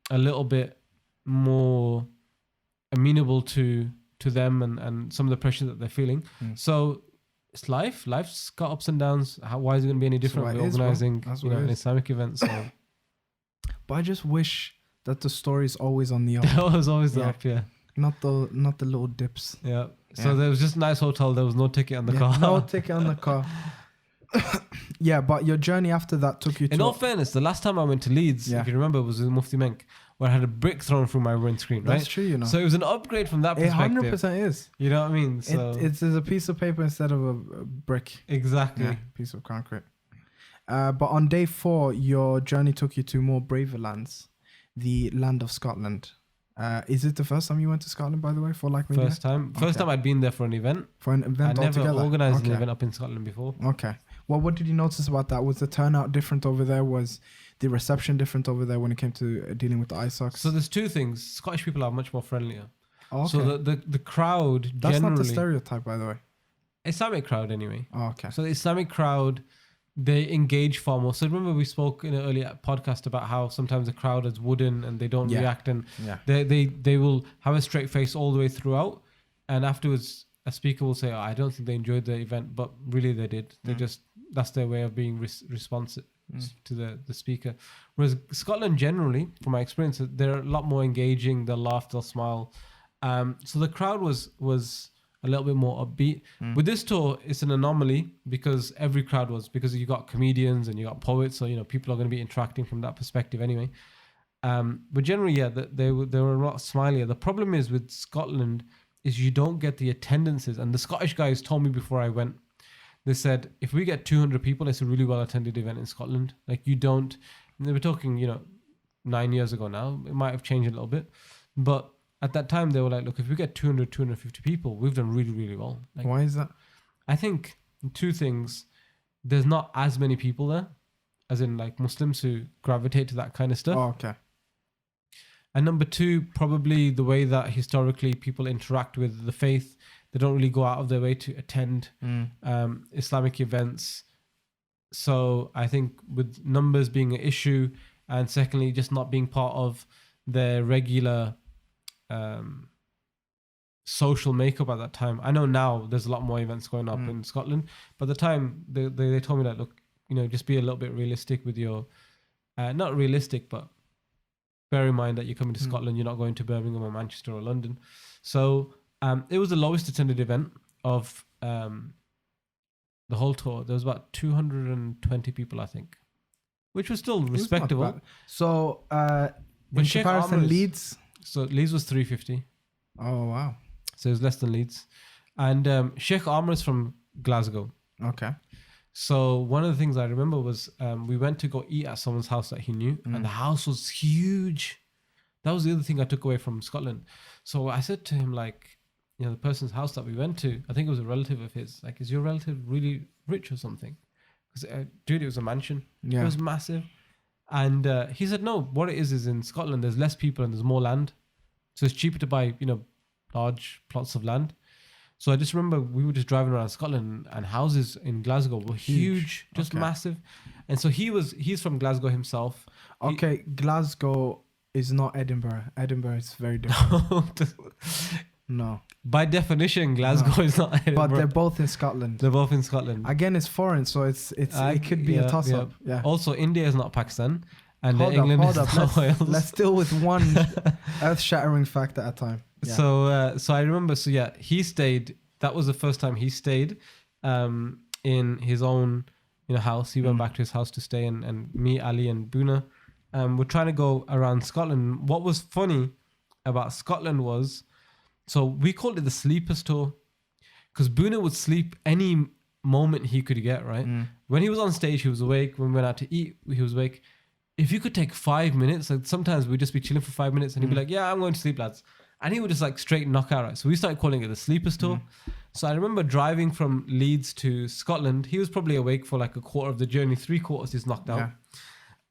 Speaker 2: a little bit more amenable to them and some of the pressure that they're feeling. So it's life's got ups and downs. Why is it going to be any different with organizing an Islamic event? So
Speaker 1: but I just wish that the story is always on the up.
Speaker 2: It was always the up,
Speaker 1: not the little dips.
Speaker 2: So there was just a nice hotel. There was no ticket on the car.
Speaker 1: No ticket on the car. But your journey after that took you to...
Speaker 2: In all fairness, the last time I went to Leeds, if you remember, was with Mufti Menk, where I had a brick thrown through my windscreen, right?
Speaker 1: That's true,
Speaker 2: So it was an upgrade from that perspective.
Speaker 1: It 100% is.
Speaker 2: You know what I mean? So
Speaker 1: it's a piece of paper instead of a brick.
Speaker 2: Exactly.
Speaker 1: Piece of concrete. But on day 4, your journey took you to more braver lands, the land of Scotland. Is it the first time you went to Scotland, by the way, for Like Media?
Speaker 2: First time. First time I'd been there for an event.
Speaker 1: For an event altogether?
Speaker 2: I never organised an event up in Scotland before.
Speaker 1: Okay. Well, what did you notice about that? Was the turnout different over there? Was the reception different over there when it came to dealing with the ice socks?
Speaker 2: So there's two things. Scottish people are much more friendlier.
Speaker 1: Oh, okay.
Speaker 2: So the crowd
Speaker 1: That's
Speaker 2: generally...
Speaker 1: not the stereotype, by the way.
Speaker 2: Islamic crowd, anyway.
Speaker 1: Oh, okay.
Speaker 2: So the Islamic crowd, they engage far more. So remember we spoke in an earlier podcast about how sometimes the crowd is wooden and they don't react, and they will have a straight face all the way throughout, and afterwards a speaker will say, I don't think they enjoyed the event, but really they did. They just, that's their way of being responsive to the speaker. Whereas Scotland generally, from my experience, they're a lot more engaging. They'll laugh, they'll smile. So the crowd was a little bit more upbeat. With this tour, it's an anomaly because every crowd was, because you got comedians and you got poets, so people are going to be interacting from that perspective anyway. But generally, they were a lot smilier. The problem is with Scotland is you don't get the attendances, and the Scottish guys told me before I went, they said if we get 200 people, it's a really well attended event in Scotland. Like you don't We're talking, 9 years ago now. It might have changed a little bit. But at that time, they were like, look, if we get 200, 250 people, we've done really, really well. Like,
Speaker 1: why is that?
Speaker 2: I think two things. There's not as many people there, as in like Muslims who gravitate to that kind of stuff.
Speaker 1: Oh, okay.
Speaker 2: And number two, probably the way that historically people interact with the faith. They don't really go out of their way to attend Islamic events. So I think with numbers being an issue, and secondly, just not being part of their regular social makeup at that time. I know now there's a lot more events going up in Scotland, but at the time they told me that, look, just be a little bit realistic with your, not realistic, but bear in mind that you're coming to Scotland, you're not going to Birmingham or Manchester or London. So it was the lowest attended event of the whole tour. There was about 220 people, I think, which was still respectable.
Speaker 1: So
Speaker 2: But
Speaker 1: in
Speaker 2: Shaykh
Speaker 1: comparison,
Speaker 2: Amer is-
Speaker 1: Leeds.
Speaker 2: So Leeds was 350.
Speaker 1: Oh, wow.
Speaker 2: So it was less than Leeds. And Shaykh Amer is from Glasgow.
Speaker 1: Okay.
Speaker 2: So one of the things I remember was we went to go eat at someone's house that he knew, and the house was huge. That was the other thing I took away from Scotland. So I said to him, like, the person's house that we went to, I think it was a relative of his, like, is your relative really rich or something? Because, dude, it was a mansion.
Speaker 1: Yeah.
Speaker 2: It was massive. And he said, no, what it is in Scotland, there's less people and there's more land. So it's cheaper to buy, large plots of land. So I just remember we were just driving around Scotland, and houses in Glasgow were huge, just massive. And so he's from Glasgow himself.
Speaker 1: Okay, Glasgow is not Edinburgh. Edinburgh is very different. No.
Speaker 2: By definition, Glasgow is not Edinburgh.
Speaker 1: But they're both in Scotland.
Speaker 2: They're both in Scotland.
Speaker 1: Again, it's foreign, so it could be a toss-up. Yeah.
Speaker 2: Also, India is not Pakistan, and
Speaker 1: Hold
Speaker 2: England
Speaker 1: up,
Speaker 2: is
Speaker 1: hold
Speaker 2: not
Speaker 1: up.
Speaker 2: Wales.
Speaker 1: Let's deal with one earth-shattering fact at a time. Yeah.
Speaker 2: So I remember. So yeah, he stayed. That was the first time he stayed in his own house. He went back to his house to stay, and me, Ali, and Boonaa were trying to go around Scotland. What was funny about Scotland was, so we called it the sleepers tour, because Boonaa would sleep any moment he could get. Right, when he was on stage, he was awake. When we went out to eat, he was awake. If you could take 5 minutes, like sometimes we'd just be chilling for 5 minutes, and he'd be like, "Yeah, I'm going to sleep, lads." And he would just like straight knock out, right? So we started calling it the sleepers tour. So I remember driving from Leeds to Scotland. He was probably awake for like a quarter of the journey, 3/4 he's knocked out.
Speaker 1: Yeah.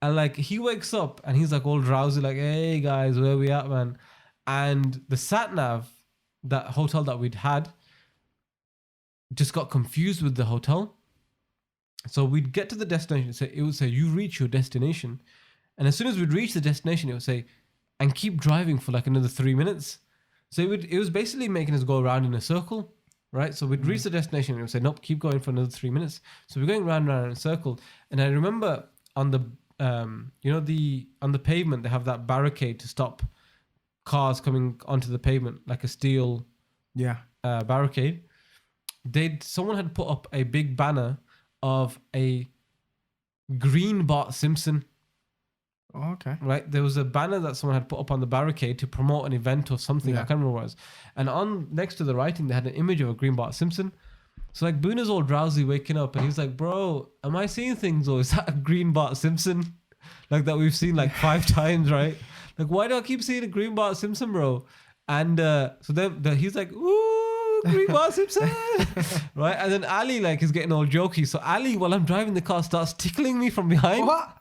Speaker 2: And like he wakes up and he's like all drowsy, like, "Hey guys, where we at, man?" And the sat nav, that hotel that we'd had, just got confused with the hotel. So we'd get to the destination, it would say, "You reach your destination." And as soon as we'd reach the destination, it would say, "And keep driving for like another 3 minutes." So it was basically making us go around in a circle, right? So we'd reach the destination and it would say, "Nope, keep going for another 3 minutes." So we're going round and round in a circle. And I remember on the on the pavement, they have that barricade to stop cars coming onto the pavement, like a steel barricade. Someone had put up a big banner of a green Bart Simpson.
Speaker 1: Oh, okay.
Speaker 2: Right, there was a banner that someone had put up on the barricade to promote an event or something.
Speaker 1: Yeah.
Speaker 2: I can't remember what it was. And on next to the writing, they had an image of a green Bart Simpson. So like Boonaa's all drowsy, waking up, and he's like, "Bro, am I seeing things, or is that a green Bart Simpson, like that we've seen like 5 times, right? Like, why do I keep seeing a green Bart Simpson, bro?" And so then he's like, "Ooh, green Bart Simpson," right? And then Ali like is getting all jokey. So Ali, while I'm driving the car, starts tickling me from behind.
Speaker 1: What?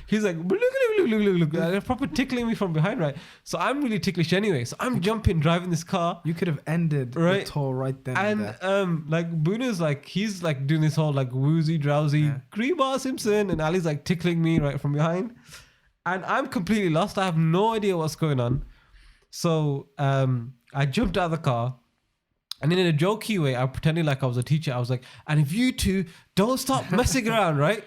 Speaker 2: He's like, "Look, they're proper tickling me from behind," right? So I'm really ticklish anyway. So I'm jumping, driving this car.
Speaker 1: You could have ended the tour right then.
Speaker 2: And like Boonaa's like, he's like doing this whole like woozy, drowsy, green Bart Simpson, and Ali's like tickling me right from behind. And I'm completely lost. I have no idea what's going on. So I jumped out of the car. And in a jokey way, I pretended like I was a teacher. I was like, "And if you two don't stop messing around, right?"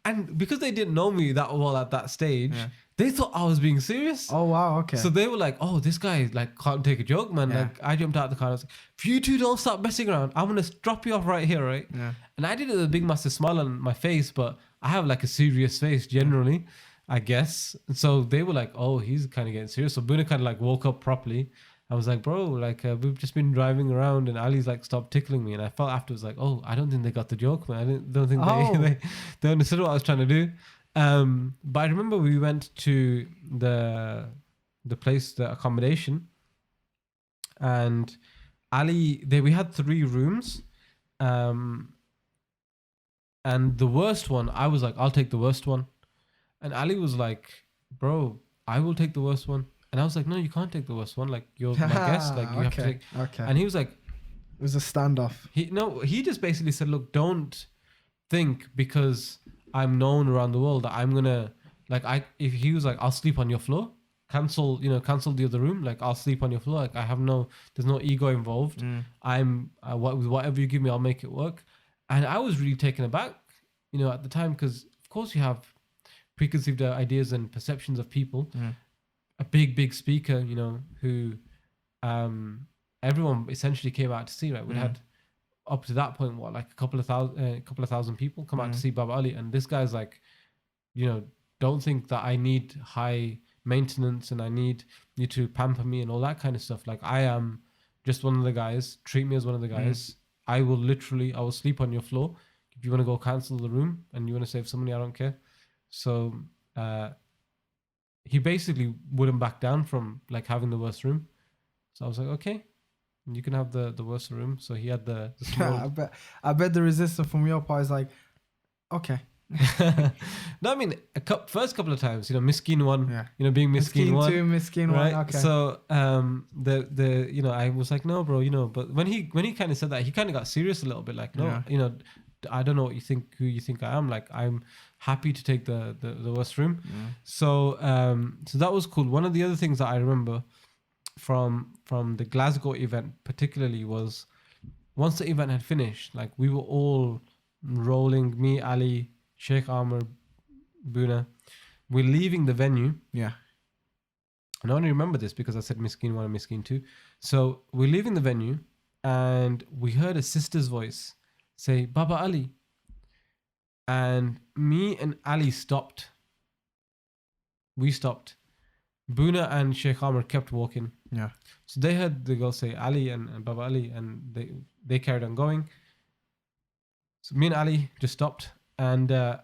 Speaker 2: And because they didn't know me that well at that stage, they thought I was being serious.
Speaker 1: Oh, wow. Okay.
Speaker 2: So they were like, "Oh, this guy like can't take a joke, man."
Speaker 1: Yeah.
Speaker 2: Like I jumped out of the car. I was like, "If you two don't stop messing around, I'm gonna drop you off right here, right?"
Speaker 1: Yeah.
Speaker 2: And I did it with a big massive smile on my face, but I have like a serious face generally, I guess. And so they were like, "Oh, he's kind of getting serious." So Boonaa kind of like woke up properly. I was like, "Bro, like we've just been driving around," and Ali's like, "Stop tickling me." And I felt afterwards like, "Oh, I don't think they got the joke, man. Don't think they understood what I was trying to do." But I remember we went to the place, the accommodation, and Ali, we had 3 rooms, and the worst one, I was like, I'll take the worst one, and Ali was like, bro, I will take the worst one, and I was like, no, you can't take the worst one, like you're my guest, like you have to take.
Speaker 1: Okay.
Speaker 2: And he was like,
Speaker 1: It was a standoff.
Speaker 2: he just basically said, look, don't think because I'm known around the world that I'm gonna if he was like, I'll sleep on your floor, cancel the other room, like I'll sleep on your floor, like there's no ego involved. I'm whatever you give me, I'll make it work. And I was really taken aback, at the time, because of course you have preconceived ideas and perceptions of people. A big speaker, who everyone essentially came out to see, right? We had up to that point, like a couple of thousand people come out to see Baba Ali, and this guy's like, don't think that I need high maintenance and I need you to pamper me and all that kind of stuff. Like, I am just one of the guys. Treat me as one of the guys. I will sleep on your floor. If you want to go cancel the room and you want to save some money, I don't care. So he basically wouldn't back down from like having the worst room. So I was like, okay, you can have the worst room. So he had the small.
Speaker 1: I bet the resistance from your part is like, okay.
Speaker 2: No, I mean, first couple of times, Miskin one, being Miskin one,
Speaker 1: Miskin
Speaker 2: right?
Speaker 1: one. Okay.
Speaker 2: So I was like, no, bro, but when he kind of said that, he kind of got serious a little bit, like, no, I don't know who you think I am. Like, I'm happy to take the worst room. So that was cool. One of the other things that I remember from the Glasgow event particularly was, once the event had finished, like, we were all rolling, me, Ali, Shaykh, Amer, Boonaa, we're leaving the venue.
Speaker 1: Yeah.
Speaker 2: And I only remember this because I said Miskin 1 and Miskin 2. So we're leaving the venue and we heard a sister's voice say, Baba Ali. And me and Ali stopped. We stopped. Boonaa and Shaykh Amer kept walking.
Speaker 1: Yeah.
Speaker 2: So they heard the girl say Ali and Baba Ali, and they carried on going. So me and Ali just stopped, and the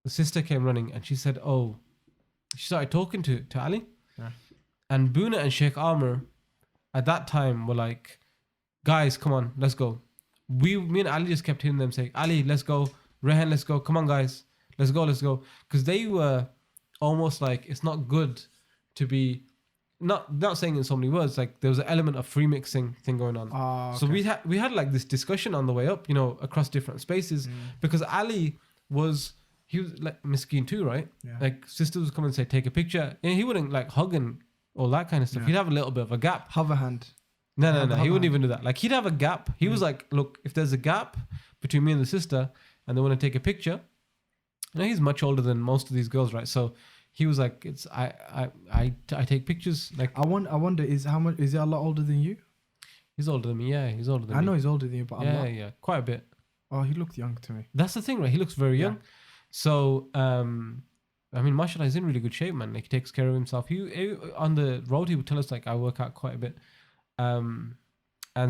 Speaker 2: sister came running, and she said, "Oh," she started talking to Ali, and Boonaa and Shaykh Amer at that time were like, "Guys, come on, let's go." Me and Ali just kept hearing them say, "Ali, let's go. Rehan, let's go. Come on, guys, let's go, because they were almost like, it's not good to be. Not saying in so many words, like there was an element of free mixing thing going on.
Speaker 1: Okay.
Speaker 2: So we had like this discussion on the way up, across different spaces, because Ali he was like Miskin too, right?
Speaker 1: Yeah.
Speaker 2: Like sisters would come and say, take a picture, and he wouldn't like hug and all that kind of stuff.
Speaker 1: Yeah.
Speaker 2: He'd have a little bit of a gap.
Speaker 1: Hover hand.
Speaker 2: No, he wouldn't even do that. Like, he'd have a gap. He was like, look, if there's a gap between me and the sister and they want to take a picture, he's much older than most of these girls, right? So he was like, "It's I take pictures." Like,
Speaker 1: I wonder is he a lot older than you?
Speaker 2: He's older than me. Yeah, he's older than me.
Speaker 1: I know he's older than you, but
Speaker 2: yeah, quite a bit.
Speaker 1: Oh, he looked young to me.
Speaker 2: That's the thing, right? He looks very young. So, I mean, mashallah, he's in really good shape, man. Like, he takes care of himself. He on the road, he would tell us, like, I work out quite a bit. And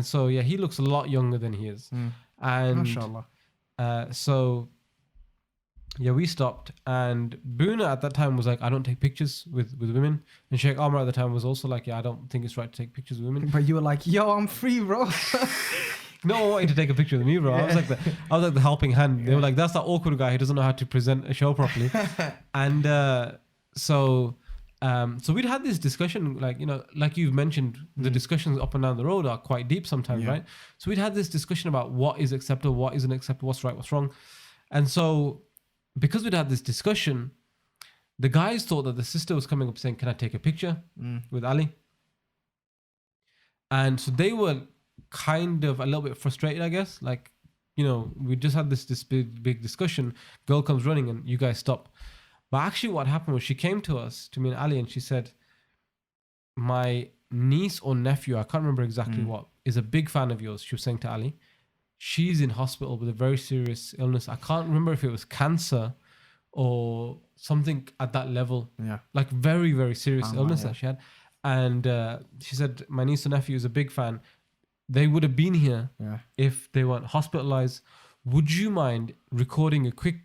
Speaker 2: so, yeah, he looks a lot younger than he is. And
Speaker 1: Mashallah.
Speaker 2: So, yeah, we stopped, and Boonaa at that time was like, I don't take pictures with women, and Shaykh Amer at the time was also like, yeah, I don't think it's right to take pictures with women.
Speaker 1: But you were like, yo, I'm free, bro.
Speaker 2: No one wanted to take a picture with me, bro. I was like the helping hand. They were like, that's that awkward guy who doesn't know how to present a show properly. And so we'd had this discussion, like, like you've mentioned, the discussions up and down the road are quite deep sometimes, right? So we'd had this discussion about what is acceptable, what isn't acceptable, what's right, what's wrong. And so, because we'd had this discussion, the guys thought that the sister was coming up saying, can I take a picture with Ali? And so they were kind of a little bit frustrated, I guess. Like, we just had this big discussion. Girl comes running and you guys stop. But actually what happened was, she came to me and Ali, and she said, my niece or nephew, I can't remember exactly what, is a big fan of yours. She was saying to Ali, she's in hospital with a very serious illness. I can't remember if it was cancer or something at that level. Yeah. Like very, very serious illness that she had. And she said, my niece or nephew is a big fan. They would have been here if they weren't hospitalized. Would you mind recording a quick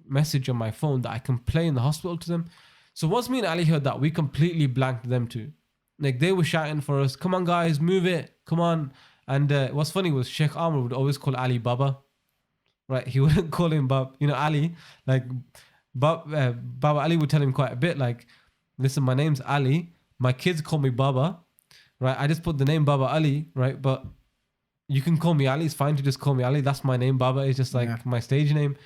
Speaker 2: message on my phone that I can play in the hospital to them. So once me and Ali heard that, we completely blanked them too. Like they were shouting for us, come on guys, move it, come on. And what's funny was Sheikh Amer would always call Ali Baba, right? He wouldn't call him Bab, Ali, like Baba Ali would tell him quite a bit, like, listen, my name's Ali, my kids call me Baba, right? I just put the name Baba Ali, right? But you can call me Ali, it's fine to just call me Ali. That's my name, Baba is just like my stage name.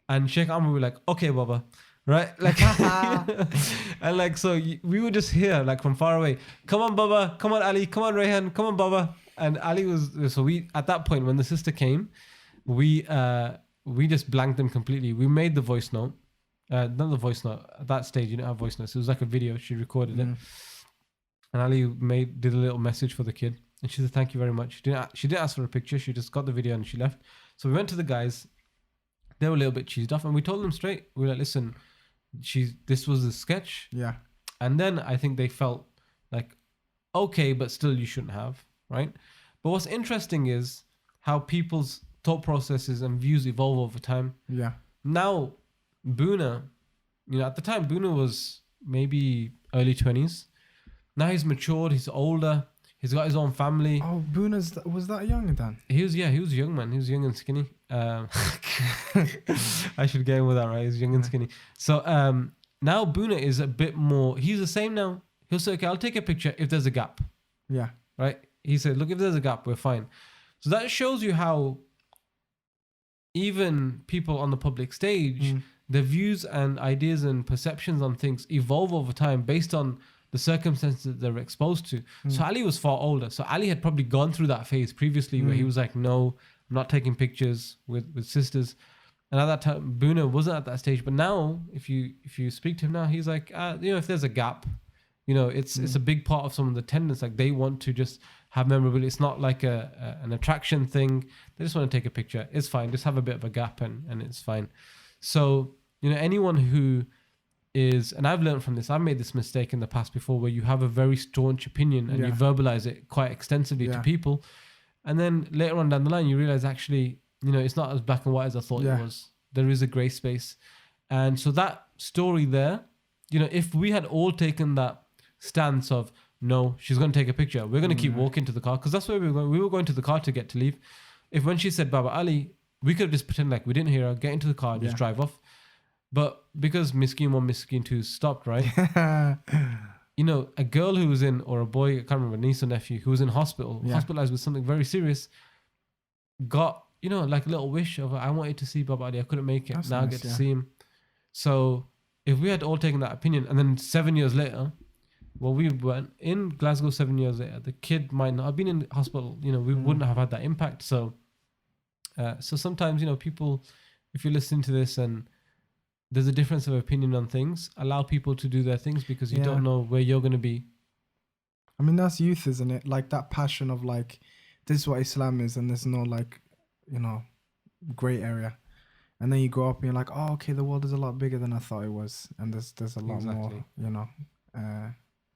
Speaker 2: And Sheikh Amer would be like, okay, Baba. Right, like, and like, so we would just hear like from far away, come on Baba, come on Ali, come on Rayhan, come on Baba. And Ali was, so we, at that point when the sister came, we just blanked them completely. We made the voice note, not the voice note, at that stage you didn't have voice notes, it was like a video, she recorded it. And Ali did a little message for the kid, and she said thank you very much. She didn't ask for a picture, she just got the video and she left. So we went to the guys, they were a little bit cheesed off, and we told them straight, we were like, listen, this was a sketch.
Speaker 1: Yeah.
Speaker 2: And then I think they felt like, okay, but still you shouldn't have, right? But what's interesting is how people's thought processes and views evolve over time.
Speaker 1: Yeah.
Speaker 2: Now, Boonaa, at the time, Boonaa was maybe early 20s. Now he's matured, he's older, he's got his own family.
Speaker 1: Oh, Boonaa was that young then?
Speaker 2: He was young, man. He was young and skinny. I should get in with that, right? He's young and skinny. So now Boonaa is a bit more, he's the same now. He'll say, okay, I'll take a picture if there's a gap.
Speaker 1: Yeah.
Speaker 2: Right? He said, look, if there's a gap, we're fine. So that shows you how even people on the public stage, their views and ideas and perceptions on things evolve over time based on the circumstances that they're exposed to. So Ali was far older. So Ali had probably gone through that phase previously where he was like, no, I'm not taking pictures with sisters. And at that time, Boonaa wasn't at that stage. But now, if you speak to him now, he's like, if there's a gap, it's a big part of some of the attendants. Like they want to just have memorability. It's not like an attraction thing. They just want to take a picture. It's fine. Just have a bit of a gap and it's fine. So, anyone who is, and I've learned from this, I've made this mistake in the past before where you have a very staunch opinion and you verbalize it quite extensively to people. And then later on down the line, you realize actually, it's not as black and white as I thought it was. There is a gray space. And so that story there, if we had all taken that stance of, no, she's going to take a picture, we're going to keep walking to the car, because that's where we were going. We were going to the car to get to leave. If when she said Baba Ali, we could have just pretend like we didn't hear her, get into the car and just drive off. But because Miskeen 1, Miskeen 2 stopped, right? A girl who was in, or a boy, I can't remember, niece or nephew, who was in hospital, hospitalized with something very serious, got, like a little wish of, I wanted to see Baba Ali, I couldn't make it. That's now nice, I get to see him. So if we had all taken that opinion, and then 7 years later, we went in Glasgow 7 years later, the kid might not have been in hospital, we wouldn't have had that impact. So sometimes, people, if you're listening to this and there's a difference of opinion on things, allow people to do their things, because you don't know where you're going to be.
Speaker 1: I mean, that's youth, isn't it? Like that passion of like, this is what Islam is, and there's no like, gray area. And then you grow up and you're like, oh, okay, the world is a lot bigger than I thought it was. And there's a lot more,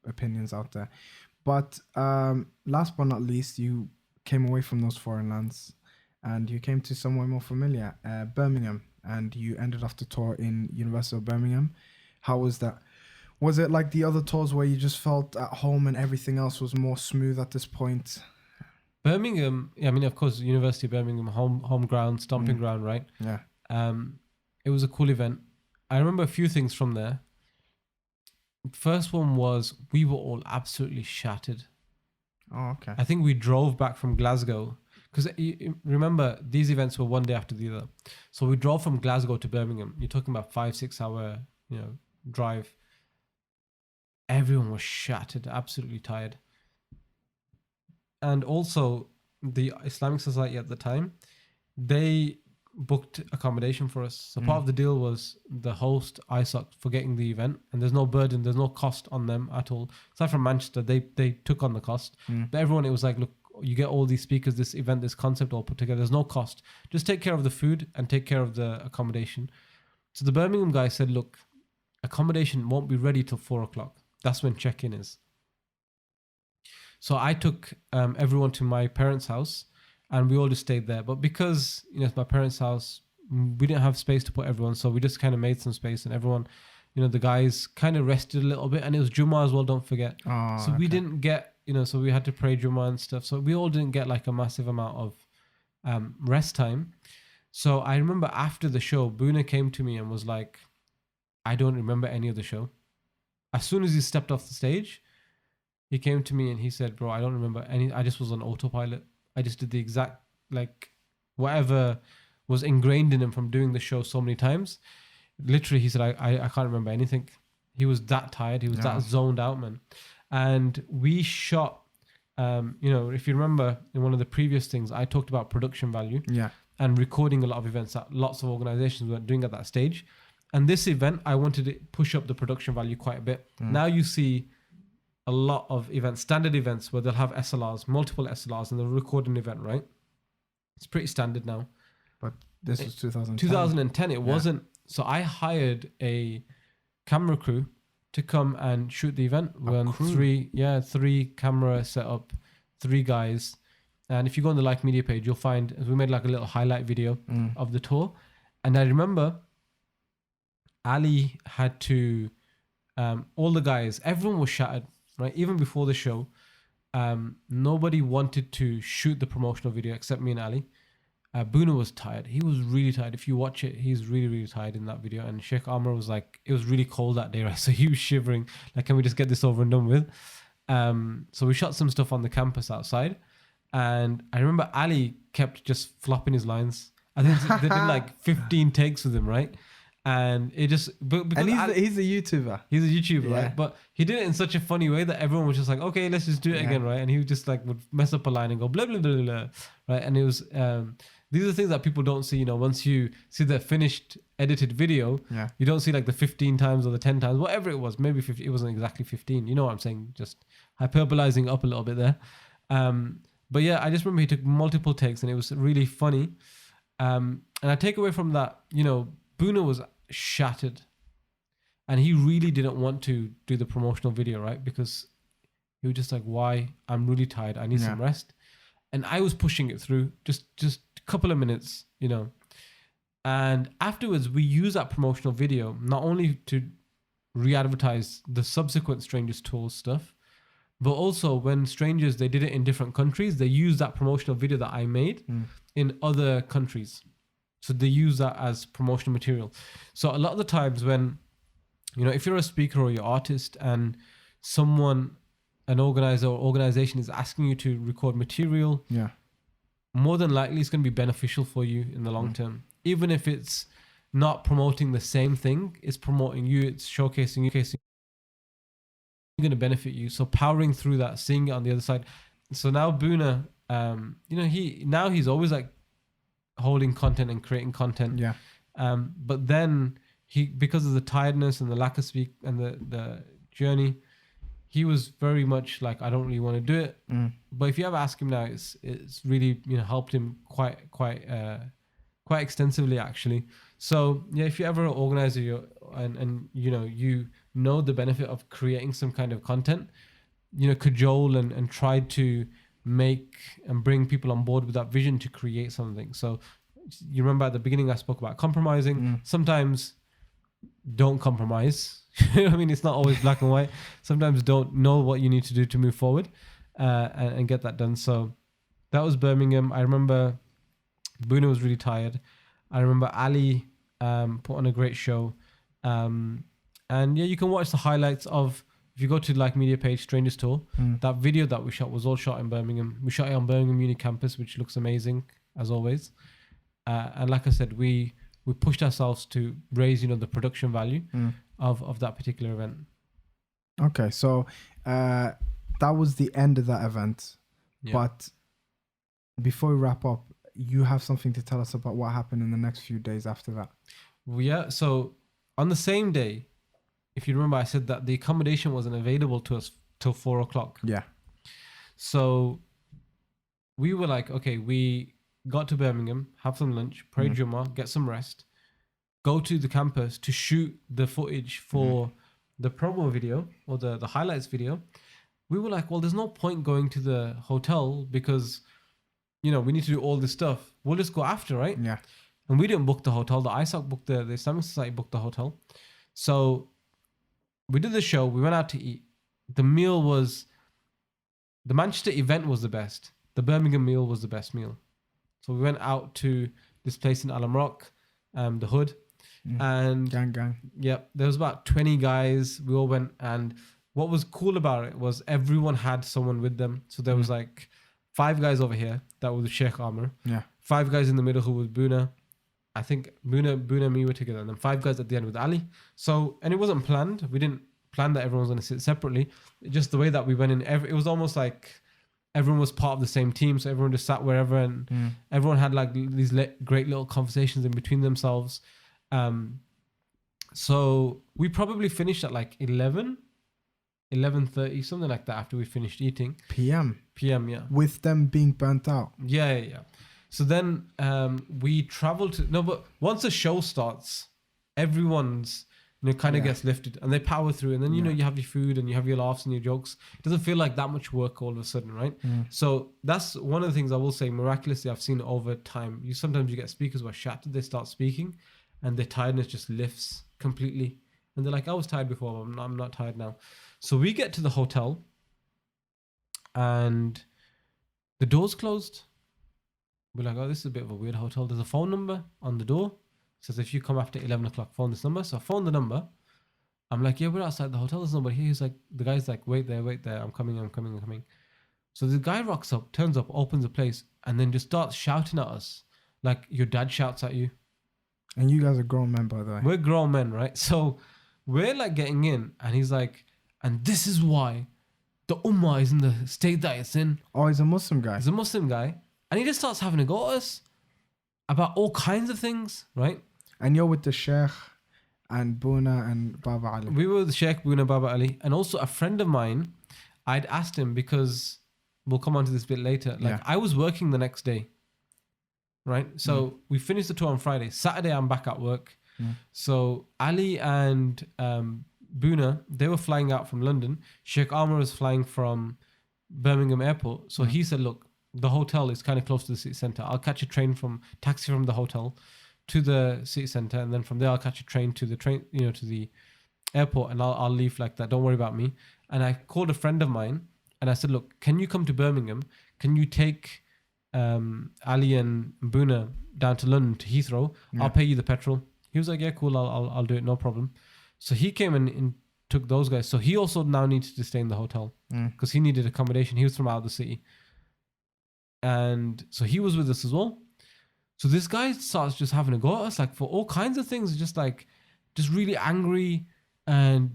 Speaker 1: opinions out there. But last but not least, you came away from those foreign lands and you came to somewhere more familiar, Birmingham. And you ended off the tour in University of Birmingham. How was that? Was it like the other tours where you just felt at home and everything else was more smooth at this point?
Speaker 2: Birmingham, of course, University of Birmingham, home ground, stomping ground, right?
Speaker 1: Yeah.
Speaker 2: It was a cool event. I remember a few things from there. First one was we were all absolutely shattered.
Speaker 1: Oh, okay.
Speaker 2: I think we drove back from Glasgow. Because remember, these events were one day after the other. So we drove from Glasgow to Birmingham. You're talking about 5-6 hour, drive. Everyone was shattered, absolutely tired. And also, the Islamic Society at the time, they booked accommodation for us. So part of the deal was the host, ISOC, for getting the event. And there's no burden, there's no cost on them at all. Aside from Manchester, they took on the cost. But everyone, it was like, look, you get all these speakers, this event, this concept all put together. There's no cost. Just take care of the food and take care of the accommodation. So the Birmingham guy said, look, accommodation won't be ready till 4:00. That's when check-in is. So I took everyone to my parents' house and we all just stayed there. But because, it's my parents' house, we didn't have space to put everyone, so we just kind of made some space, and everyone, the guys kind of rested a little bit, and it was Jummah as well, don't forget. So we didn't get, so we had to pray Jummah and stuff, so we all didn't get like a massive amount of rest time. So I remember after the show, Boonaa came to me and was like, I don't remember any of the show. As soon as he stepped off the stage, he came to me and he said, bro, I don't remember any. I just was on autopilot. I just did the exact, like, whatever was ingrained in him from doing the show so many times. Literally, he said, I can't remember anything. He was that tired. He was that zoned out, man. And we shot, if you remember in one of the previous things, I talked about production value.
Speaker 1: Yeah.
Speaker 2: And recording a lot of events that lots of organizations were doing at that stage. And this event, I wanted to push up the production value quite a bit. Now you see a lot of events, standard events, where they'll have SLRs, multiple SLRs, and they'll record an event, right? It's pretty standard now.
Speaker 1: But this was 2010.
Speaker 2: 2010, it wasn't. So I hired a camera crew to come and shoot the event. When three camera setup, 3 guys. And if you go on the Like Media page, you'll find we made like a little highlight video of the tour. And I remember Ali had to, all the guys, everyone was shattered, right? Even before the show, nobody wanted to shoot the promotional video except me and Ali. Boonaa was tired. He was really tired. If you watch it, he's really, really tired in that video. And Shaykh Amer was like, it was really cold that day, right? So he was shivering. Like, can we just get this over and done with? So we shot some stuff on the campus outside. And I remember Ali kept just flopping his lines. I think they did like 15 takes with him, right? And it just...
Speaker 1: And he's a YouTuber.
Speaker 2: He's a YouTuber, right? But he did it in such a funny way that everyone was just like, okay, let's just do it again, right? And he would just like would mess up a line and go blah, blah, blah, blah, right? And it was... these are things that people don't see, once you see the finished edited video, you don't see like the 15 times or the 10 times, whatever it was. Maybe 50, it wasn't exactly 15. You know what I'm saying? Just hyperbolizing up a little bit there. But yeah, I just remember he took multiple takes and it was really funny. And I take away from that, Boonaa was shattered and he really didn't want to do the promotional video, right? Because he was just like, why? I'm really tired. I need some rest. And I was pushing it through just a couple of minutes, And afterwards, we use that promotional video not only to re-advertise the subsequent Strangers Tours stuff, but also when Strangers, they did it in different countries, they used that promotional video that I made in other countries. So they use that as promotional material. So a lot of the times when, if you're a speaker or you're an artist and an organizer or organization is asking you to record material, more than likely it's going to be beneficial for you in the long term. Even if it's not promoting the same thing, it's promoting you, it's showcasing you, going to benefit you. So powering through that, seeing it on the other side. So now Boonaa, he's always like holding content and creating content. But then because of the tiredness and the lack of speak and the journey, he was very much like, I don't really want to do it. But if you ever ask him now, it's really helped him quite extensively actually. So yeah, if you ever organize and you know the benefit of creating some kind of content, cajole and try to make and bring people on board with that vision to create something. So you remember at the beginning I spoke about compromising. Sometimes don't compromise. I mean, it's not always black and white. Sometimes don't know what you need to do to move forward and get that done. So that was Birmingham. I remember Boonaa was really tired. I remember Ali put on a great show. And yeah, you can watch the highlights of, if you go to Like Media page, Strangers Tour, that video that we shot was all shot in Birmingham. We shot it on Birmingham Uni campus, which looks amazing as always. And like I said, we pushed ourselves to raise, the production value of that particular event.
Speaker 1: Okay, so that was the end of that event. Yeah. But before we wrap up, you have something to tell us about what happened in the next few days after that.
Speaker 2: Well, yeah, so on the same day, if you remember, I said that the accommodation wasn't available to us till 4:00.
Speaker 1: Yeah.
Speaker 2: So we were like, okay, we got to Birmingham, have some lunch, pray Jummah, get some rest, go to the campus to shoot the footage for the promo video or the highlights video. We were like, well, there's no point going to the hotel because, we need to do all this stuff. We'll just go after, right?
Speaker 1: Yeah.
Speaker 2: And we didn't book the hotel. The ISOC booked the Islamic Society booked the hotel. So we did the show. We went out to eat. The meal was, the Manchester event was the best. The Birmingham meal was the best meal. So we went out to this place in Alam Rock, the Hood. And
Speaker 1: gang.
Speaker 2: Yep, there was about 20 guys. We all went, and what was cool about it was everyone had someone with them. So there was like 5 guys over here that was Shaykh Amer.
Speaker 1: Yeah.
Speaker 2: 5 guys in the middle who was Boonaa. I think Boonaa and me were together, and then 5 guys at the end with Ali. So, and it wasn't planned. We didn't plan that everyone was going to sit separately. Just the way that we went in, it was almost like everyone was part of the same team. So everyone just sat wherever, and everyone had like these great little conversations in between themselves. So we probably finished at like 11:30, something like that, after we finished eating.
Speaker 1: PM,
Speaker 2: yeah.
Speaker 1: With them being burnt out.
Speaker 2: Yeah. So then we traveled to, no, but once the show starts, everyone's, kind of gets lifted and they power through. And then, you have your food and you have your laughs and your jokes. It doesn't feel like that much work all of a sudden, right? So that's one of the things I will say, miraculously, I've seen over time. Sometimes you get speakers who are shattered, they start speaking and their tiredness just lifts completely. And they're like, I was tired before, but I'm not tired now. So we get to the hotel and the door's closed. We're like, oh, this is a bit of a weird hotel. There's a phone number on the door. It says, if you come after 11 o'clock, phone this number. So I phone the number. I'm like, yeah, we're outside the hotel. There's nobody here. He's like, the guy's like, wait there. I'm coming. So the guy rocks up, turns up, opens the place, and then just starts shouting at us. Like your dad shouts at you.
Speaker 1: And you guys are grown men, by the way.
Speaker 2: We're grown men, right? So we're like getting in, and he's like, and this is why the Ummah is in the state that it's in.
Speaker 1: Oh, he's a Muslim guy.
Speaker 2: He's a Muslim guy. And he just starts having a go at us about all kinds of things, right?
Speaker 1: And you're with the Shaykh and Boonaa and Baba Ali.
Speaker 2: We were with Shaykh, Boonaa, Baba Ali. And also a friend of mine, I'd asked him, because we'll come on to this a bit later. Like, I was working the next day, right? So we finished the tour on Friday. Saturday, I'm back at work. So Ali and Boonaa, they were flying out from London. Shaykh Amer was flying from Birmingham airport. So he said, look, the hotel is kind of close to the city centre. I'll catch a taxi from the hotel to the city centre, and then from there I'll catch a train to the to the airport, and I'll leave like that. Don't worry about me. And I called a friend of mine and I said, look, can you come to Birmingham? Can you take Ali and Boonaa down to London to Heathrow? I'll pay you the petrol. He was like, yeah, cool. I'll do it, no problem. So he came and took those guys. So he also now needed to stay in the hotel because he needed accommodation. He was from out of the city. And so he was with us as well. So this guy starts just having a go at us, like for all kinds of things, just really angry. And,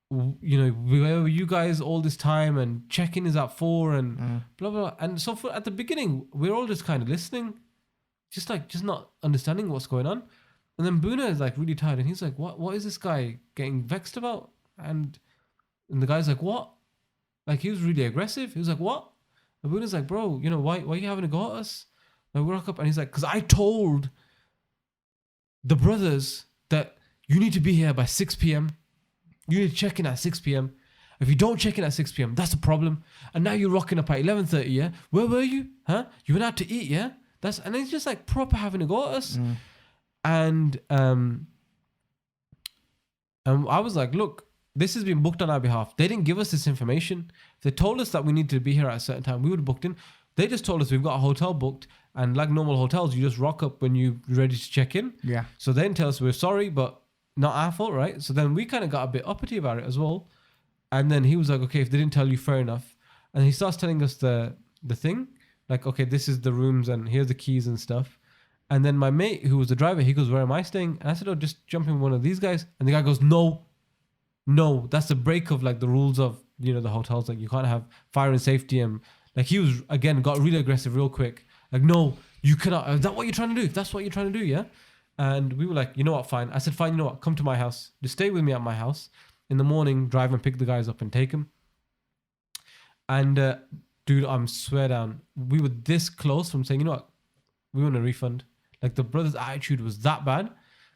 Speaker 2: where were you guys all this time? And check-in is at 4 and blah, blah. And so at the beginning, we're all just kind of listening, just not understanding what's going on. And then Boonaa is like really tired. And he's like, what is this guy getting vexed about? And the guy's like, what? Like, he was really aggressive. He was like, what? And Boonaa's like, bro, why are you having a go at us? Like, we rock up, and he's like, because I told the brothers that you need to be here by 6 p.m. You need to check in at 6 p.m. If you don't check in at 6 p.m., that's a problem. And now you're rocking up at 11:30, yeah? Where were you? Huh? You went out to eat, yeah? And he's just like proper having a go at us. And I was like, look, this has been booked on our behalf. They didn't give us this information. If they told us that we needed to be here at a certain time, we would have booked in. They just told us we've got a hotel booked, and like normal hotels, you just rock up when you're ready to check in. Yeah. So they didn't tell us we're sorry, but not our fault, right? So then we kind of got a bit uppity about it as well. And then he was like, okay, if they didn't tell you, fair enough. And he starts telling us the thing, like, okay, this is the rooms and here's the keys and stuff. And then my mate, who was the driver, he goes, where am I staying? And I said, oh, just jump in one of these guys. And the guy goes, no, that's the break of like the rules of, the hotels. Like, you can't have fire and safety. And like, he was, again, got really aggressive real quick. Like, no, you cannot. Is that what you're trying to do? If that's what you're trying to do, yeah? And we were like, you know what, fine. I said, fine, you know what, come to my house. Just stay with me at my house. In the morning, drive and pick the guys up and take them. And dude, I'm swear down, we were this close from saying, you know what, we want a refund. Like, the brothers' attitude was that bad.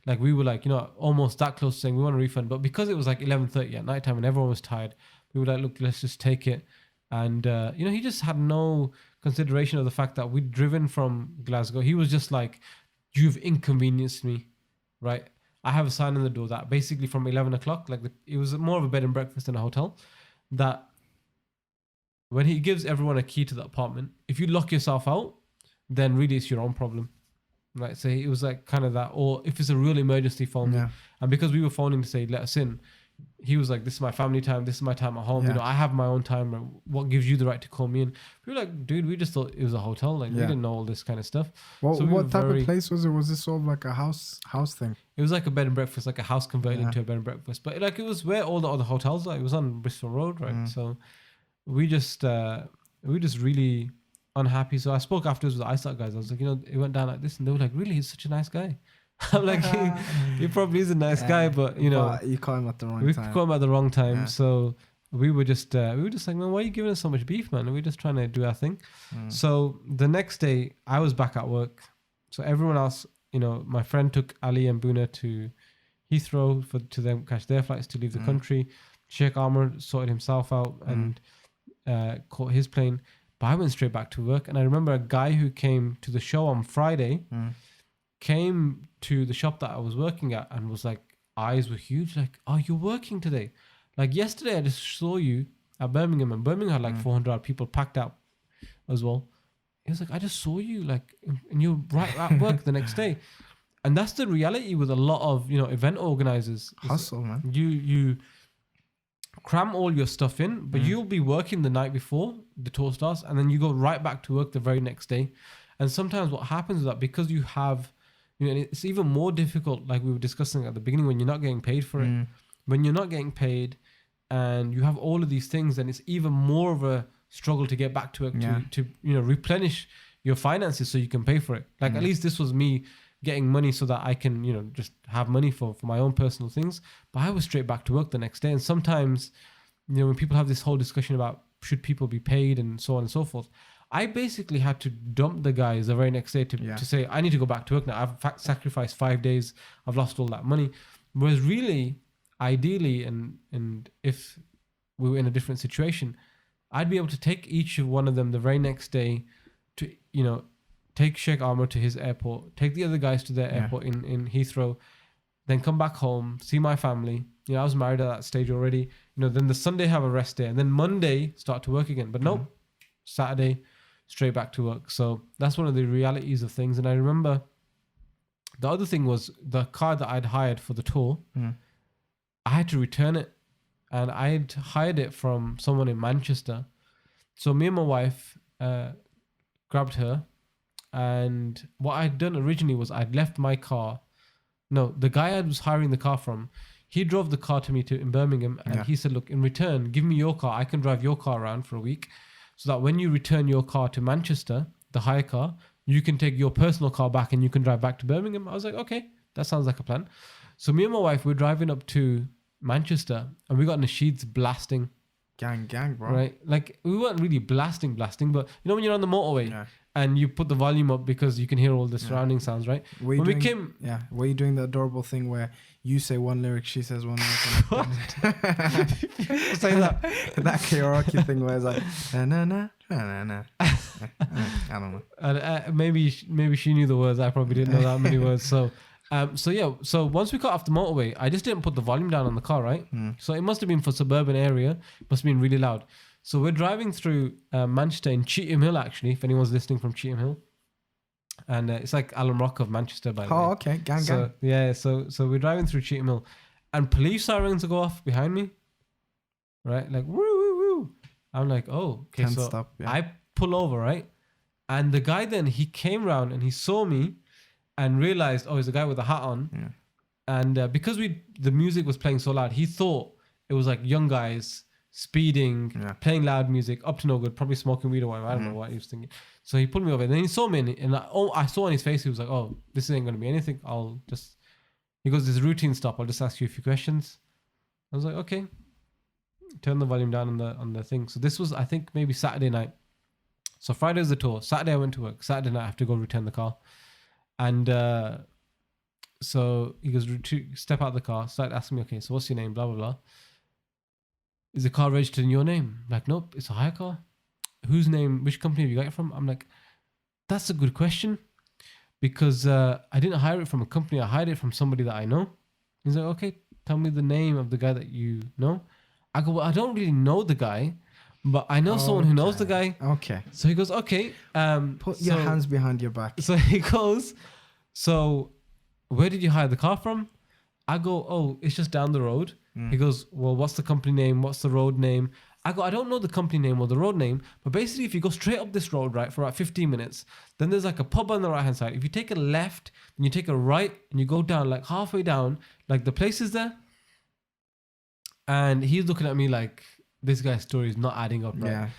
Speaker 2: Like, we were like, almost that close to saying we want a refund. But because it was like 11:30 at nighttime and everyone was tired, we were like, look, let's just take it. And, he just had no consideration of the fact that we'd driven from Glasgow. He was just like, you've inconvenienced me, right? I have a sign on the door that basically from 11 o'clock, like it was more of a bed and breakfast than a hotel, that when he gives everyone a key to the apartment, if you lock yourself out, then really it's your own problem. Right. So it was like kind of that, or if it's a real emergency, phone me.
Speaker 1: Yeah.
Speaker 2: And because we were phoning to say, let us in, he was like, this is my family time, this is my time at home.
Speaker 1: Yeah.
Speaker 2: You know, I have my own time. What gives you the right to call me in? We were like, dude, we just thought it was a hotel. Like we
Speaker 1: Yeah.
Speaker 2: didn't know all this kind of stuff.
Speaker 1: What
Speaker 2: So we
Speaker 1: what
Speaker 2: were
Speaker 1: type
Speaker 2: very-
Speaker 1: of place was it? Was this sort of like a house thing?
Speaker 2: It was like a bed and breakfast, like a house converted
Speaker 1: Yeah.
Speaker 2: into a bed and breakfast. But like it was where all the other hotels are. It was on Bristol Road, right?
Speaker 1: Mm.
Speaker 2: So we just really unhappy. So I spoke afterwards with the ISAT guys. I was like, you know, it went down like this, and they were like, really, he's such a nice guy. I'm like, he probably is a nice guy, but you know,
Speaker 1: you caught him at the wrong
Speaker 2: we
Speaker 1: time.
Speaker 2: caught him at the wrong time.
Speaker 1: Yeah.
Speaker 2: So we were just like, man, why are you giving us so much beef, man? And we're just trying to do our thing.
Speaker 1: Mm.
Speaker 2: So the next day, I was back at work. So everyone else, you know, my friend took Ali and Boonaa to Heathrow to them catch their flights to leave the country. Shaykh Amer sorted himself out and caught his plane. But I went straight back to work. And I remember a guy who came to the show on Friday came to the shop that I was working at and was like, eyes were huge. Like, oh, you're working today? Like yesterday, I just saw you at Birmingham, and Birmingham had like 400 people packed out as well. He was like, I just saw you, like, and you're right at work the next day. And that's the reality with a lot of, you know, event organizers.
Speaker 1: Hustle, man.
Speaker 2: You cram all your stuff in, but you'll be working the night before the tour starts, and then you go right back to work the very next day. And sometimes what happens is that because you have, you know, and it's even more difficult, like we were discussing at the beginning, when you're not getting paid for it. When you're not getting paid and you have all of these things, then it's even more of a struggle to get back to it, to you know, replenish your finances so you can pay for it. Like at least this was me getting money so that I can, you know, just have money for my own personal things. But I was straight back to work the next day. And sometimes, you know, when people have this whole discussion about should people be paid and so on and so forth, I basically had to dump the guys the very next day to say, I need to go back to work now. I've sacrificed 5 days. I've lost all that money. Whereas really, ideally, and if we were in a different situation, I'd be able to take each of one of them the very next day to, you know, take Sheikh Amer to his airport, take the other guys to their airport in Heathrow, then come back home, see my family. You know, I was married at that stage already. You know, then the Sunday have a rest day, and then Monday start to work again. But no, Saturday, straight back to work. So that's one of the realities of things. And I remember the other thing was the car that I'd hired for the tour, I had to return it. And I'd hired it from someone in Manchester. So me and my wife grabbed her. And what I'd done originally was I'd left my car. No, the guy I was hiring the car from, he drove the car to me in Birmingham. And he said, look, in return, give me your car. I can drive your car around for a week. So that when you return your car to Manchester, the hire car, you can take your personal car back and you can drive back to Birmingham. I was like, okay, that sounds like a plan. So me and my wife, we're driving up to Manchester and we got Nasheed's blasting.
Speaker 1: Gang, bro.
Speaker 2: Right? Like we weren't really blasting, but you know when you're on the motorway and you put the volume up because you can hear all the surrounding sounds, right?
Speaker 1: Were you doing the adorable thing where you say one lyric, she says one lyric?
Speaker 2: Say that.
Speaker 1: That karaoke thing where it's like, na. I don't know.
Speaker 2: And maybe she knew the words. I probably didn't know that many words. So once we got off the motorway, I just didn't put the volume down on the car, right? So it must have been for suburban area. It must have been really loud. So we're driving through Manchester in Cheetham Hill, actually, if anyone's listening from Cheetham Hill. And it's like Alan Rock of Manchester, by the way.
Speaker 1: Oh, okay. Gang.
Speaker 2: Yeah, so we're driving through Cheetham Hill and police sirens go off behind me, right? Like, woo, woo, woo. I'm like, oh, okay.
Speaker 1: Can't
Speaker 2: so
Speaker 1: stop,
Speaker 2: I pull over, right? And the guy then, he came round and he saw me and realized, oh, he's a guy with a hat on.
Speaker 1: Yeah.
Speaker 2: And because the music was playing so loud, he thought it was like young guys speeding, playing loud music, up to no good, probably smoking weed or whatever. I don't know what he was thinking. So he pulled me over. And then he saw me and I saw on his face, he was like, oh, this ain't going to be anything. He goes, this is a routine stop. I'll just ask you a few questions. I was like, okay. Turn the volume down on the thing. So this was, I think, maybe Saturday night. So Friday was the tour. Saturday I went to work. Saturday night I have to go return the car. And so he goes, step out of the car, start asking me, okay, so what's your name? Blah, blah, blah. Is the car registered in your name? I'm like, nope, it's a hire car. Whose name, which company have you got it from? I'm like, that's a good question. because I didn't hire it from a company. I hired it from somebody that I know. He's like, okay, tell me the name of the guy that you know. I go, well, I don't really know the guy, but I know someone who knows the guy.
Speaker 1: Okay.
Speaker 2: So he goes, okay.
Speaker 1: Put your hands behind your back.
Speaker 2: So he goes, so where did you hire the car from? I go, oh, it's just down the road. He goes, well, what's the company name? What's the road name? I go, I don't know the company name or the road name, but basically if you go straight up this road, right, for about 15 minutes, then there's like a pub on the right-hand side. If you take a left and you take a right and you go down, like halfway down, like the place is there. And he's looking at me like, this guy's story is not adding up, right?
Speaker 1: Yeah.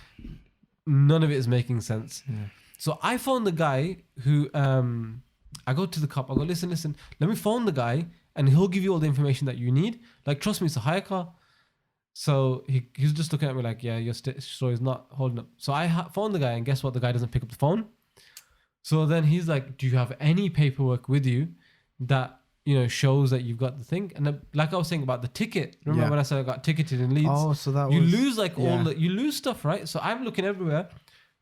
Speaker 2: None of it is making sense.
Speaker 1: Yeah.
Speaker 2: So I phoned the guy who, I go to the cop. I go, listen, let me phone the guy and he'll give you all the information that you need. Like, trust me, it's a hire car. So he's just looking at me like, yeah, your story is not holding up. So I phoned the guy and guess what? The guy doesn't pick up the phone. So then he's like, do you have any paperwork with you that, shows that you've got the thing? And like I was saying about the ticket. Remember when I said I got ticketed in Leeds?
Speaker 1: Oh, so that
Speaker 2: you lose you lose stuff, right? So I'm looking everywhere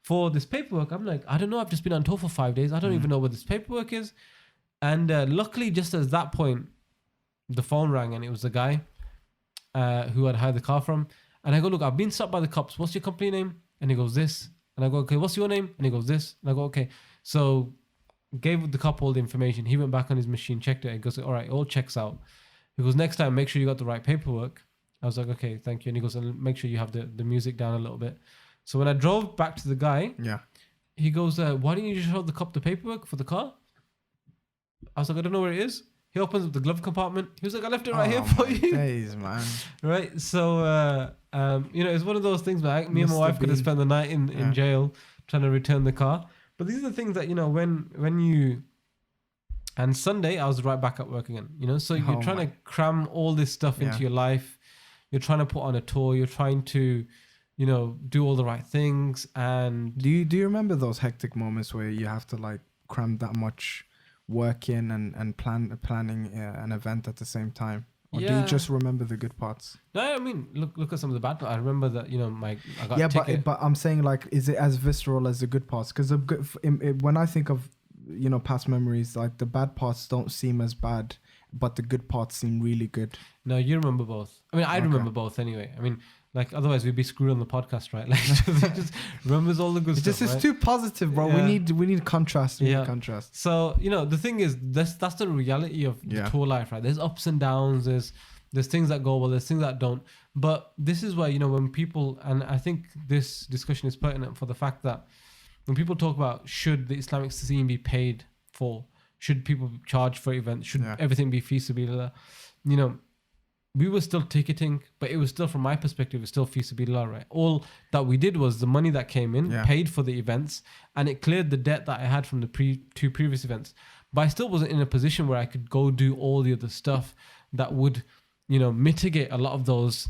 Speaker 2: for this paperwork. I'm like, I don't know. I've just been on tour for 5 days. I don't even know what this paperwork is. And luckily, just at that point, the phone rang and it was the guy who I'd hired the car from. And I go, look, I've been stopped by the cops. What's your company name? And he goes, this. And I go, okay, what's your name? And he goes, this. And I go, okay. So gave the cop all the information. He went back on his machine, checked it. He goes, all right, all checks out. He goes, next time, make sure you got the right paperwork. I was like, okay, thank you. And he goes, and make sure you have the music down a little bit. So when I drove back to the guy, he goes, why didn't you just show the cop the paperwork for the car? I was like, I don't know where it is. He opens up the glove compartment. He was like, I left it right here for you.
Speaker 1: Days, man.
Speaker 2: Right. So, it's one of those things where me and my wife could have spent the night in jail trying to return the car. But these are the things that, when you... And Sunday, I was right back at work again, So you're trying to cram all this stuff into your life. You're trying to put on a tour. You're trying to, do all the right things. And
Speaker 1: do you remember those hectic moments where you have to like cram that much work in and planning an event at the same time? Or do you just remember the good parts?
Speaker 2: No, I mean, look at some of the bad parts. I remember that, I got a ticket.
Speaker 1: but I'm saying, like, is it as visceral as the good parts? Because when I think of, past memories, like the bad parts don't seem as bad, but the good parts seem really good.
Speaker 2: No, you remember both. I mean, I remember both anyway. I mean, like, otherwise we'd be screwed on the podcast, right? Like, just remembers all the good stuff.
Speaker 1: It's too positive, bro.
Speaker 2: Yeah.
Speaker 1: We need contrast. We need contrast.
Speaker 2: So, the thing is, that's the reality of the tour life, right? There's ups and downs. There's things that go well. There's things that don't. But this is why, when people, and I think this discussion is pertinent for the fact that when people talk about should the Islamic scene be paid for, should people charge for events, should everything be fi sabilillah, we were still ticketing, but it was still, from my perspective, it's still fi sabilillah, right? All that we did was the money that came in, paid for the events, and it cleared the debt that I had from the two previous events. But I still wasn't in a position where I could go do all the other stuff that would, mitigate a lot of those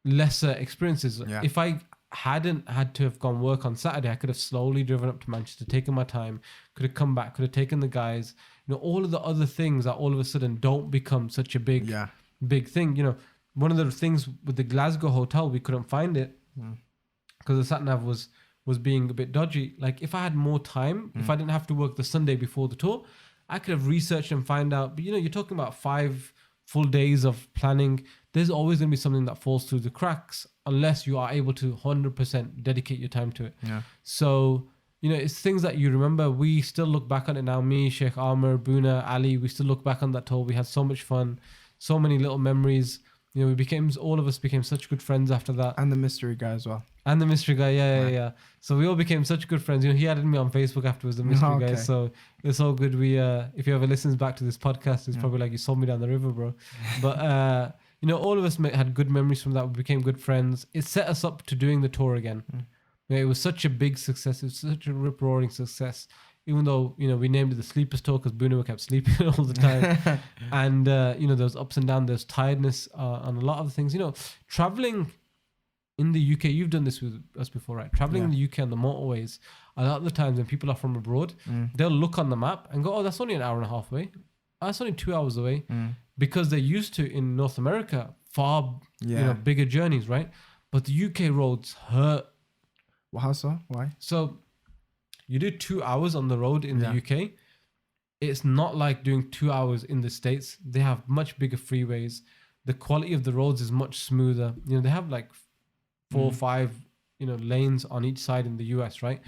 Speaker 2: lesser experiences. Yeah. If I hadn't had to have gone work on Saturday, I could have slowly driven up to Manchester, taken my time, could have come back, could have taken the guys, all of the other things that all of a sudden don't become such a big thing. One of the things with the Glasgow hotel, we couldn't find it because the sat nav was being a bit dodgy. Like, if I had more time, if I didn't have to work the Sunday before the tour, I could have researched and find out. But you're talking about 5 full days of planning. There's always going to be something that falls through the cracks unless you are able to 100% dedicate your time to it. Yeah. So, it's things that you remember. We still look back on it now. Me, Shaykh, Amer, Boonaa, Ali, we still look back on that tour. We had so much fun, so many little memories. All of us became such good friends after that.
Speaker 1: And the mystery guy as well.
Speaker 2: And the mystery guy, yeah. So we all became such good friends. He added me on Facebook afterwards, the mystery guy. So it's all good. We, if you ever listens back to this podcast, it's probably like you sold me down the river, bro. But all of us had good memories from that. We became good friends. It set us up to doing the tour again. It was such a big success. It was such a rip-roaring success. Even though, we named it the Sleepers Tour because Boonaa kept sleeping all the time. And, there was ups and downs, there's tiredness on a lot of things. Traveling in the UK, you've done this with us before, right? Traveling in the UK on the motorways, a lot of the times when people are from abroad, they'll look on the map and go, oh, that's only an hour and a half away. Oh, that's only 2 hours away. Because they're used to, in North America, far bigger journeys, right? But the UK roads hurt.
Speaker 1: Well, how so? Why?
Speaker 2: So you do 2 hours on the road in the UK. it's not like doing 2 hours in the States. They have much bigger freeways. The quality of the roads is much smoother. You know, they have like 4 or 5, you know, lanes on each side in the US, right?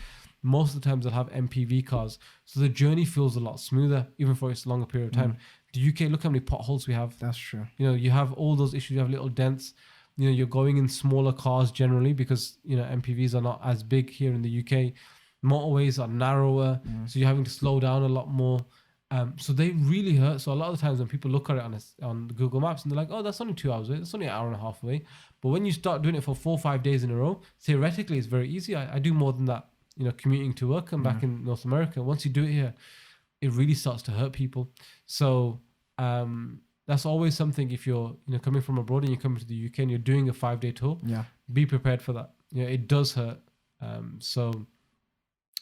Speaker 2: Most of the times they'll have MPV cars. So the journey feels a lot smoother, even for its longer period of time. The UK, look how many potholes we have.
Speaker 1: That's true.
Speaker 2: You know, you have all those issues. You have little dents. You know, you're going in smaller cars generally because, you know, MPVs are not as big here in the UK. Motorways are narrower. So you're having to slow down a lot more. So they really hurt. So a lot of the times when people look at it on Google Maps and they're like, oh, that's only 2 hours away. That's only an hour and a half away. But when you start doing it for 4 or 5 days in a row, theoretically, it's very easy. I do more than that, you know, commuting to work and back in North America. Once you do it here, it really starts to hurt people. So that's always something if you're, you know, coming from abroad and you're coming to the UK and you're doing a 5-day tour, be prepared for that. You know, it does hurt.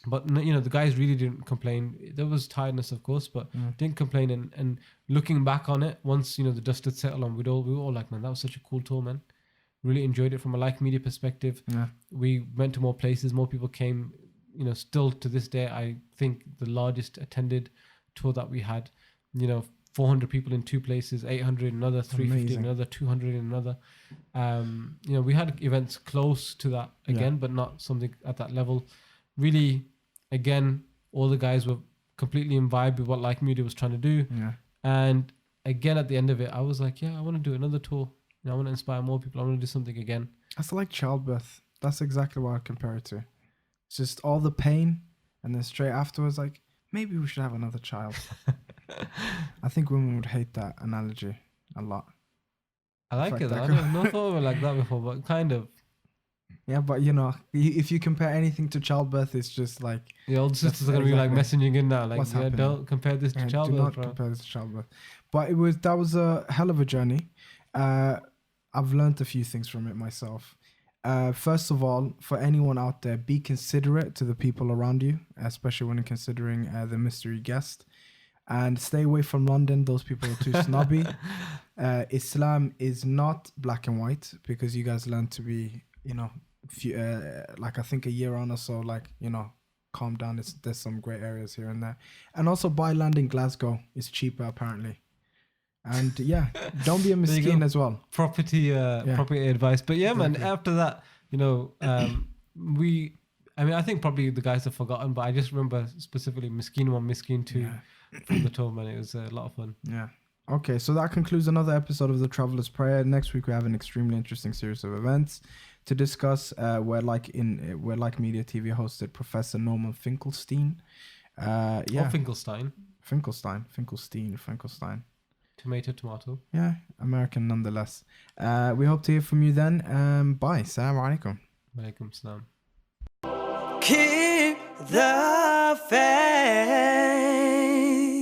Speaker 2: But, you know, the guys really didn't complain. There was tiredness, of course, but didn't complain. And looking back on it, once, you know, the dust had settled on, we were all like, man, that was such a cool tour, man. Really enjoyed it from a like media perspective. We went to more places. More people came. You know, still to this day, I think the largest attended tour that we had, you know, 400 people in 2 places, 800 in another, 350 in another, 200 in another. You know, we had events close to that again, but not something at that level. Really, again, all the guys were completely imbibed with what like media was trying to do. And again, at the end of it, I was like, yeah, I want to do another tour. You know, I want to inspire more people. I want to do something again.
Speaker 1: That's like childbirth. That's exactly what I compare it to. It's just all the pain, and then straight afterwards, like, maybe we should have another child. I think women would hate that analogy a lot.
Speaker 2: I like it. I never thought of it like that before, but kind of.
Speaker 1: Yeah, but you know, if you compare anything to childbirth, it's just like...
Speaker 2: The old sisters are going to be like messaging in now, like, yeah, don't compare this to childbirth.
Speaker 1: Do not compare this to childbirth. But that was a hell of a journey. I've learned a few things from it myself. First of all, for anyone out there, be considerate to the people around you, especially when considering the mystery guest. And stay away from London. Those people are too snobby. Islam is not black and white, because you guys learn to be, you know, like I think a year on or so, like, you know, calm down. There's some great areas here and there. And also buy land in Glasgow. It's cheaper apparently. And yeah, don't be a miskin as well.
Speaker 2: Property advice. But yeah, exactly. Man, after that, you know, I think probably the guys have forgotten, but I just remember specifically Miskin 1, Miskin 2 from the tour, man. It was a lot of fun. Yeah.
Speaker 1: Okay, so that concludes another episode of The Traveler's Prayer. Next week we have an extremely interesting series of events to discuss. Where Like Media TV hosted Professor Norman Finkelstein.
Speaker 2: Finkelstein. Tomato.
Speaker 1: Yeah, American nonetheless. We hope to hear from you then. Bye. Assalamu alaikum.
Speaker 2: Walaikum salam.
Speaker 3: Keep the faith.